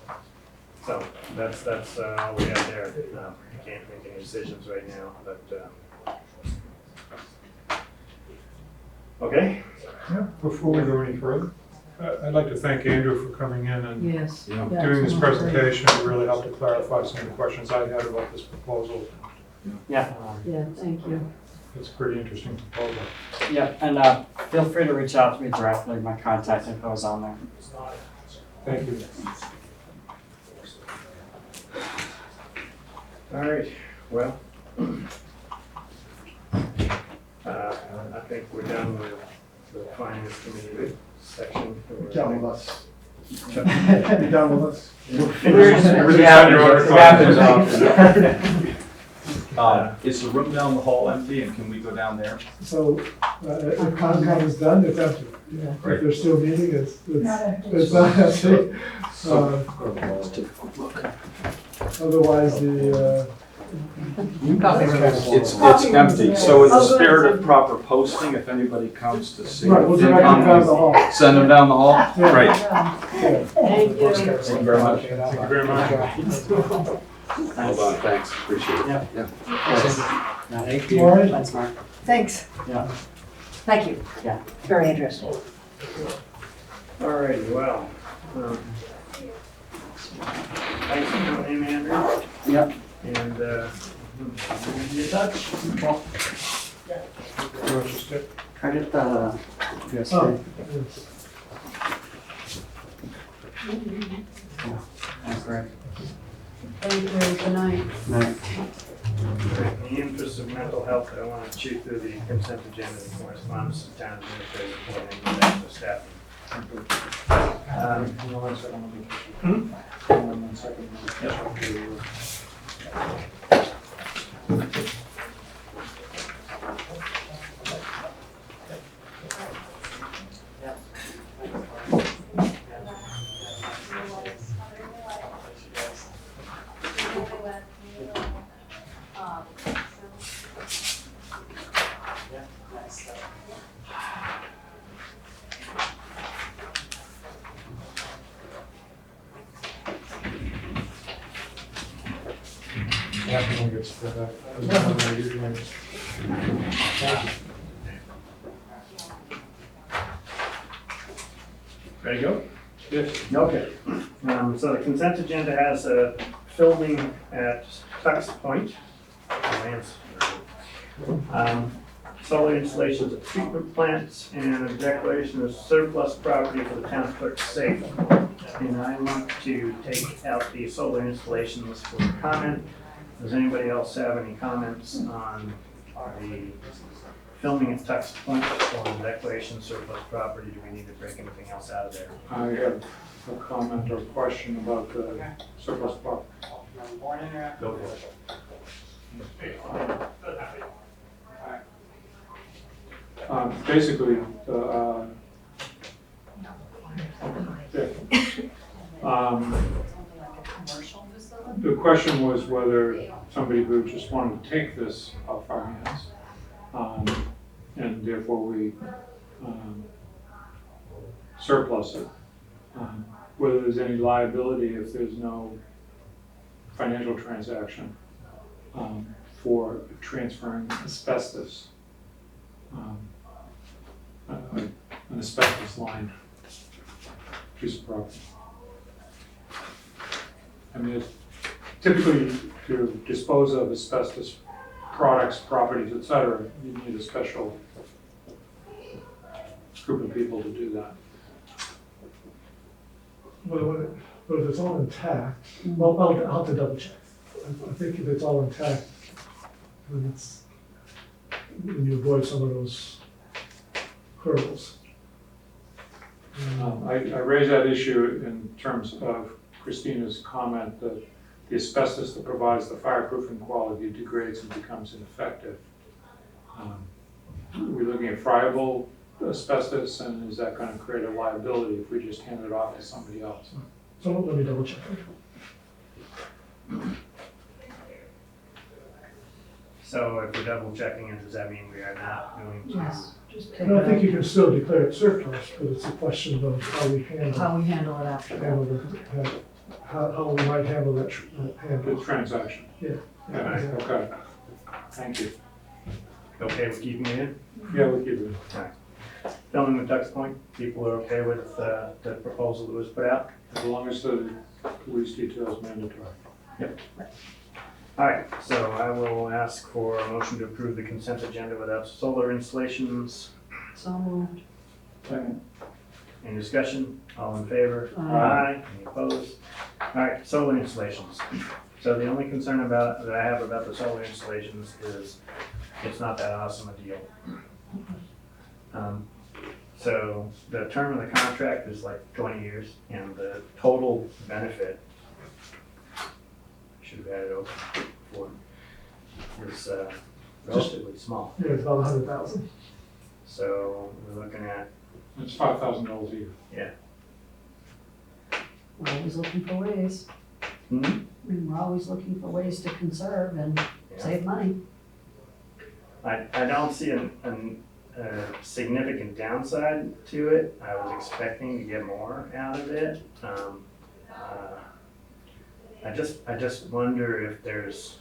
so that's all we have there. We can't make any decisions right now, but, okay. Yeah, before we go any further, I'd like to thank Andrew for coming in and Yes. Yeah. doing this it's presentation. It really helped to clarify some of the questions I had about this proposal. Yeah. Yeah, thank you. It's a pretty interesting proposal. Yeah, and feel free to reach out to me directly. My contact info is on there. Thank you. Alright, well, I think we're done with the finance committee section. Done with us. You're done with us? Everything's on your order. Is the room down the hall empty, and can we go down there? So if Concom is done, it's empty. If they're still meeting, it's Not empty. not empty. Otherwise, It's empty, so in the spirit of proper posting, if anybody comes to see. right, we'll direct them down the hall. Send them down the hall? Yeah. Great. Thank you. Thank you very much. Thank you very much. Hold on, thanks, appreciate it. Yeah. Yeah. Thank you. All right. Thanks, Mark. Thanks. Yeah. Thank you. Yeah. Very interesting. Alrighty, well, thanks for coming in, Andrew. Yep. And, we'll be in touch. Can I get the USB? Oh, yes. That's great. Thank you. Good night. Night. In the interest of mental health, I want to chew through the consent agenda and correspondence to town administrator and the staff. Everyone gets spread out. Ready to go? Yes. Okay. So the consent agenda has a filming at Tux Point. Solar installations at treatment plants and a declaration of surplus property for the town clerk's safe. And I want to take out the solar installations for comment. Does anybody else have any comments on the filming at Tux Point for the declaration of surplus property. Do we need to break anything else out of there? I have a comment or question about the surplus property. Go for it. Basically, the question was whether somebody who just wanted to take this off our hands, and therefore we surplus it, whether there's any liability if there's no financial transaction for transferring asbestos, an asbestos lined piece of property. I mean, typically to dispose of asbestos products, properties, et cetera, you need a special group of people to do that. But if it's all intact, well, I'll have to double check. I think if it's all intact, then then you avoid some of those hurdles. I raise that issue in terms of Christina's comment that the asbestos that provides the fireproofing quality degrades and becomes ineffective. We're looking at friable asbestos, and is that going to create a liability if we just hand it off to somebody else? So let me double check. So if we're double checking it, does that mean we are not going to? Yes, just take And I think it you can still declare it surplus, but it's a question of how we out, how we handle it after. how we might handle that The handle. transaction. Yeah. Yeah, okay. Thank you. Okay with keeping it in? Yeah, we'll keep it. Filming with Tux Point, people are okay with the proposal that was put out? As long as the police detail is mandatory. Yep. All right, so I will ask for a motion to approve the consent agenda without solar installations. So moved. Second. Any discussion? All in favor? Aye. Any opposed? All right, solar installations. So the only concern that I have about the solar installations is it's not that awesome a deal. So the term of the contract is like 20 years, and the total benefit, should have added over before, is relatively small. Yeah, it's about 100,000. So we're looking at, It's $5,000 a year. yeah. We're always looking for ways. Hmm? I mean, we're always looking for ways to conserve and save money. I don't see a significant downside to it. I was expecting to get more out of it. I just wonder if there's,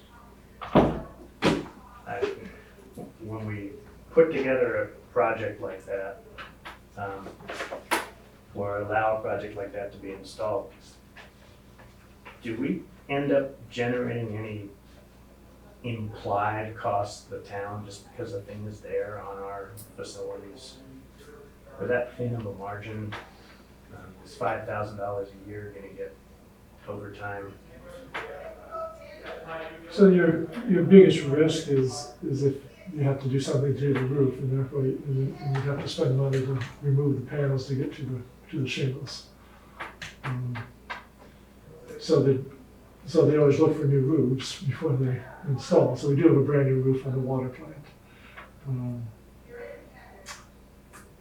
when we put together a project like that, or allow a project like that to be installed, do we end up generating any implied cost to the town just because the thing is there on our facilities? For that thin of a margin, is $5,000 a year gonna get overtime? So your biggest risk is if you have to do something to the roof, and therefore you have to spend money to remove the panels to get to the shingles. So they always look for new roofs before they install. So we do have a brand new roof on the water plant.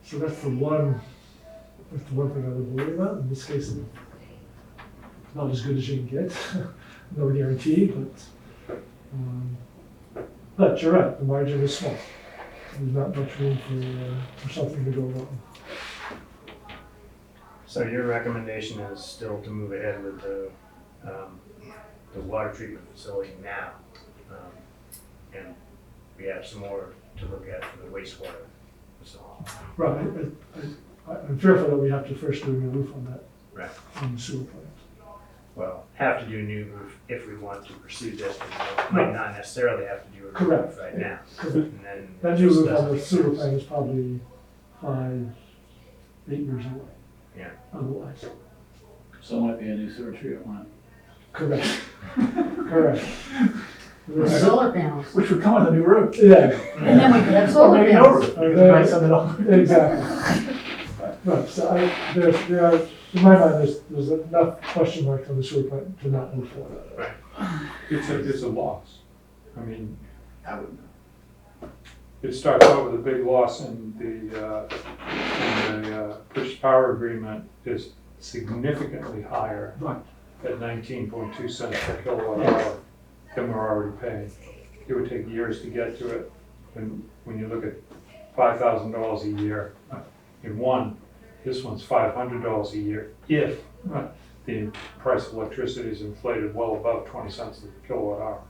So that's the one thing I would worry about. In this case, it's not as good as you can get. No guarantee, but you're right, the margin is small. There's not much room for something to go wrong. So your recommendation is still to move ahead with the water treatment facility now? And we have some more to look at for the wastewater facility. Right, I'm fearful that we have to first do a new roof on that, Right. on the sewer plant. Well, have to do a new roof if we want to pursue this, but we might not necessarily have to do a new Correct. roof right now. Correct. And then That it new just roof on the doesn't sewer make plant sense. is probably 8 years away. Yeah. Otherwise. So it might be a new sewer treatment plant. Correct. Correct. Solar panels. Which would come with a new roof. Yeah, And then we could have Or solar maybe no panels. roof, maybe they might send it over. exactly. Right, so there are, in my mind, there's enough question marks on the sewer plant to not move forward. It's a loss. I mean, I wouldn't. it starts out with a big loss and the purchase power agreement is significantly higher Right. at 19.2 cents per kilowatt hour than we're already paying. It would take years to get to it. When you look at $5,000 a year in one, this one's $500 a year if the price of electricity is inflated well above 20 cents a kilowatt hour.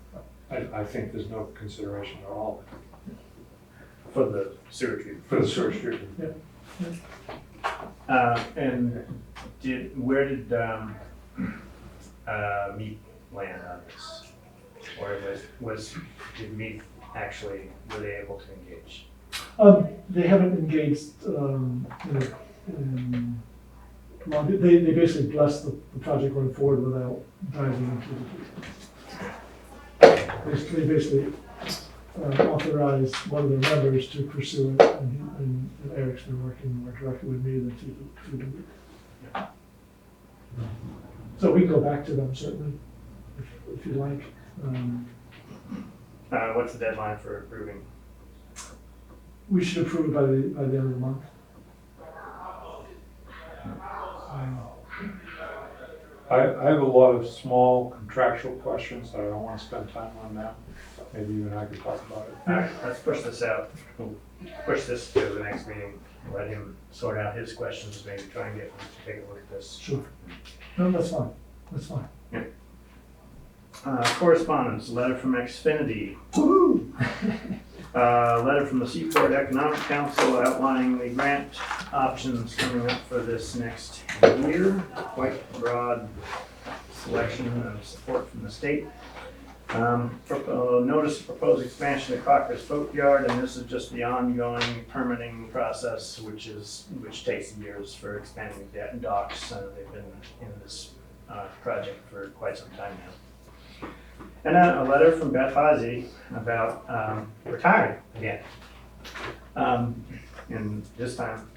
I think there's no consideration at all For the sewer treatment. for the sewer treatment. And where did Meat land on this? Or did Meat actually, were they able to engage? They haven't engaged, well, they basically blessed the project going forward without diving into the. They basically authorized one of their members to pursue it, and Eric's been working more directly with me than to do it. So we can go back to them certainly, if you like. What's the deadline for approving? We should approve it by the end of the month. I have a lot of small contractual questions that I don't want to spend time on now. Maybe you and I could talk about it. All right, let's push this out. We'll push this to the next meeting. Let him sort out his questions, maybe try and get him to take a look at this. Sure. No, that's fine. That's fine. Correspondence, letter from Xfinity. Letter from the Seaport Economic Council outlining the grant options coming up for this next year. Quite a broad selection of support from the state. Notice of proposed expansion of Crocker's Boatyard, and this is just the ongoing permitting process, which takes years for expanding the docks. They've been in this project for quite some time now. And then a letter from Beth Ozzie about retiring again. And this time,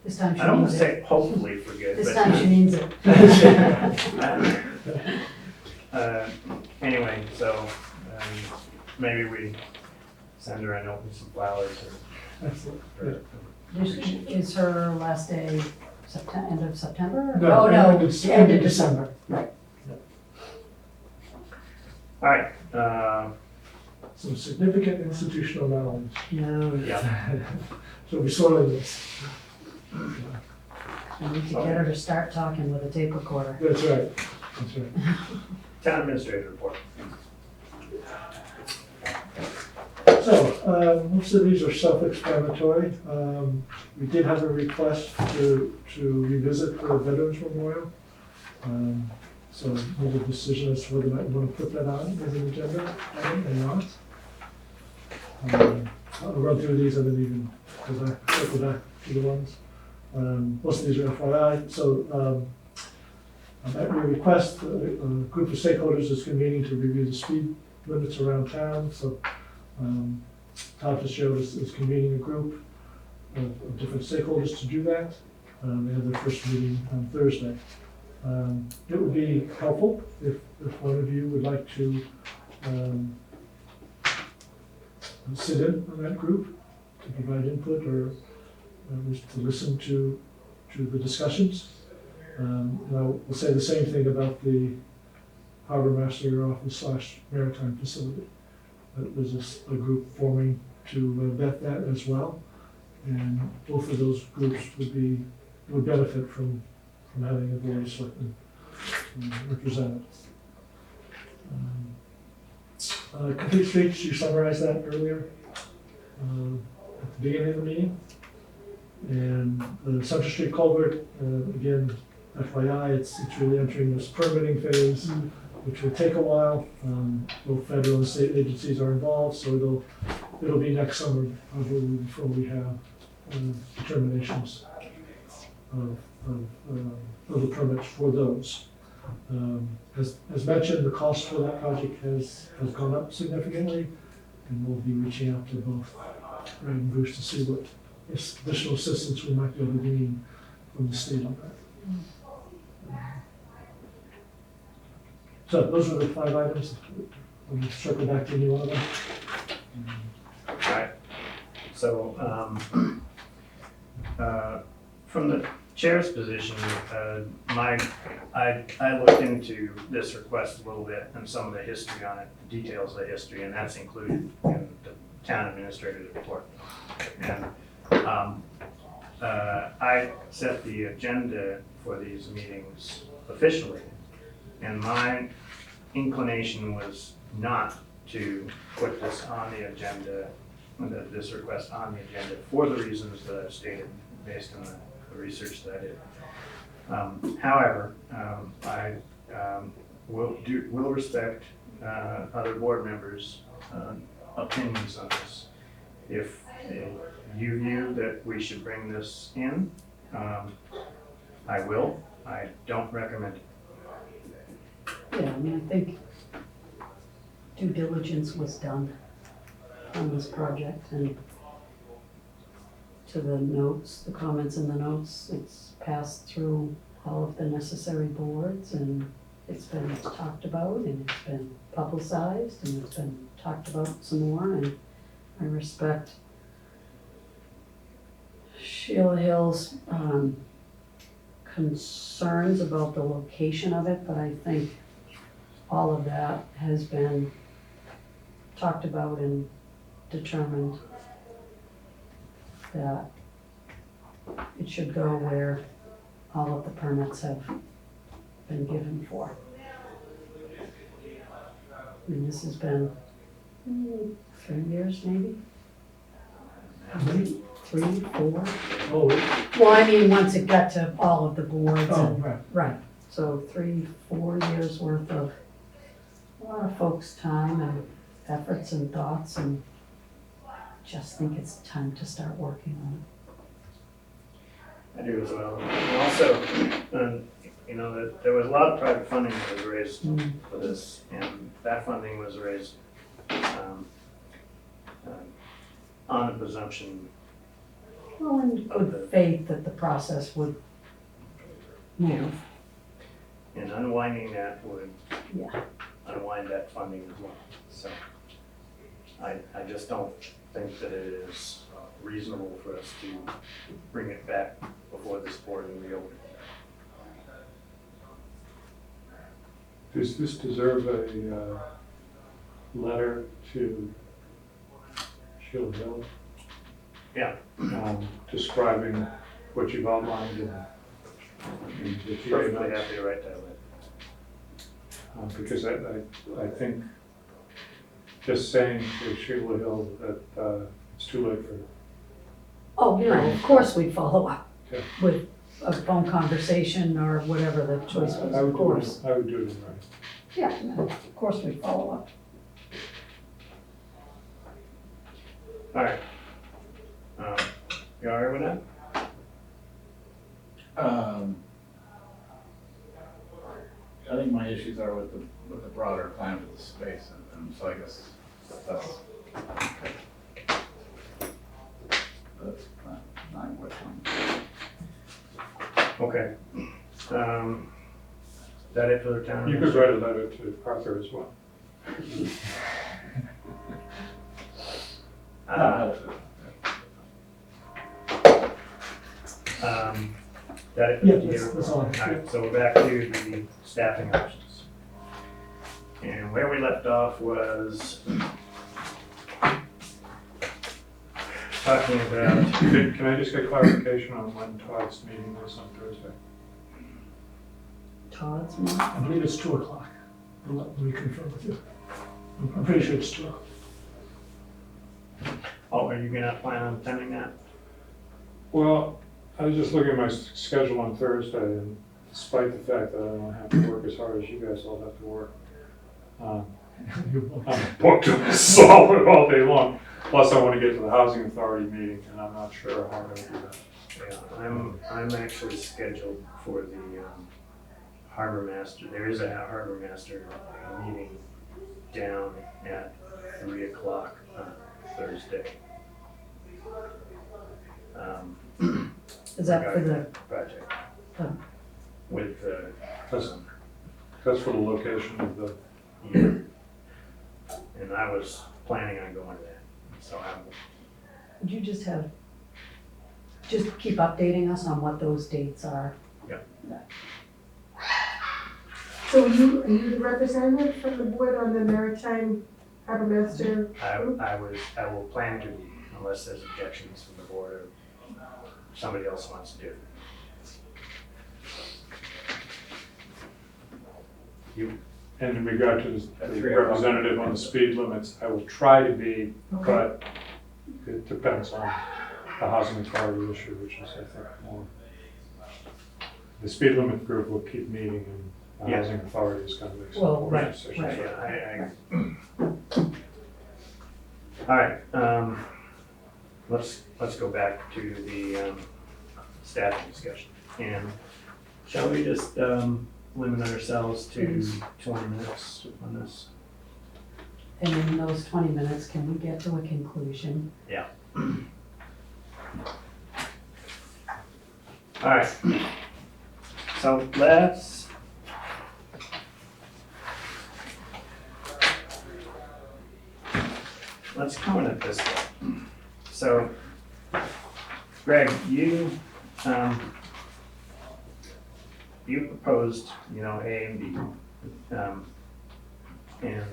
This time she I don't want means to it. say hopefully for good, This but time she means it. Anyway, so maybe we send her a note with some flowers. Excellent. Is her last day end of September? No, Oh, no, end of December. Right. All right. Some significant institutional knowledge. No, Yeah. So we sorted this. we need to get her to start talking with a tape recorder. That's right. That's right. Town administrator report. So, most of these are self-explanatory. We did have a request to revisit the Veterans Memorial. So make a decision as to whether or not you want to put that on as an agenda item or not. I'll run through these, I didn't even, because I circled back to the ones. Most of these are FYI, so at your request, a group of stakeholders is convening to review the speed limits around town. So Todd Fitzgerald is convening a group of different stakeholders to do that. They have their first meeting on Thursday. It would be helpful if one of you would like to sit in on that group to provide input or to listen to the discussions. And I will say the same thing about the Harbor Master Office / Maritime Facility. There's a group forming to vet that as well. And both of those groups would benefit from having a voice represented. Complete streets, you summarized that earlier at the beginning of the meeting. And the Central Street culvert, again, FYI, it's really entering this permitting phase, which will take a while. Both federal and state agencies are involved, so it'll be next summer probably before we have determinations of the permits for those. As mentioned, the cost for that project has gone up significantly, and we'll be reaching out to both Brad and Bruce to see what additional assistance we might be able to gain from the state on that. So those are the 5 items. We'll circle back to any one of them. Alright, so, from the chair's position, I looked into this request a little bit and some of the history on it, the details of the history, and that's included in the town administrator's report. And, I set the agenda for these meetings officially, and my inclination was not to put this on the agenda, this request on the agenda, for the reasons that I've stated, based on the research that I did. However, I will respect other board members' opinions on this. If you view that we should bring this in, I will. I don't recommend it. Yeah, I mean, I think due diligence was done on this project, and to the notes, the comments in the notes, it's passed through all of the necessary boards, and it's been talked about, and it's been publicized, and it's been talked about some more, and I respect Sheila Hill's concerns about the location of it, but I think all of that has been talked about and determined that it should go where all of the permits have been given for. I mean, this has been 3 years maybe? 3, 4? Oh, Well, I mean, once it got to all of the boards and, right. right, so 3, 4 years worth of a lot of folks' time and efforts and thoughts, and just think it's time to start working on I do as well. And also, that there was a lot of private funding that was raised it. for this, and that funding was raised on a presumption. Well, in good faith that the process would move. And unwinding that would Yeah. unwind that funding as well. So I just don't think that it is reasonable for us to bring it back before this board and reopen. Does this deserve a letter to Sheila Hill? Yeah. Describing what you've outlined in the TA Perfectly notes? happy to write that letter. Because I think just saying to Sheila Hill that it's too late for Oh, of course we'd follow up Yeah. with a phone conversation or whatever the choice was, I of would course. I would do it in writing. Yeah, no, of course we'd follow up. All right. You all right with that? I think my issues are with the broader plan of the space, and so I guess that's not what Okay. Is that it for the town? You could write a letter to Arthur as well. That it for Yeah, the TA? that's all. All right, so we're back to the staffing options. And where we left off was talking about, Can I just get clarification on when Todd's meeting is on Thursday? Todd's meeting? I believe it's 2 o'clock. I'll let me confirm with you. I'm pretty sure it's 2 o'clock. are you gonna plan on attending that? Well, I was just looking at my schedule on Thursday, and despite the fact that I don't have to work as hard as you guys all have to work, I'm booked to solve it all day long. Plus, I want to get to the housing authority meeting, and I'm not sure how I'm going to do that. Yeah, I'm actually scheduled for the harbor master, there is a harbor master meeting down at 3 o'clock on Thursday. Is that for the, Project. Oh. With the, That's for the location of the, yeah. And I was planning on going to that, so I'm, would you just keep updating us on what those dates are? So are you the representative from the board on the Maritime Harbor Master? I will plan to be, unless there's objections from the board or somebody else wants to do it. and in regard to the representative on the speed limits, I will try to be, but it depends on the housing authority issue, which is, I think, more. The speed limit group will keep meeting and the housing authority is going to make Well, some right, decisions. right. All right, let's go back to the staffing discussion. And shall we just limit ourselves to 20 minutes on this? And in those 20 minutes, can we get to a conclusion? Yeah. All right. So let's come at it this way. So, Greg, you proposed, A and B, and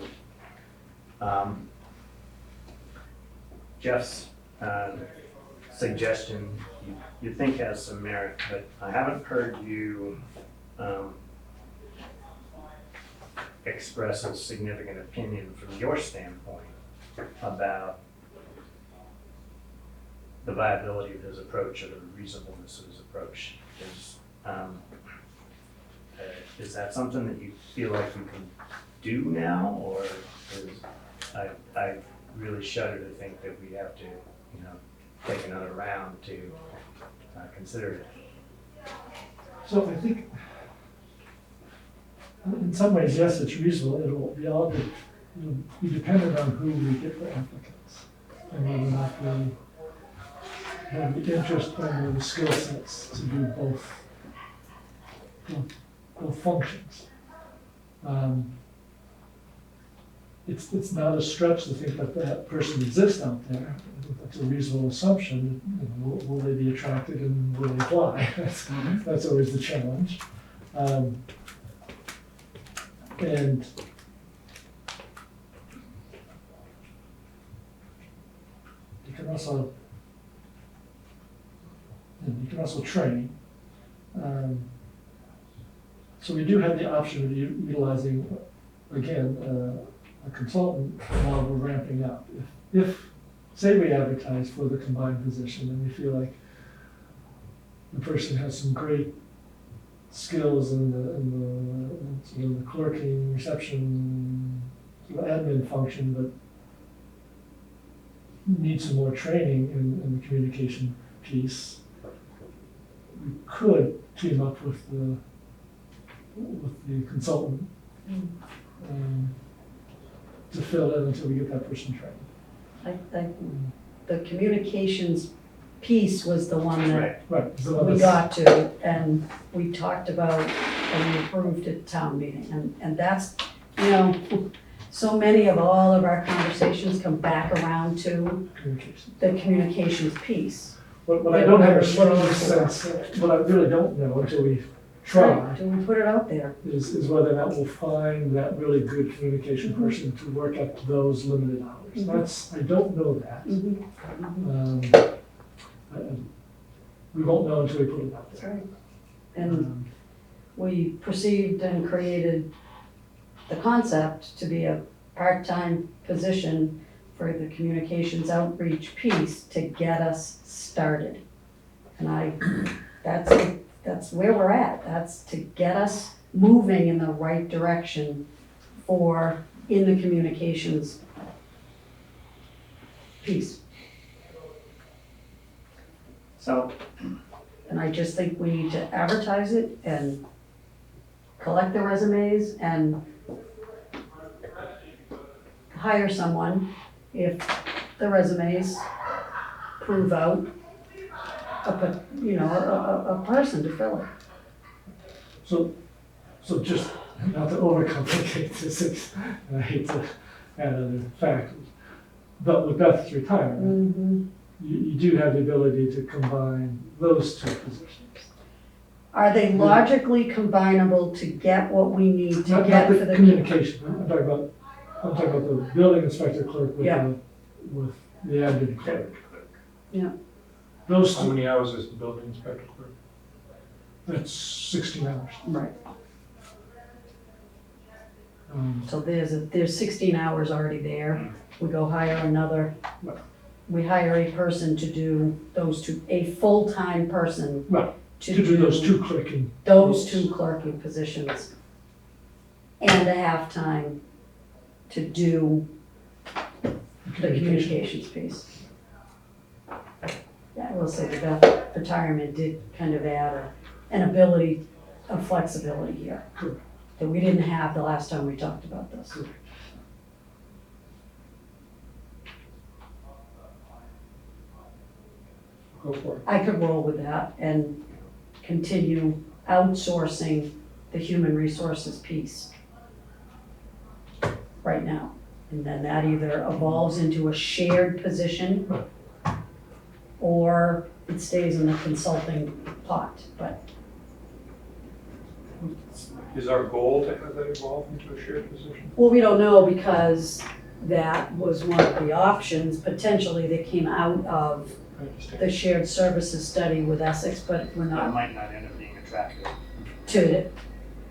Jeff's suggestion you think has some merit, but I haven't heard you express a significant opinion from your standpoint about the viability of his approach or the reasonableness of his approach. Is that something that you feel like you can do now, or I really shudder to think that we have to, take another round to consider it. So I think, in some ways, yes, it's reasonable. It'll be dependent on who we get for applicants and whether or not we have the interest and the skill sets to do both functions. It's not a stretch to think that person exists out there. I think that's a reasonable assumption. Will they be attracted and will they apply? That's always the challenge. And you can also train. So we do have the option of utilizing, again, a consultant while we're ramping up. If say we advertise for the combined position and we feel like the person has some great skills in the clerking, reception, sort of admin function, but need some more training in the communication piece, we could team up with the consultant to fill in until we get that person trained. The communications piece was the one that Right. So we got to, and we talked about, and we approved at town meeting, and that's, so many of all of our conversations come back around to communication. the communications piece. What I don't have a strong sense, what I really don't know until we try, Do we put it out there? is whether or not we'll find that really good communication person to work at those limited hours. I don't know that. We won't know until we put it out That's there. right. And we perceived and created the concept to be a part-time position for the communications outreach piece to get us started. And that's where we're at. That's to get us moving in the right direction in the communications piece. So, And I just think we need to advertise it and collect the resumes and hire someone if the resumes prove out a person to fill it. So just, not to overcomplicate this, and I hate to add other factors, but with Beth's retirement, you do have the ability to combine those two positions. Are they logically combinable to get what we need to Not get the for the communication, I'm talking about the building inspector clerk with Yeah. with the admin clerk. Yeah. Those How two, many hours is the building inspector clerk? that's 16 hours. Right. So There's 16 hours already there. We go hire another, we hire a person to do those two, a full-time person Right, to to do those two clicking. those two clerking positions. And a half-time to do the communications piece. Yeah, I will say that Beth retirement did kind of add an ability of flexibility here. Correct. That we didn't have the last time we talked about this. Correct. Go for it. I could roll with that and continue outsourcing the human resources piece right now. And then that either evolves into a shared position or it stays in the consulting pot, but Is our goal to have that evolve into a shared position? well, we don't know because that was one of the options potentially that came out of I understand. the shared services study with Essex, but we're That not might not end up being attractive. to it.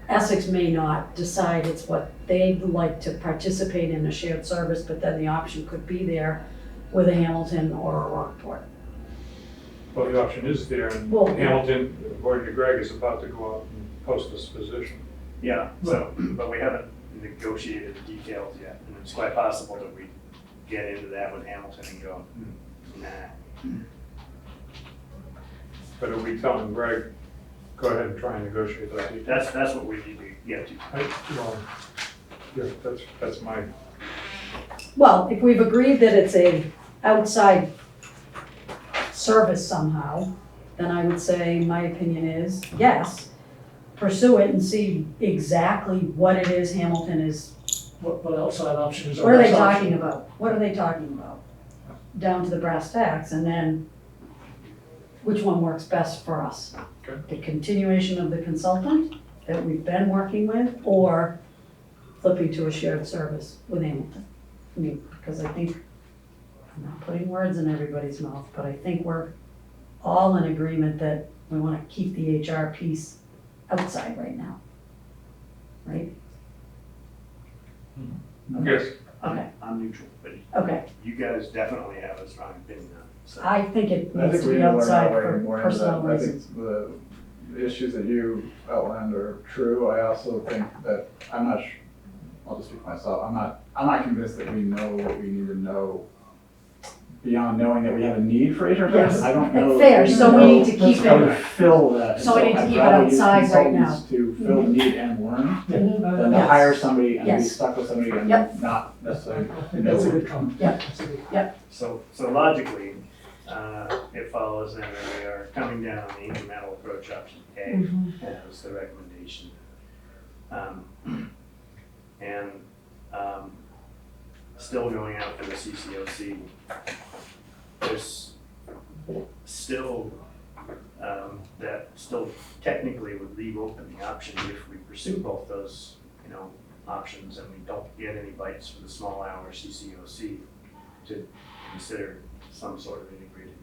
Essex may not decide it's what they'd like to participate in a shared service, but then the option could be there with a Hamilton or a Rockport. Well, the option is there, and Well, Hamilton, according to Greg, is about to go out and post this position. Yeah, so, but we haven't negotiated the details yet, and it's quite possible that we get into that with Hamilton and go, nah. But are we telling Greg, go ahead and try and negotiate those details? That's what we need to get to. Well, yeah, that's my, Well, if we've agreed that it's a outside service somehow, then I would say, my opinion is, yes, pursue it and see exactly what it is Hamilton is, What outside options are? what are they best option? talking about? What are they talking about? Down to the brass tacks, and then which one works best for us? Okay. The continuation of the consultant that we've been working with, or flipping to a shared service with Hamilton? I mean, because I think, I'm not putting words in everybody's mouth, but I think we're all in agreement that we want to keep the HR piece outside right now. Right? yes, Okay, I'm neutral, but okay. you guys definitely have a strong opinion on it, so. I think it I needs think to we be need to learn outside our way for more into personnel that. I think reasons. the issues that you outlined are true. I also think that, I'll just speak for myself, I'm not convinced that we know what we need to know beyond knowing that we have a need for HR Yes, services. I don't know. fair, so we need to keep how to it, fill that. so we need to I'd keep it rather use outside right now. consultants to fill the need and learn Mhm. than to Yes. hire somebody and be Yes. stuck with somebody and Yep. not necessarily That's a know. good comment. Yep. That's a good- So logically, it follows then that we are coming down the incremental approach option A Mhm. as the recommendation. Still going out for the CCOC. There's still, that still technically would leave open the option if we pursue both those, options and we don't get any bites for the small hour CCOC to consider some sort of integrated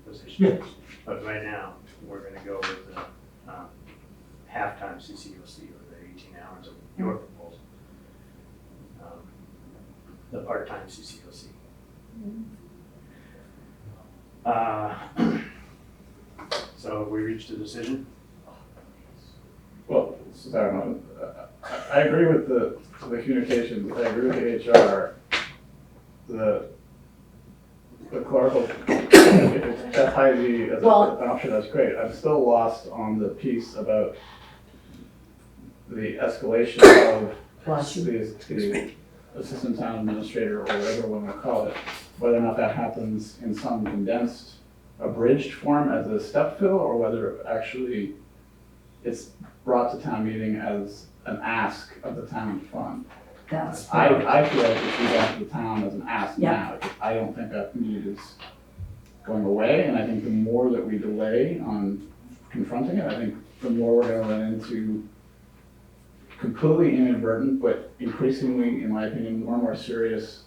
position. Yes. But right now, we're gonna go with the halftime CCOC or the 18 hours of your proposal. The part-time CCOC. So have we reached a decision? Well, so I don't know. I agree with the communications, I agree with the HR. The clerical, if that's Heidi as Well- an option, that's great. I'm still lost on the piece about the escalation of Plus, the assistant town administrator, or whatever one will call it, whether or not that happens in some condensed, abridged form as a step fill, or whether actually it's brought to town meeting as an ask of the town fund. that's. I feel like it should go to the town as an ask Yep. now. I don't think that need is going away, and I think the more that we delay on confronting it, I think the more we're gonna run into completely inadvertent, but increasingly, in my opinion, more and more serious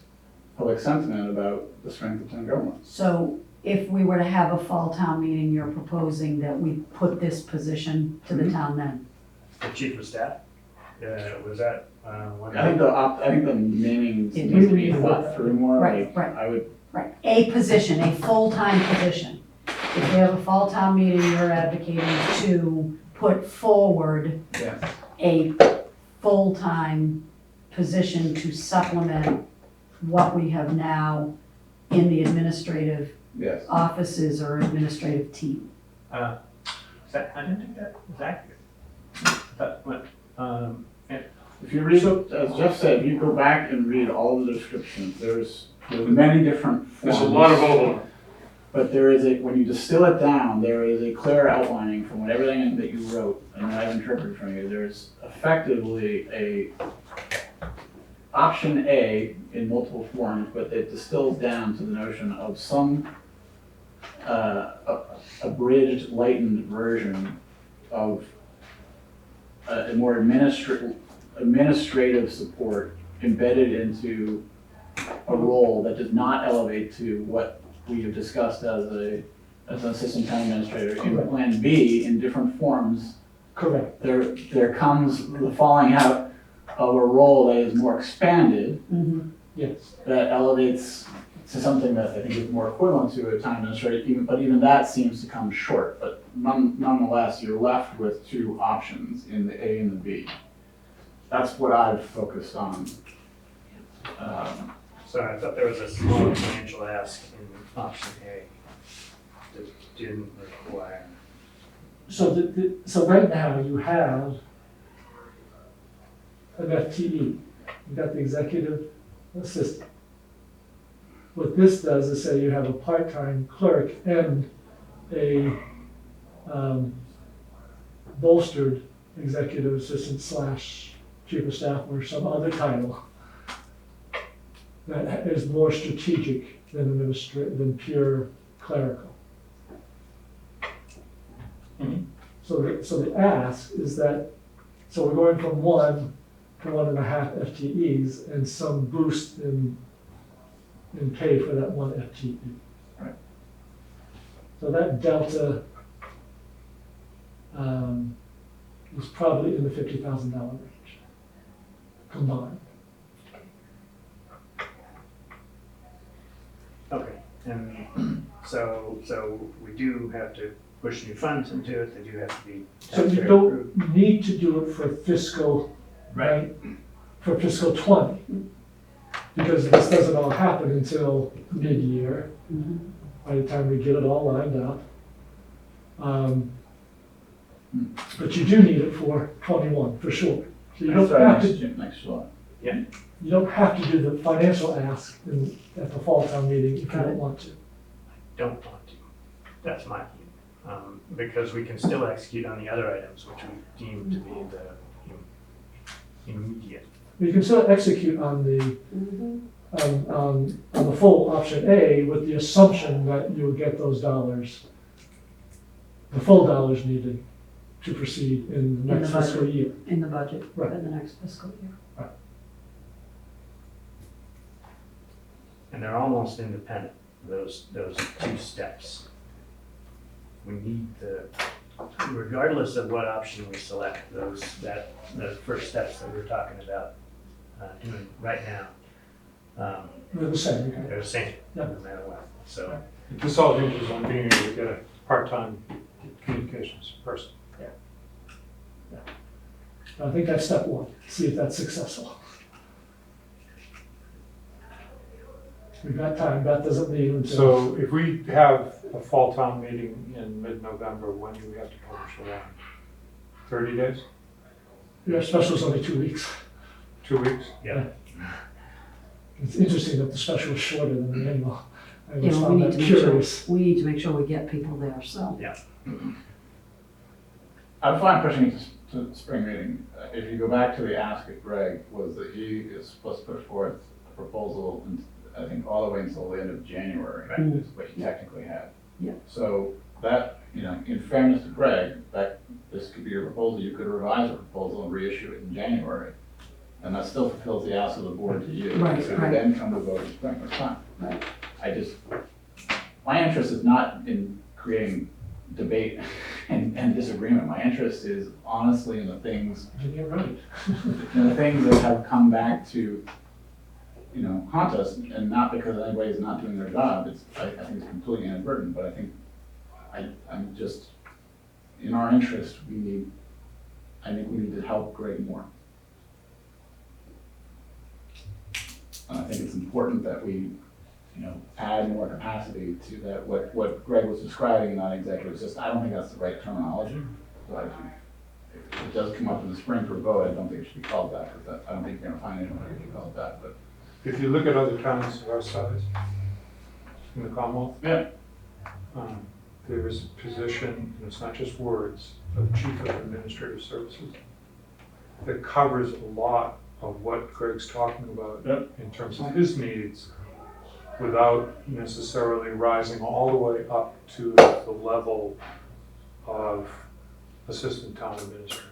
public sentiment about the strength of town government. So if we were to have a fall town meeting, you're proposing that we put this position to the town then? The chief of staff, was that, one? I think the naming It needs to be really- thought through more, Right, like, right. I would, Right, a position, a full-time position. If we have a fall town meeting, you're advocating to put forward yes, a full-time position to supplement what we have now in the administrative yes. offices or administrative team. I didn't think that was accurate. That went, If you read, as Jeff said, if you go back and read all the descriptions, there's many different forms. There's a lot of overlap. But there is a, when you distill it down, there is a clear outlining from what everything that you wrote and that I've interpreted from you. There's effectively a option A in multiple forms, but it distills down to the notion of some abridged, lightened version of a more administrative support embedded into a role that does not elevate to what we have discussed as an assistant town administrator. In Plan B, in different forms, Correct. there comes the falling out of a role that is more expanded, Yes. that elevates to something that I think is more equivalent to a town administrator, but even that seems to come short. But nonetheless, you're left with two options in the A and the B. That's what I've focused on. sorry, I thought there was a small financial ask in option A that didn't require. So so right now you have an FTE, you've got the executive assistant. What this does is say you have a part-time clerk and a bolstered executive assistant / chief of staff or some other title that is more strategic than pure clerical. So the ask is that, so we're going from 1 to 1.5 FTEs and some boost in pay for that 1 FTE. Right. So that delta is probably in the $50,000 range combined. Okay, and so we do have to push new funds into it, they do have to be So you taxpayer don't approved. need to do it for fiscal, Right. for fiscal 20. Because this doesn't all happen until mid-year, by the time we get it all lined up. But you do need it for 21, for sure. So you don't have to, Next July. you don't have to do the financial ask at the fall town meeting if you don't want to. Don't want to, that's my view. Because we can still execute on the other items, which we deem to be the immediate. You can still execute on the full option A with the assumption that you'll get those dollars, the full dollars needed to proceed in the next fiscal year. In the budget for Right. the next fiscal year. And they're almost independent, those two steps. We need regardless of what option we select, the first steps that we're talking about doing right now, They're the same, okay? they're the same, no Yep. matter what, so. This all hinges on being able to get a part-time communications person. I think that's step 1, see if that's successful. We've got time, that doesn't mean until. So if we have a fall town meeting in mid-November, when do we have to publish it on? 30 days? Your special's only 2 weeks. 2 weeks? It's interesting that the special is shorter than the annual. I You always know, found that curious. we need to make sure we get people there, so. I'm fine pushing it to spring meeting. If you go back to the ask of Greg, was that he is supposed to put forth a proposal, and I think all the way until the end of January, is what he technically had. Yeah. So that, you know, in fairness to Greg, that this could be your proposal, you could revise a proposal and reissue it in January. And that still fulfills the ask of the board to you. Right, So right. then come to vote in spring, that's fine. Right. My interest is not in creating debate and disagreement. My interest is honestly in the things, You're right. in the things that have come back to, you know, haunt us, and not because anybody's not doing their job. I think it's completely inadvertent, but I think I'm just, in our interest, I think we need to help Greg more. And I think it's important that we, you know, add more capacity to that, what Greg was describing, non-executive assistant. I don't think that's the right terminology. But if it does come up in the spring for vote, I don't think it should be called that, because I don't think you're gonna find anyone who can call it that, but. If you look at other towns of our size in the Commonwealth, Yeah. there is a position, and it's not just words, of Chief of Administrative Services that covers a lot of what Greg's talking about in terms of his needs, without necessarily rising all the way up to the level of Assistant Town Administrator.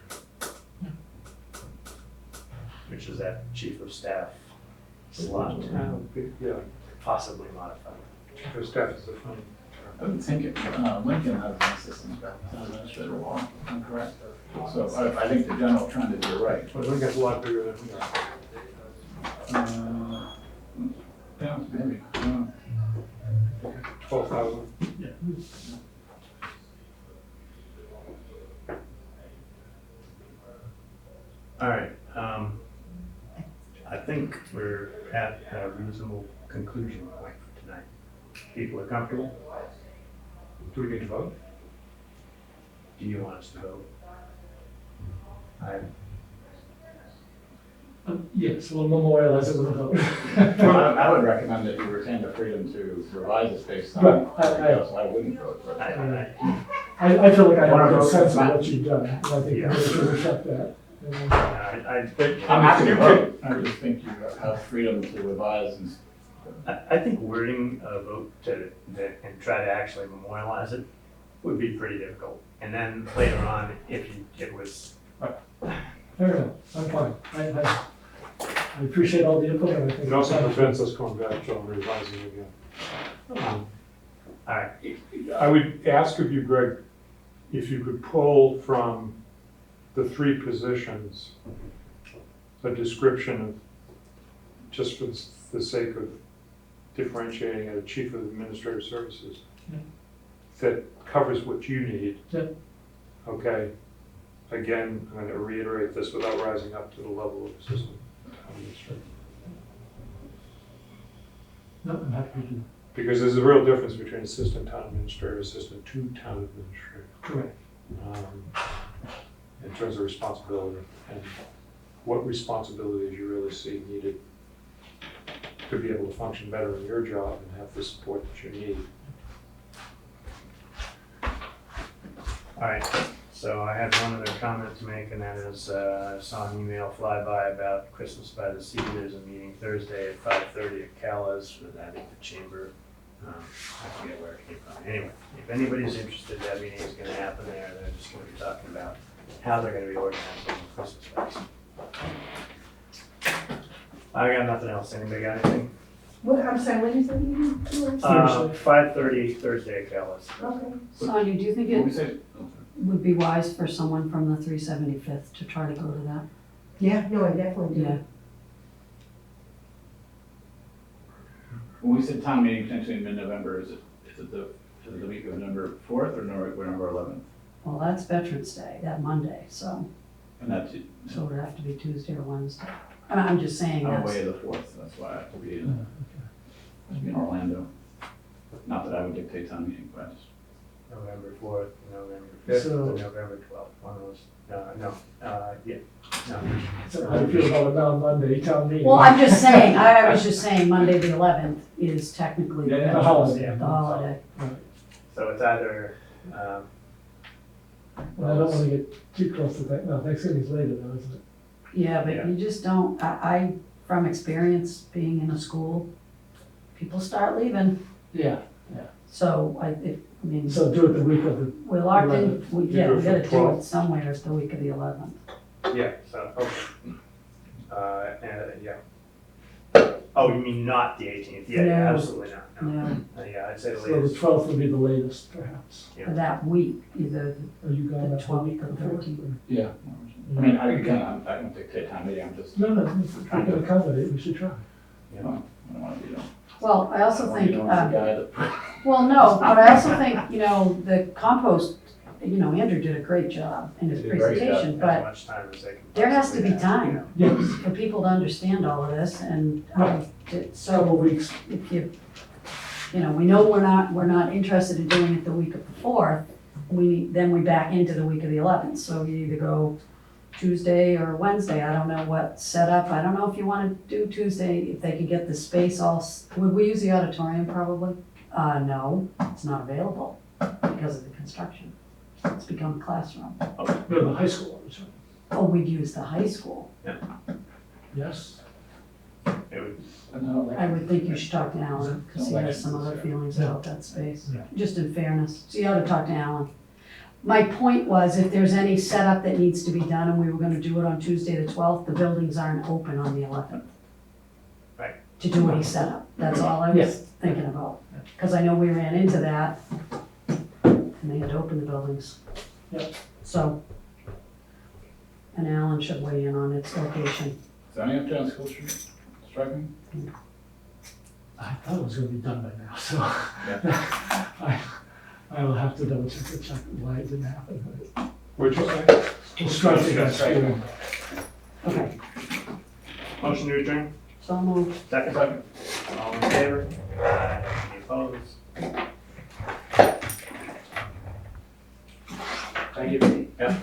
Which is that chief of staff slot, Yeah, possibly modified. Chief of Staff is the funny I would think Lincoln has an assistant town administrator law, I'm correct? So I think the general trend is you're right. But Lincoln's a lot bigger than we are. Yeah, maybe. I don't know. 12,000. All right, I think we're at a reasonable conclusion point for tonight. People are comfortable? Do we need to vote? Do you want us to vote? Yes, we'll memorialize it with a vote. I would recommend that you retain the freedom to revise this based on, Right, so I wouldn't vote for it. I feel like I have a good Vote sense of for it. what you've done, and I think Yeah. we should respect that. I'm happy to vote, I just think you have freedom to revise and. I think wording a vote and try to actually memorialize it would be pretty difficult. And then later on, it was. Fair enough, I'm fine. I appreciate all the input, and I think. It also prevents us going back to revising again. All right. I would ask of you, Greg, if you could pull from the 3 positions a description of, just for the sake of differentiating a Chief of Administrative Services, that covers what you need. Yeah. Okay? Again, I'm going to reiterate this without rising up to the level of Assistant Town Administrator. No, I'm happy to do that. Because there's a real difference between Assistant Town Administrator, Assistant to Town Administrator. Correct. In terms of responsibility and what responsibilities you really see needed to be able to function better in your job and have the support that you need. All right, so I had one other comment to make, and that is, I saw an email fly by about Christmas by the Sea. There's a meeting Thursday at 5:30 at Cala's with, I think, the chamber. I forget where it came from. Anyway, if anybody's interested, that meeting is gonna happen there. They're just gonna be talking about how they're gonna be organizing the Christmas lights. I got nothing else. Anybody got anything? What, I'm sorry, when is the meeting? 5:30 Thursday at Cala's. Okay. Sonia, do you think What we it say? would be wise for someone from the 375th to try to go to that? Yeah, no, I definitely do. Yeah. When we said town meeting potentially in mid-November, is it the week of November 4th or November 11th? Well, that's Veterans Day, that Monday, so And that's it would have to be Tuesday or Wednesday. I'm just saying I'm that's. away the 4th, that's why I have to be in Orlando. Not that I would dictate town meeting, but I just. November 4th, November 5th, So- or November 12th, one of those, yeah, no. So how do you feel about a non-Monday town meeting? Well, I'm just saying, I was just saying, Monday the 11th is technically The the holiday. holiday. So it's either, And I don't wanna get too close to that, no, Thanksgiving's later though, isn't it? Yeah, but Yeah. you just don't, from experience being in a school, people start leaving. Yeah. So I mean, So do it the week of the, we're locked in, we You do it we for gotta do 12th? it somewhere, it's the week of the 11th. yeah, so, okay. Yeah. Oh, you mean not the 18th? Yeah, yeah, No. absolutely not, no. No, Yeah, I'd say the so the latest. 12th would be the latest perhaps. Yeah. that week, either Are you the going that whole 12th week or of the 14th. Yeah. I mean, I don't dictate time, maybe I'm just, No, if we can accommodate, we should try. I don't wanna be the. Well, I also think, the guy that. well, no, but I also think, the compost, Andrew did a great job in his He did a great job. presentation, As but much time as they can. there has to be possibly have, time Yes, for people to understand all of this, and Right. couple so weeks. if we know we're not interested in doing it the week of the 4th, then we back into the week of the 11th, so you either go Tuesday or Wednesday, I don't know what setup, I don't know if you wanna do Tuesday, if they could get the space would we use the auditorium probably? No, it's not available because of the construction, it's become a classroom. Go to the high school, Oh, we'd use the high school, yes? It would, I would think you should talk to Alan, cause he has some other feelings about that space, Yeah. just in fairness, so you ought to talk to Alan. My point was, if there's any setup that needs to be done, and we were gonna do it on Tuesday the 12th, the buildings aren't open on the 11th. Right. To do any setup, that's all I was thinking about, cause I know we ran into that, and they had to open the buildings. Yep. So, and Alan should weigh in on its location. Is there any uptown school street striping? I thought it was gonna be done by now, so. Yeah. I will have to double check why it didn't happen. What'd you say? We'll strike it next year. Okay, motion to adjourn, so moved. second, all in favor? Any opposed? Thank you. Yeah.